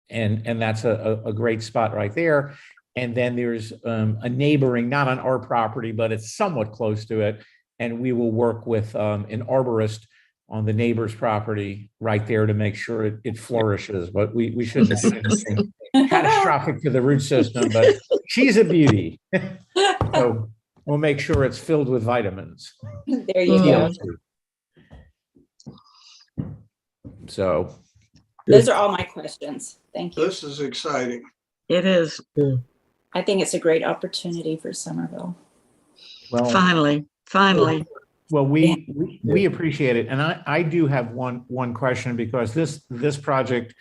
[SPEAKER 12] that's a great spot right there. And then there's a neighboring, not on our property, but it's somewhat close to it. And we will work with an arborist on the neighbor's property right there to make sure it flourishes. But we shouldn't do anything catastrophic to the root system, but she's a beauty. So we'll make sure it's filled with vitamins.
[SPEAKER 2] There you go.
[SPEAKER 12] So
[SPEAKER 2] Those are all my questions. Thank you.
[SPEAKER 1] This is exciting.
[SPEAKER 5] It is,
[SPEAKER 2] I think it's a great opportunity for Somerville.
[SPEAKER 12] well,
[SPEAKER 5] finally.
[SPEAKER 12] well, we appreciate it, and I do have one question, because this project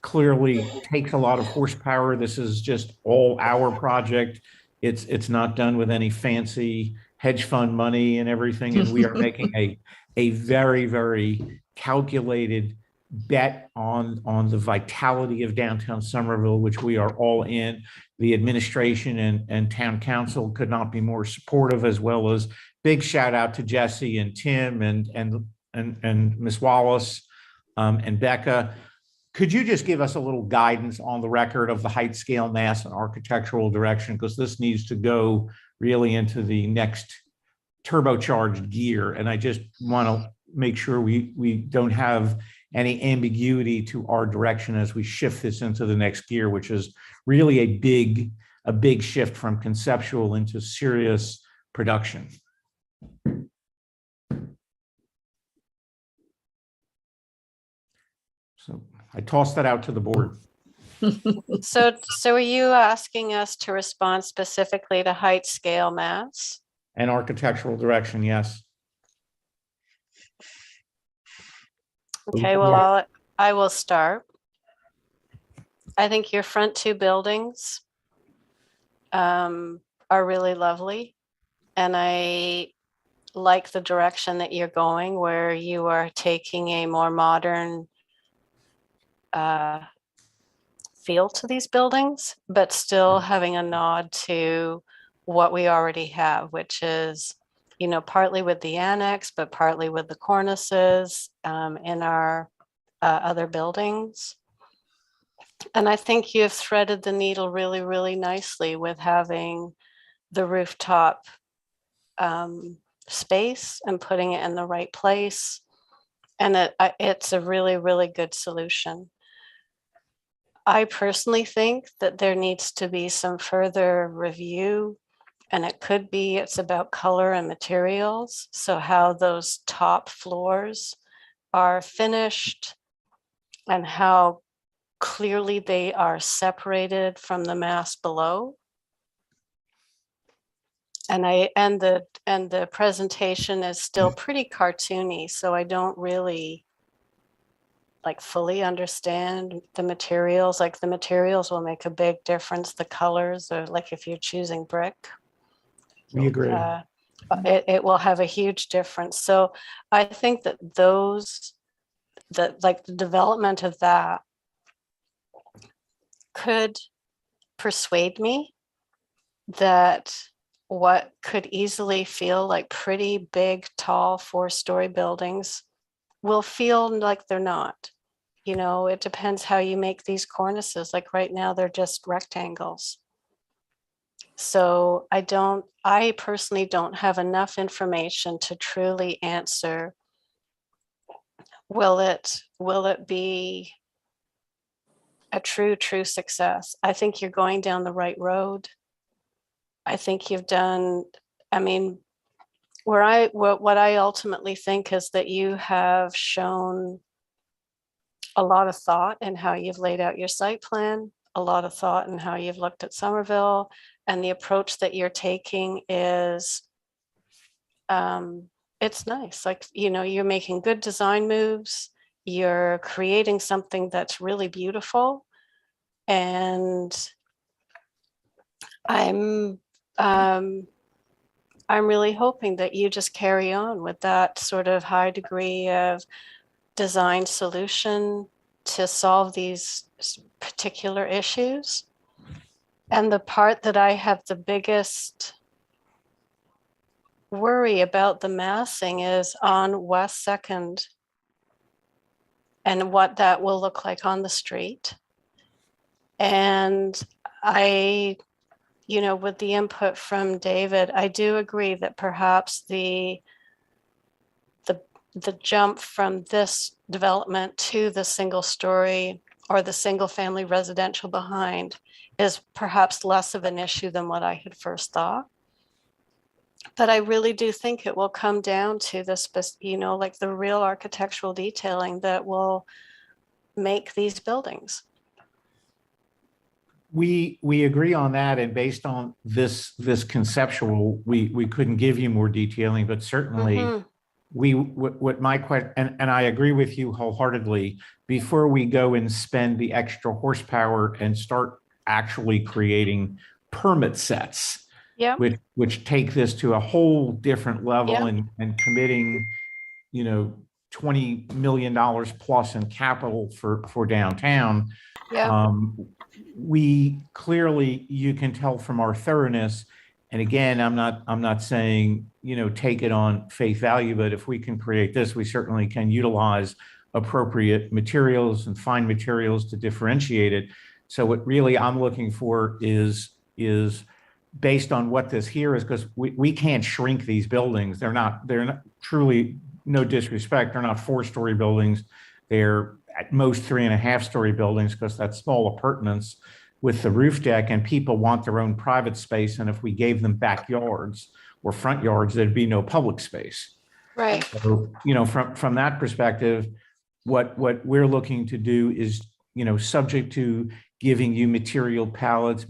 [SPEAKER 12] clearly takes a lot of horsepower. This is just all our project. It's not done with any fancy hedge fund money and everything, and we are making a very, very calculated bet on the vitality of downtown Somerville, which we are all in. The administration and town council could not be more supportive, as well as big shout out to Jesse and Tim and Ms. Wallace and Becca. Could you just give us a little guidance on the record of the height, scale, mass, and architectural direction? Because this needs to go really into the next turbocharged gear. And I just want to make sure we don't have any ambiguity to our direction as we shift this into the next gear, which is really a big shift from conceptual into serious production. So I tossed that out to the board.
[SPEAKER 3] So are you asking us to respond specifically to height, scale, mass?
[SPEAKER 12] And architectural direction, yes.
[SPEAKER 3] Okay, well, I will start. I think your front two buildings are really lovely. And I like the direction that you're going, where you are taking a more modern feel to these buildings, but still having a nod to what we already have, which is, you know, partly with the annex, but partly with the cornices in our other buildings. And I think you've threaded the needle really, really nicely with having the rooftop space and putting it in the right place. And it's a really, really good solution. I personally think that there needs to be some further review, and it could be it's about color and materials. So how those top floors are finished and how clearly they are separated from the mass below. And the presentation is still pretty cartoony, so I don't really like fully understand the materials. Like the materials will make a big difference. The colors, or like if you're choosing brick,
[SPEAKER 12] We agree.
[SPEAKER 3] it will have a huge difference. So I think that like the development of that could persuade me that what could easily feel like pretty big, tall, 4-story buildings will feel like they're not. You know, it depends how you make these cornices. Like right now, they're just rectangles. So I personally don't have enough information to truly answer, will it be a true success? I think you're going down the right road. I think you've done, I mean, what I ultimately think is that you have shown a lot of thought in how you've laid out your site plan, a lot of thought in how you've looked at Somerville, and the approach that you're taking is, it's nice. Like, you know, you're making good design moves, you're creating something that's really beautiful. And I'm really hoping that you just carry on with that sort of high degree of design solution to solve these particular issues. And the part that I have the biggest worry about the massing is on West 2nd and what that will look like on the street. And you know, with the input from David, I do agree that perhaps the jump from this development to the single story or the single family residential behind is perhaps less of an issue than what I had first thought. But I really do think it will come down to this, you know, like the real architectural detailing that will make these buildings.
[SPEAKER 12] We agree on that, and based on this conceptual, we couldn't give you more detailing, but certainly
[SPEAKER 3] Mhm.
[SPEAKER 12] what my question, and I agree with you wholeheartedly, before we go and spend the extra horsepower and start actually creating permit sets,
[SPEAKER 3] Yeah.
[SPEAKER 12] which take this to a whole different level,
[SPEAKER 3] Yeah.
[SPEAKER 12] and committing, $20 million plus in capital for downtown.
[SPEAKER 3] Yeah.
[SPEAKER 12] We clearly, you can tell from our thoroughness, and again, I'm not saying, take it on faith value, but if we can create this, we certainly can utilize appropriate materials and fine materials to differentiate it. So what really I'm looking for is based on what this here is, because we can't shrink these buildings. They're not truly, no disrespect, they're not 4-story buildings. They're at most 3.5-story buildings, because that's small appurtenance with the roof deck, and people want their own private space. And if we gave them backyards or front yards, there'd be no public space.
[SPEAKER 3] Right.
[SPEAKER 12] So, from that perspective, what we're looking to do is, subject to giving you material palettes,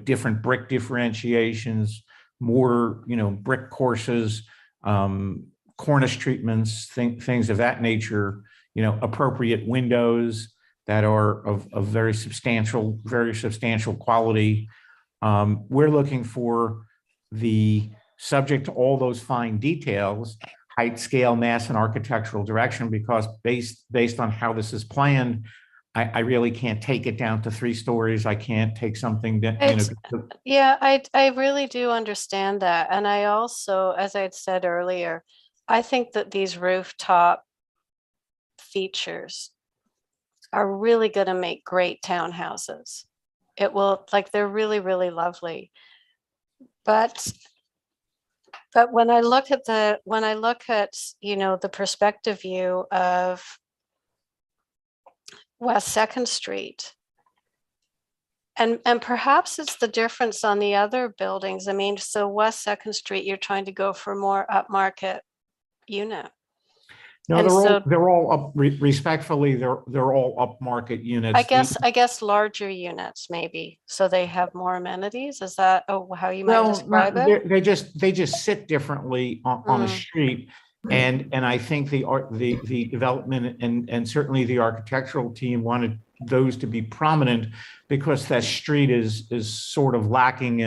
[SPEAKER 12] different brick differentiations, more, brick courses, cornice treatments, things of that nature, appropriate windows that are of very substantial quality. We're looking for the subject to all those fine details, height, scale, mass, and architectural direction, because based on how this is planned, I really can't take it down to 3 stories. I can't take something that,
[SPEAKER 3] Yeah, I really do understand that. And I also, as I had said earlier, I think that these rooftop features are really going to make great townhouses. It will, they're really, really lovely. But when I look at the perspective view of West 2nd Street, and perhaps it's the difference on the other buildings. I mean, so West 2nd Street, you're trying to go for more upmarket unit.
[SPEAKER 12] no,
[SPEAKER 3] And
[SPEAKER 12] they're all up, respectfully, they're all upmarket units.
[SPEAKER 3] I guess larger units maybe, so they have more amenities. Is that how you might describe it?
[SPEAKER 12] They just sit differently on the street, and I think the development and certainly the architectural team wanted those to be prominent, because that street is sort of lacking,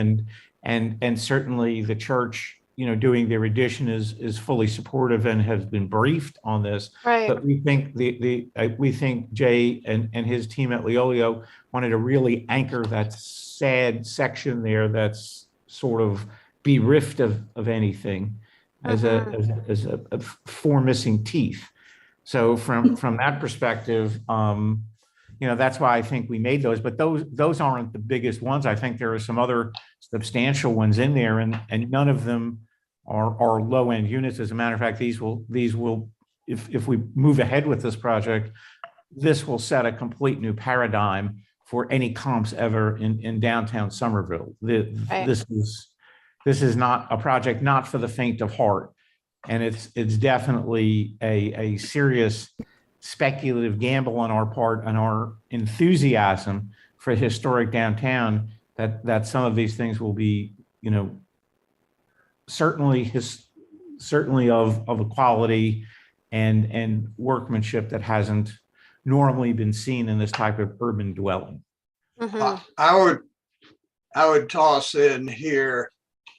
[SPEAKER 12] and certainly the church, doing their addition is fully supportive and has been briefed on this.
[SPEAKER 3] Right.
[SPEAKER 12] But we think we think Jay and his team at Leolio wanted to really anchor that sad section there that's sort of bereft of anything, as a 4 missing teeth. So from that perspective, that's why I think we made those, but those aren't the biggest ones. I think there are some other substantial ones in there, and none of them are low-end units. As a matter of fact, these will, if we move ahead with this project, this will set a complete new paradigm for any comps ever in downtown Somerville. This is not a project not for the faint of heart, and it's definitely a serious speculative gamble on our part, and our enthusiasm for historic downtown, that some of these things will be, certainly of a quality and workmanship that hasn't normally been seen in this type of urban dwelling.
[SPEAKER 1] I would toss in here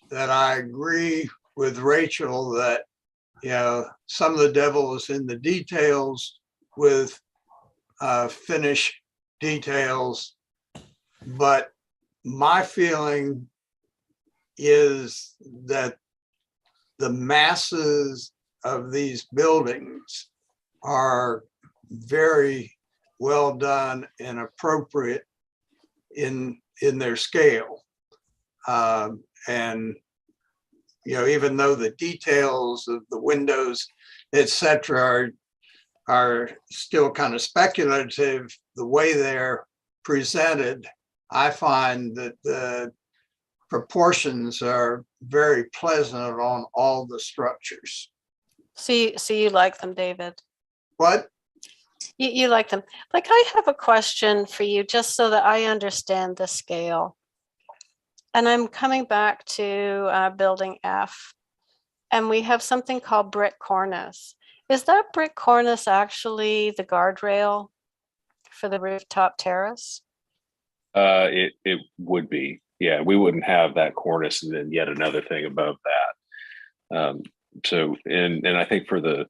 [SPEAKER 1] that I agree with Rachel that, some of the devil is in the details with finish details. But my feeling is that the masses of these buildings are very well done and appropriate in their scale. And even though the details of the windows, et cetera, are still kind of speculative, the way they're presented, I find that the proportions are very pleasant on all the structures.
[SPEAKER 3] So you like them, David?
[SPEAKER 1] What?
[SPEAKER 3] You like them. Like, I have a question for you, just so that I understand the scale. And I'm coming back to building F. And we have something called brick cornice. Is that brick cornice actually the guardrail for the rooftop terrace?
[SPEAKER 13] It would be. Yeah, we wouldn't have that cornice and then yet another thing above that. So, and I think for the,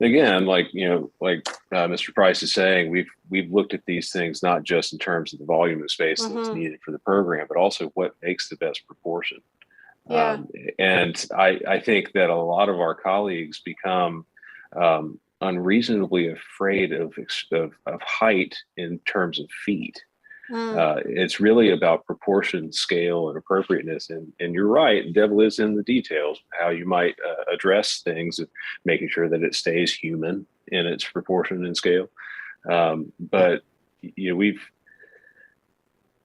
[SPEAKER 13] again, like, you know, like Mr. Price is saying, we've looked at these things not just in terms of the volume of space that's needed for the program, but also what makes the best proportion.
[SPEAKER 3] Yeah.
[SPEAKER 13] And I think that a lot of our colleagues become unreasonably afraid of height in terms of feet. It's really about proportion, scale, and appropriateness. And you're right, the devil is in the details, how you might address things, making sure that it stays human in its proportion and scale. But, you know,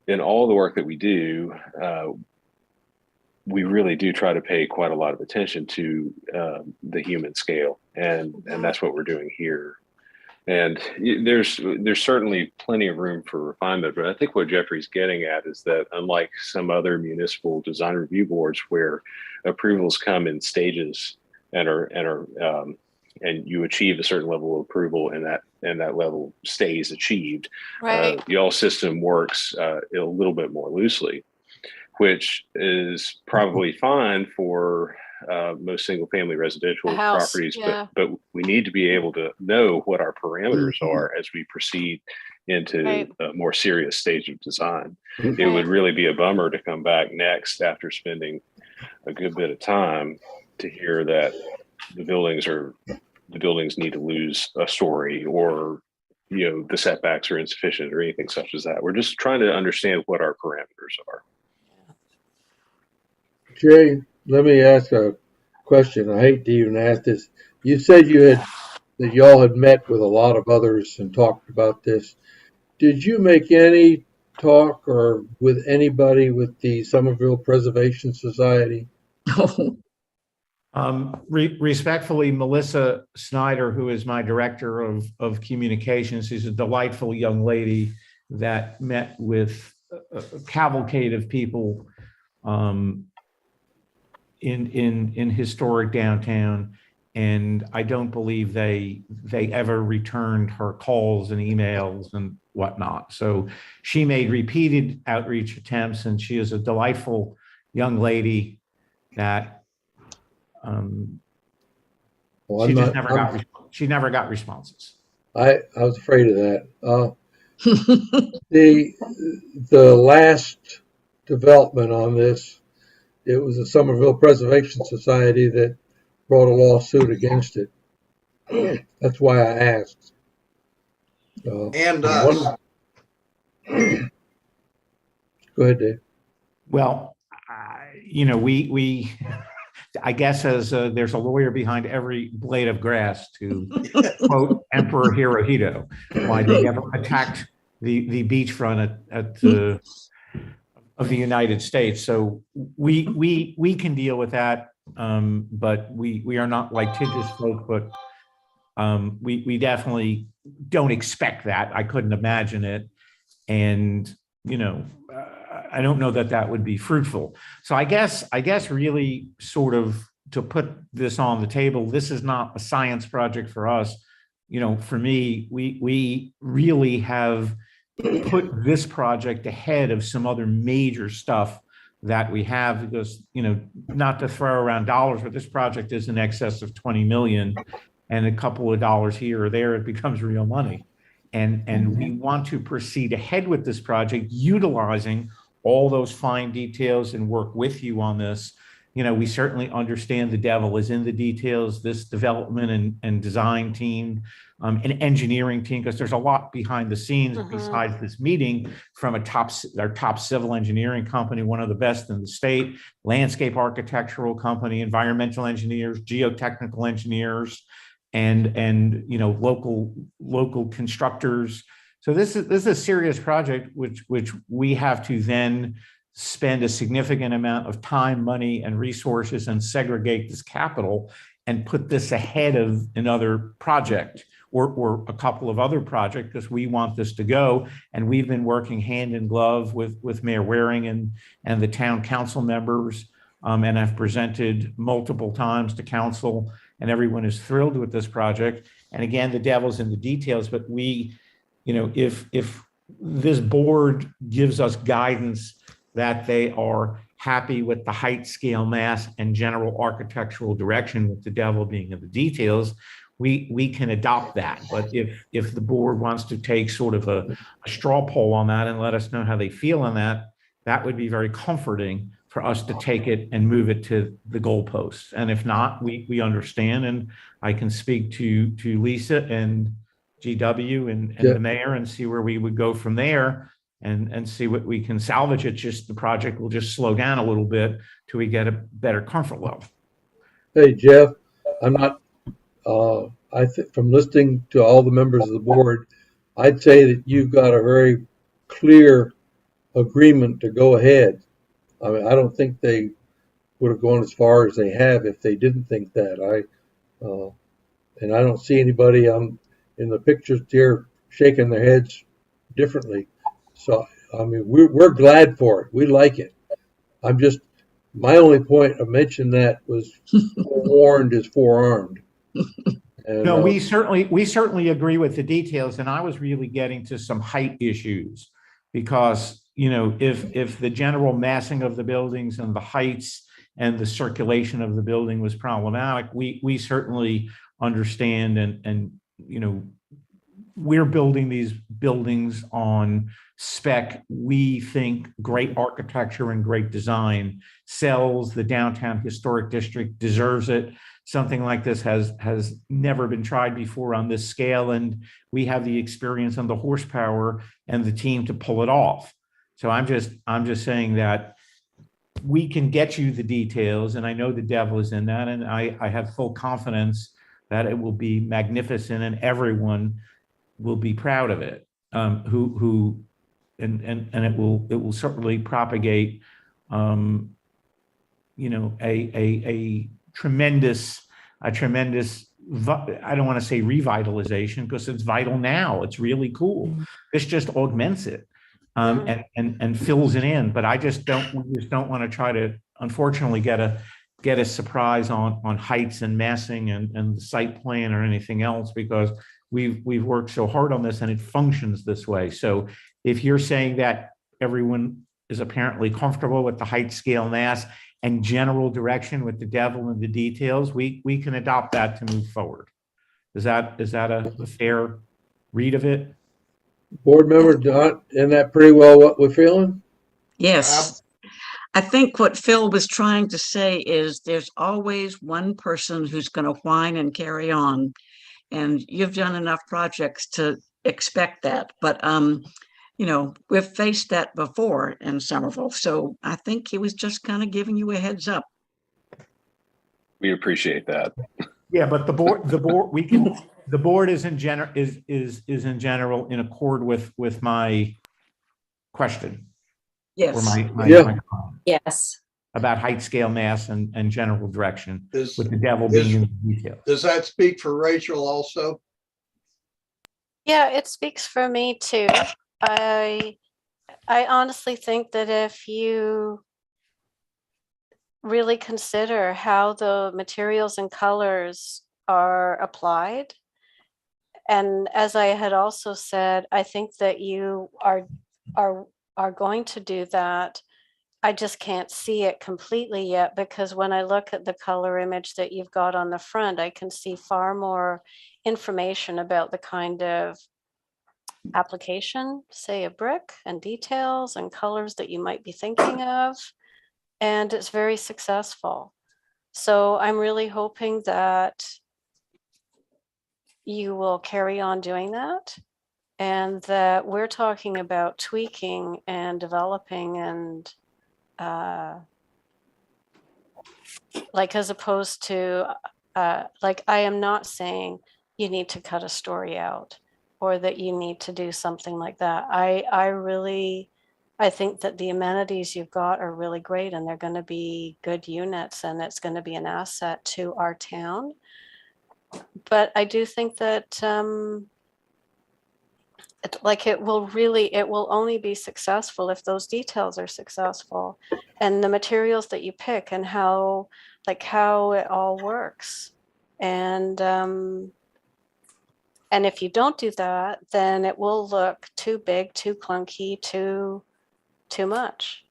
[SPEAKER 13] in all the work that we do, we really do try to pay quite a lot of attention to the human scale. And that's what we're doing here. And there's certainly plenty of room for refinement, but I think what Jeffrey's getting at is that unlike some other municipal design review boards where approvals come in stages and and you achieve a certain level of approval and that level stays achieved,
[SPEAKER 3] right.
[SPEAKER 13] Y'all system works a little bit more loosely, which is probably fine for most single family residential properties, but we need to be able to know what our parameters are as we proceed into a more serious stage of design. It would really be a bummer to come back next after spending a good bit of time to hear that the buildings need to lose a story, or, you know, the setbacks are insufficient or anything such as that. We're just trying to understand what our parameters are.
[SPEAKER 7] Jay, let me ask a question. I hate to even ask this. You said that y'all had met with a lot of others and talked about this. Did you make any talk or with anybody with the Somerville Preservation Society?
[SPEAKER 12] Respectfully, Melissa Snyder, who is my director of communications, is a delightful young lady that met with a cavalcade of people in historic downtown, and I don't believe they ever returned her calls and emails and whatnot. So she made repeated outreach attempts, and she is a delightful young lady that she never got responses.
[SPEAKER 7] I was afraid of that. The last development on this, it was the Somerville Preservation Society that brought a lawsuit against it. That's why I asked.
[SPEAKER 1] And
[SPEAKER 7] Go ahead, Dave.
[SPEAKER 12] Well, you know, we I guess as there's a lawyer behind every blade of grass, to quote Emperor Hirohito, why they never attacked the beachfront of the United States. So we can deal with that, but we are not litigious folk, but we definitely don't expect that. I couldn't imagine it. And, you know, I don't know that would be fruitful. So I guess really sort of to put this on the table, this is not a science project for us. You know, for me, we really have put this project ahead of some other major stuff that we have, because, you know, not to throw around dollars, but this project is in excess of 20 million, and a couple of dollars here or there, it becomes real money. And we want to proceed ahead with this project, utilizing all those fine details and work with you on this. You know, we certainly understand the devil is in the details, this development and design team, an engineering team, because there's a lot behind the scenes besides this meeting, from our top civil engineering company, one of the best in the state, landscape architectural company, environmental engineers, geotechnical engineers, and you know, local constructors. So this is a serious project, which we have to then spend a significant amount of time, money, and resources, and segregate this capital and put this ahead of another project, or a couple of other projects, because we want this to go. And we've been working hand in glove with Mayor Waring and the town council members, and I've presented multiple times to council, and everyone is thrilled with this project. And again, the devil's in the details, but if this board gives us guidance that they are happy with the height, scale, mass, and general architectural direction, with the devil being in the details, we can adopt that. But if the board wants to take sort of a straw poll on that and let us know how they feel on that, that would be very comforting for us to take it and move it to the goalposts. And if not, we understand, and I can speak to Lisa and GW and the mayor and see where we would go from there, and see what we can salvage. It just, the project will just slow down a little bit till we get a better comfort level.
[SPEAKER 7] Hey, Jeff, I'm not, I think from listening to all the members of the board, I'd say that you've got a very clear agreement to go ahead. I mean, I don't think they would have gone as far as they have if they didn't think that. And I don't see anybody in the pictures here shaking their heads differently. So, I mean, we're glad for it. We like it. My only point of mentioning that was forewarned is forearmed. And,
[SPEAKER 12] no, we certainly agree with the details. And I was really getting to some height issues, because, if the general massing of the buildings and the heights and the circulation of the building was problematic, we certainly understand, and we're building these buildings on spec. We think great architecture and great design sells. The downtown historic district deserves it. Something like this has never been tried before on this scale, and we have the experience and the horsepower and the team to pull it off. So I'm just saying that we can get you the details, and I know the devil is in that, and I have full confidence that it will be magnificent and everyone will be proud of it. And it will certainly propagate a tremendous, I don't want to say revitalization, because it's vital now. It's really cool. This just augments it and fills it in. But we just don't want to try to, unfortunately, get a surprise on heights and massing and the site plan or anything else, because we've worked so hard on this and it functions this way. So if you're saying that everyone is apparently comfortable with the height, scale, mass, and general direction with the devil and the details, we can adopt that to move forward. Is that a fair read of it?
[SPEAKER 7] Board member, isn't that pretty well what we're feeling?
[SPEAKER 5] Yes. I think what Phil was trying to say is there's always one person who's going to whine and carry on. And you've done enough projects to expect that. But, we've faced that before in Somerville. So I think he was just kind of giving you a heads up.
[SPEAKER 10] We appreciate that.
[SPEAKER 12] Yeah, but the board is in general in accord with my question.
[SPEAKER 5] Yes.
[SPEAKER 12] Or my comment
[SPEAKER 2] Yes.
[SPEAKER 12] about height, scale, mass, and general direction,
[SPEAKER 1] Is-
[SPEAKER 12] with the devil being in the details.
[SPEAKER 1] Does that speak for Rachel also?
[SPEAKER 3] Yeah, it speaks for me too. I honestly think that if you really consider how the materials and colors are applied, and as I had also said, I think that you are going to do that. I just can't see it completely yet, because when I look at the color image that you've got on the front, I can see far more information about the kind of application, say a brick, and details and colors that you might be thinking of. And it's very successful. So I'm really hoping that you will carry on doing that, and that we're talking about tweaking and developing and as opposed to I am not saying you need to cut a story out or that you need to do something like that. I think that the amenities you've got are really great, and they're going to be good units, and it's going to be an asset to our town. but I do think that it will only be successful if those details are successful, and the materials that you pick, and how it all works. And if you don't do that, then it will look too big, too clunky, too much.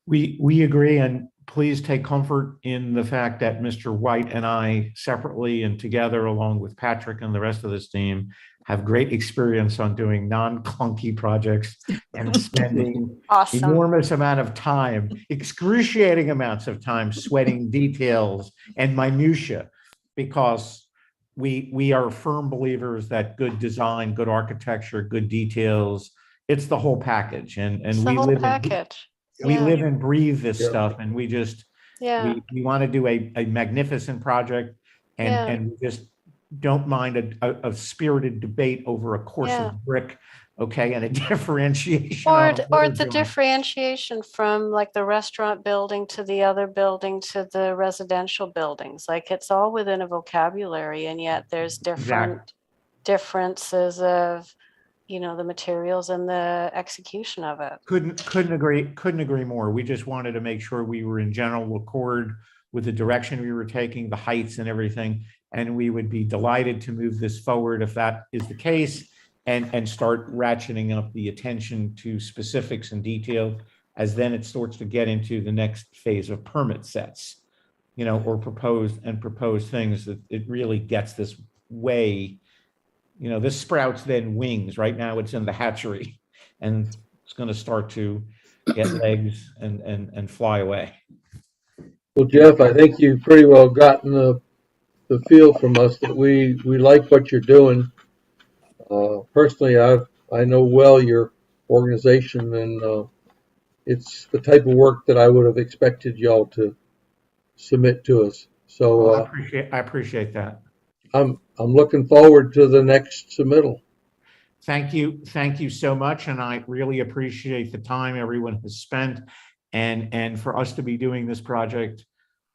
[SPEAKER 12] We agree, and please take comfort in the fact that Mr. White and I separately and together, along with Patrick and the rest of this team, have great experience on doing non-clunky projects and spending
[SPEAKER 3] Awesome.
[SPEAKER 12] enormous amount of time, excruciating amounts of time, sweating details and minutia, because we are firm believers that good design, good architecture, good details, it's the whole package. And
[SPEAKER 3] It's the
[SPEAKER 12] we
[SPEAKER 3] whole
[SPEAKER 12] live
[SPEAKER 3] package.
[SPEAKER 12] we
[SPEAKER 3] Yeah.
[SPEAKER 12] live and breathe this
[SPEAKER 7] Yeah.
[SPEAKER 12] stuff, and we just
[SPEAKER 3] Yeah.
[SPEAKER 12] we want to do a magnificent project, and
[SPEAKER 3] Yeah.
[SPEAKER 12] and we just don't mind a spirited debate over a course
[SPEAKER 3] Yeah.
[SPEAKER 12] of brick, okay, and a differentiation
[SPEAKER 3] Or
[SPEAKER 12] on what we're
[SPEAKER 3] the
[SPEAKER 12] doing.
[SPEAKER 3] differentiation from like the restaurant building to the other building to the residential buildings. Like it's all within a vocabulary, and yet there's different differences of, the materials and the execution of it.
[SPEAKER 12] Couldn't agree more. We just wanted to make sure we were in general accord with the direction we were taking, the heights and everything. And we would be delighted to move this forward if that is the case, and start ratcheting up the attention to specifics and detail, as then it starts to get into the next phase of permit sets, or proposed things, that it really gets this way. This sprouts then wings. Right now it's in the hatchery, and it's going to start to get legs and fly away.
[SPEAKER 7] Well, Jeff, I think you've pretty well gotten the feel from us that we like what you're doing. Personally, I know well your organization, and it's the type of work that I would have expected y'all to submit to us. So
[SPEAKER 12] I appreciate that.
[SPEAKER 7] I'm looking forward to the next submittal.
[SPEAKER 12] Thank you so much, and I really appreciate the time everyone has spent. And for us to be doing this project,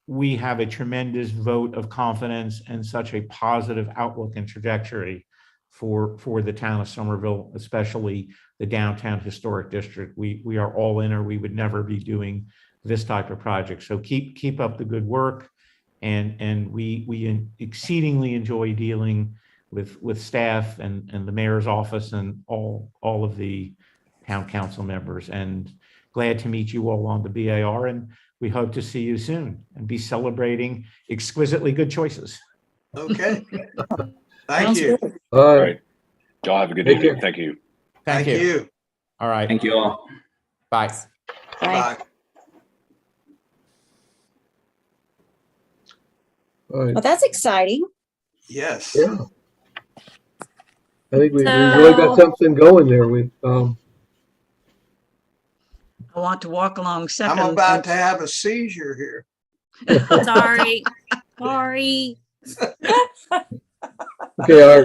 [SPEAKER 12] we have a tremendous vote of confidence and such a positive outlook and trajectory for the town of Somerville, especially the downtown historic district. We are all in, or we would never be doing this type of project. So keep up the good work. And we exceedingly enjoy dealing with staff and the mayor's office and all of the town council members, and glad to meet you all on the BAR, and we hope to see you soon and be celebrating exquisitely good choices.
[SPEAKER 1] Okay. Thank you.
[SPEAKER 7] All
[SPEAKER 13] All right. Y'all have a good
[SPEAKER 7] Take
[SPEAKER 13] evening.
[SPEAKER 7] care.
[SPEAKER 13] Thank you.
[SPEAKER 12] Thank you. All right.
[SPEAKER 14] Thank you all.
[SPEAKER 12] Bye.
[SPEAKER 1] Bye.
[SPEAKER 7] All right.
[SPEAKER 2] Well, that's exciting.
[SPEAKER 1] Yes.
[SPEAKER 7] Yeah. I think we really got something going there.
[SPEAKER 5] I want to walk along second.
[SPEAKER 1] I'm about to have a seizure here.
[SPEAKER 6] Sorry.
[SPEAKER 7] Okay,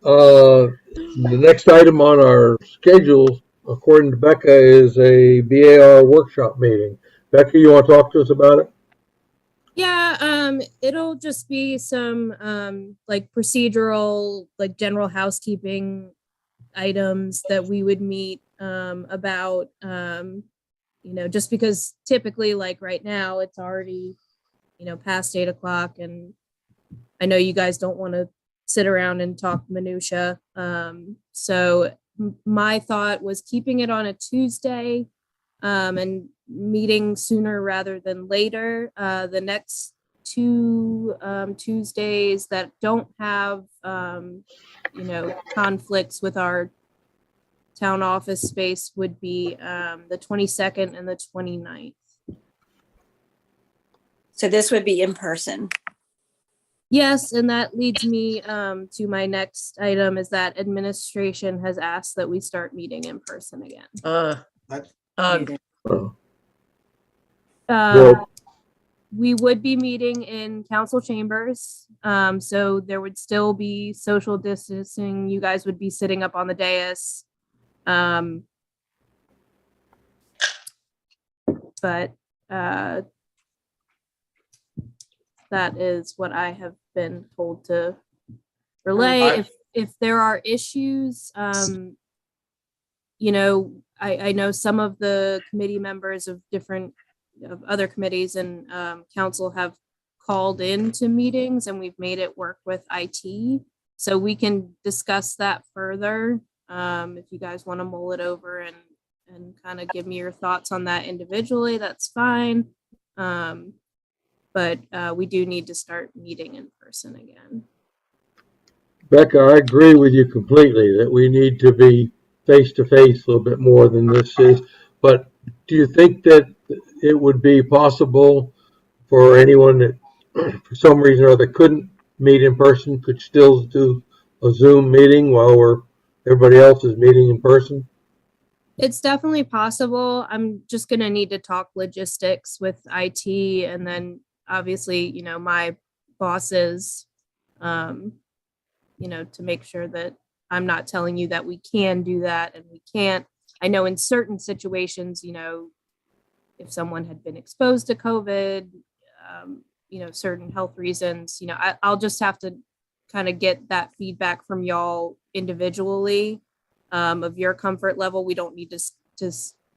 [SPEAKER 7] the next item on our schedule, according to Becca, is a BAR workshop meeting. Becca, you want to talk to us about it?
[SPEAKER 6] Yeah, it'll just be some like procedural, like general housekeeping items that we would meet about just because typically, like right now, it's already past 8 o'clock, and I know you guys don't want to sit around and talk minutia. So my thought was keeping it on a Tuesday and meeting sooner rather than later. The next two Tuesdays that don't have conflicts with our town office space would be the 22nd and the 29th.
[SPEAKER 2] So this would be in person.
[SPEAKER 6] Yes, and that leads me to my next item, is that administration has asked that we start meeting in person again. We would be meeting in council chambers, so there would still be social distancing. You guys would be sitting up on the dais. But that is what I have been told to relay. If there are issues, you know, I know some of the committee members of other committees and council have called into meetings, and we've made it work with IT. So we can discuss that further if you guys want to mull it over and kind of give me your thoughts on that individually, that's fine. But we do need to start meeting in person again.
[SPEAKER 7] Becca, I agree with you completely that we need to be face to face a little bit more than this is. But do you think that it would be possible for anyone that for some reason or other couldn't meet in person could still do a Zoom meeting while everybody else is meeting in person?
[SPEAKER 6] It's definitely possible. I'm just going to need to talk logistics with IT, and then obviously, you know, my bosses, you know, to make sure that I'm not telling you that we can do that and we can't. I know in certain situations, you know, if someone had been exposed to COVID, you know, certain health reasons, you know, I'll just have to kind of get that feedback from y'all individually of your comfort level. We don't need to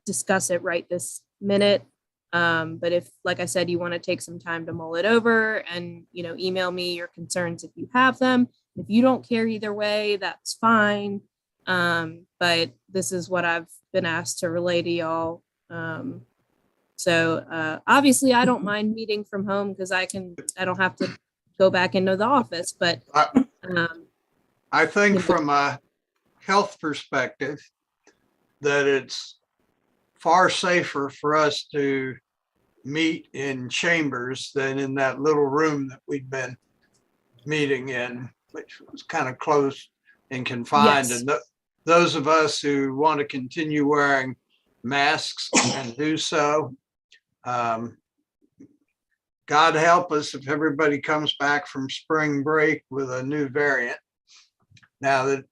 [SPEAKER 6] discuss it right this minute. But if, like I said, you want to take some time to mull it over and, you know, email me your concerns if you have them. If you don't care either way, that's fine. But this is what I've been asked to relay to y'all. So obviously I don't mind meeting from home because I don't have to go back into the office, but
[SPEAKER 1] I think from a health perspective that it's far safer for us to meet in chambers than in that little room that we've been meeting in, which was kind of closed and confined.
[SPEAKER 6] Yes.
[SPEAKER 1] And those of us who want to continue wearing masks and do so, God help us if everybody comes back from spring break with a new variant. Now that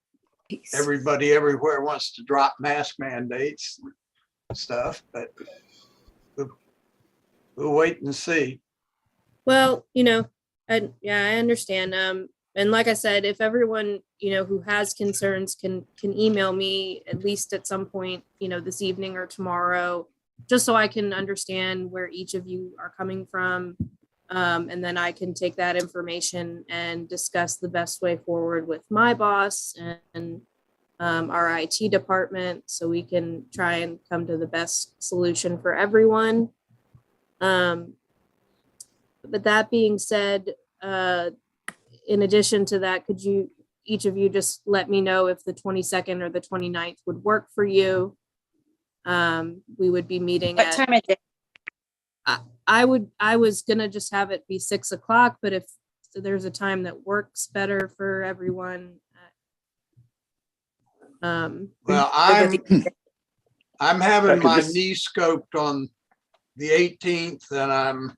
[SPEAKER 1] everybody everywhere wants to drop mask mandates and stuff, but we'll wait and see.
[SPEAKER 6] well, you know, I understand. And like I said, if everyone, you know, who has concerns can email me at least at some point, you know, this evening or tomorrow, just so I can understand where each of you are coming from. And then I can take that information and discuss the best way forward with my boss and our IT department, so we can try and come to the best solution for everyone. But that being said, in addition to that, could you, each of you, just let me know if the 22nd or the 29th would work for you? We would be meeting
[SPEAKER 2] What time of day?
[SPEAKER 6] I was gonna just have it be 6 o'clock, but if there's a time that works better for everyone.
[SPEAKER 1] Well, I'm having my knee scoped on the 18th, and I'm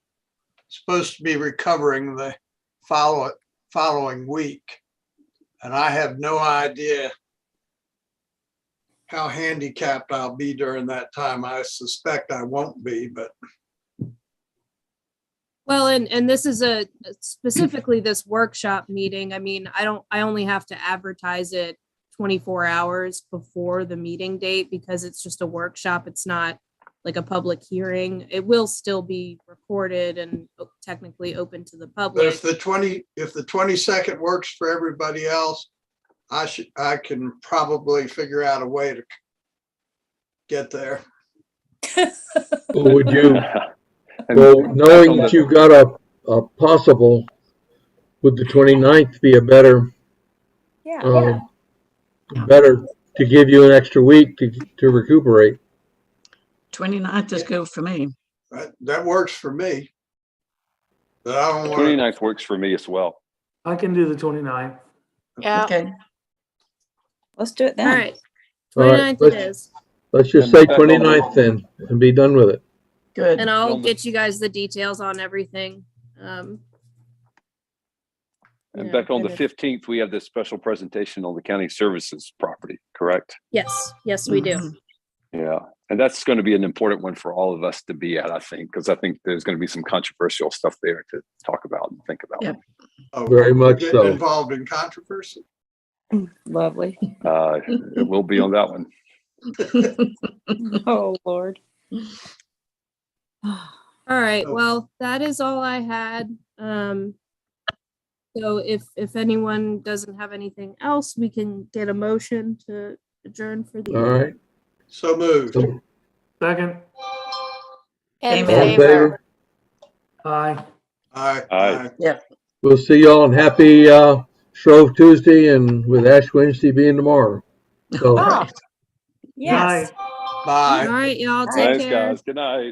[SPEAKER 1] supposed to be recovering the following week. And I have no idea how handicapped I'll be during that time. I suspect I won't be, but.
[SPEAKER 6] Well, and this is specifically this workshop meeting. I mean, I only have to advertise it 24 hours before the meeting date because it's just a workshop. It's not like a public hearing. It will still be recorded and technically open to the public.
[SPEAKER 1] But if the 22nd works for everybody else, I can probably figure out a way to get there.
[SPEAKER 7] Well, would you, well, knowing that you've got a possible, would the 29th be a better, better to give you an extra week to recuperate?
[SPEAKER 5] 29th is good for me.
[SPEAKER 1] That works for me. But I don't want
[SPEAKER 10] 29th works for me as well.
[SPEAKER 4] I can do the 29th.
[SPEAKER 3] Yeah.
[SPEAKER 5] Okay.
[SPEAKER 2] Let's do it then.
[SPEAKER 6] All right,
[SPEAKER 7] All right,
[SPEAKER 6] 29th it is.
[SPEAKER 7] Let's just say 29th then and be done with it.
[SPEAKER 5] Good.
[SPEAKER 6] And I'll get you guys the details on everything.
[SPEAKER 10] And
[SPEAKER 6] Yeah,
[SPEAKER 10] back on the
[SPEAKER 6] and if-
[SPEAKER 10] 15th, we have this special presentation on the county services property, correct?
[SPEAKER 6] Yes, we do.
[SPEAKER 5] Mhm.
[SPEAKER 10] Yeah. And that's going to be an important one for all of us to be at, I think, because I think there's going to be some controversial stuff there to talk about and think about.
[SPEAKER 5] Yep.
[SPEAKER 1] Oh,
[SPEAKER 7] Very much
[SPEAKER 1] get
[SPEAKER 7] so.
[SPEAKER 1] involved in controversy.
[SPEAKER 2] Lovely.
[SPEAKER 10] It will be on that one.
[SPEAKER 2] Oh, Lord.
[SPEAKER 6] All right,
[SPEAKER 1] Oh.
[SPEAKER 6] well, that is all I had. So if anyone doesn't have anything else, we can get a motion to adjourn for the
[SPEAKER 7] All
[SPEAKER 6] evening.
[SPEAKER 7] right.
[SPEAKER 1] So moved.
[SPEAKER 4] Second,
[SPEAKER 3] In
[SPEAKER 5] Amen.
[SPEAKER 7] All in
[SPEAKER 3] favor.
[SPEAKER 7] favor?
[SPEAKER 4] aye.
[SPEAKER 1] Aye.
[SPEAKER 10] Aye.
[SPEAKER 1] Aye.
[SPEAKER 7] We'll see y'all on happy Shrove Tuesday and with Ash Wednesday being tomorrow. So
[SPEAKER 2] Oh, yes.
[SPEAKER 4] Aye.
[SPEAKER 6] All
[SPEAKER 1] Bye.
[SPEAKER 6] right, y'all, take
[SPEAKER 10] Thanks,
[SPEAKER 6] care.
[SPEAKER 10] guys. Good night.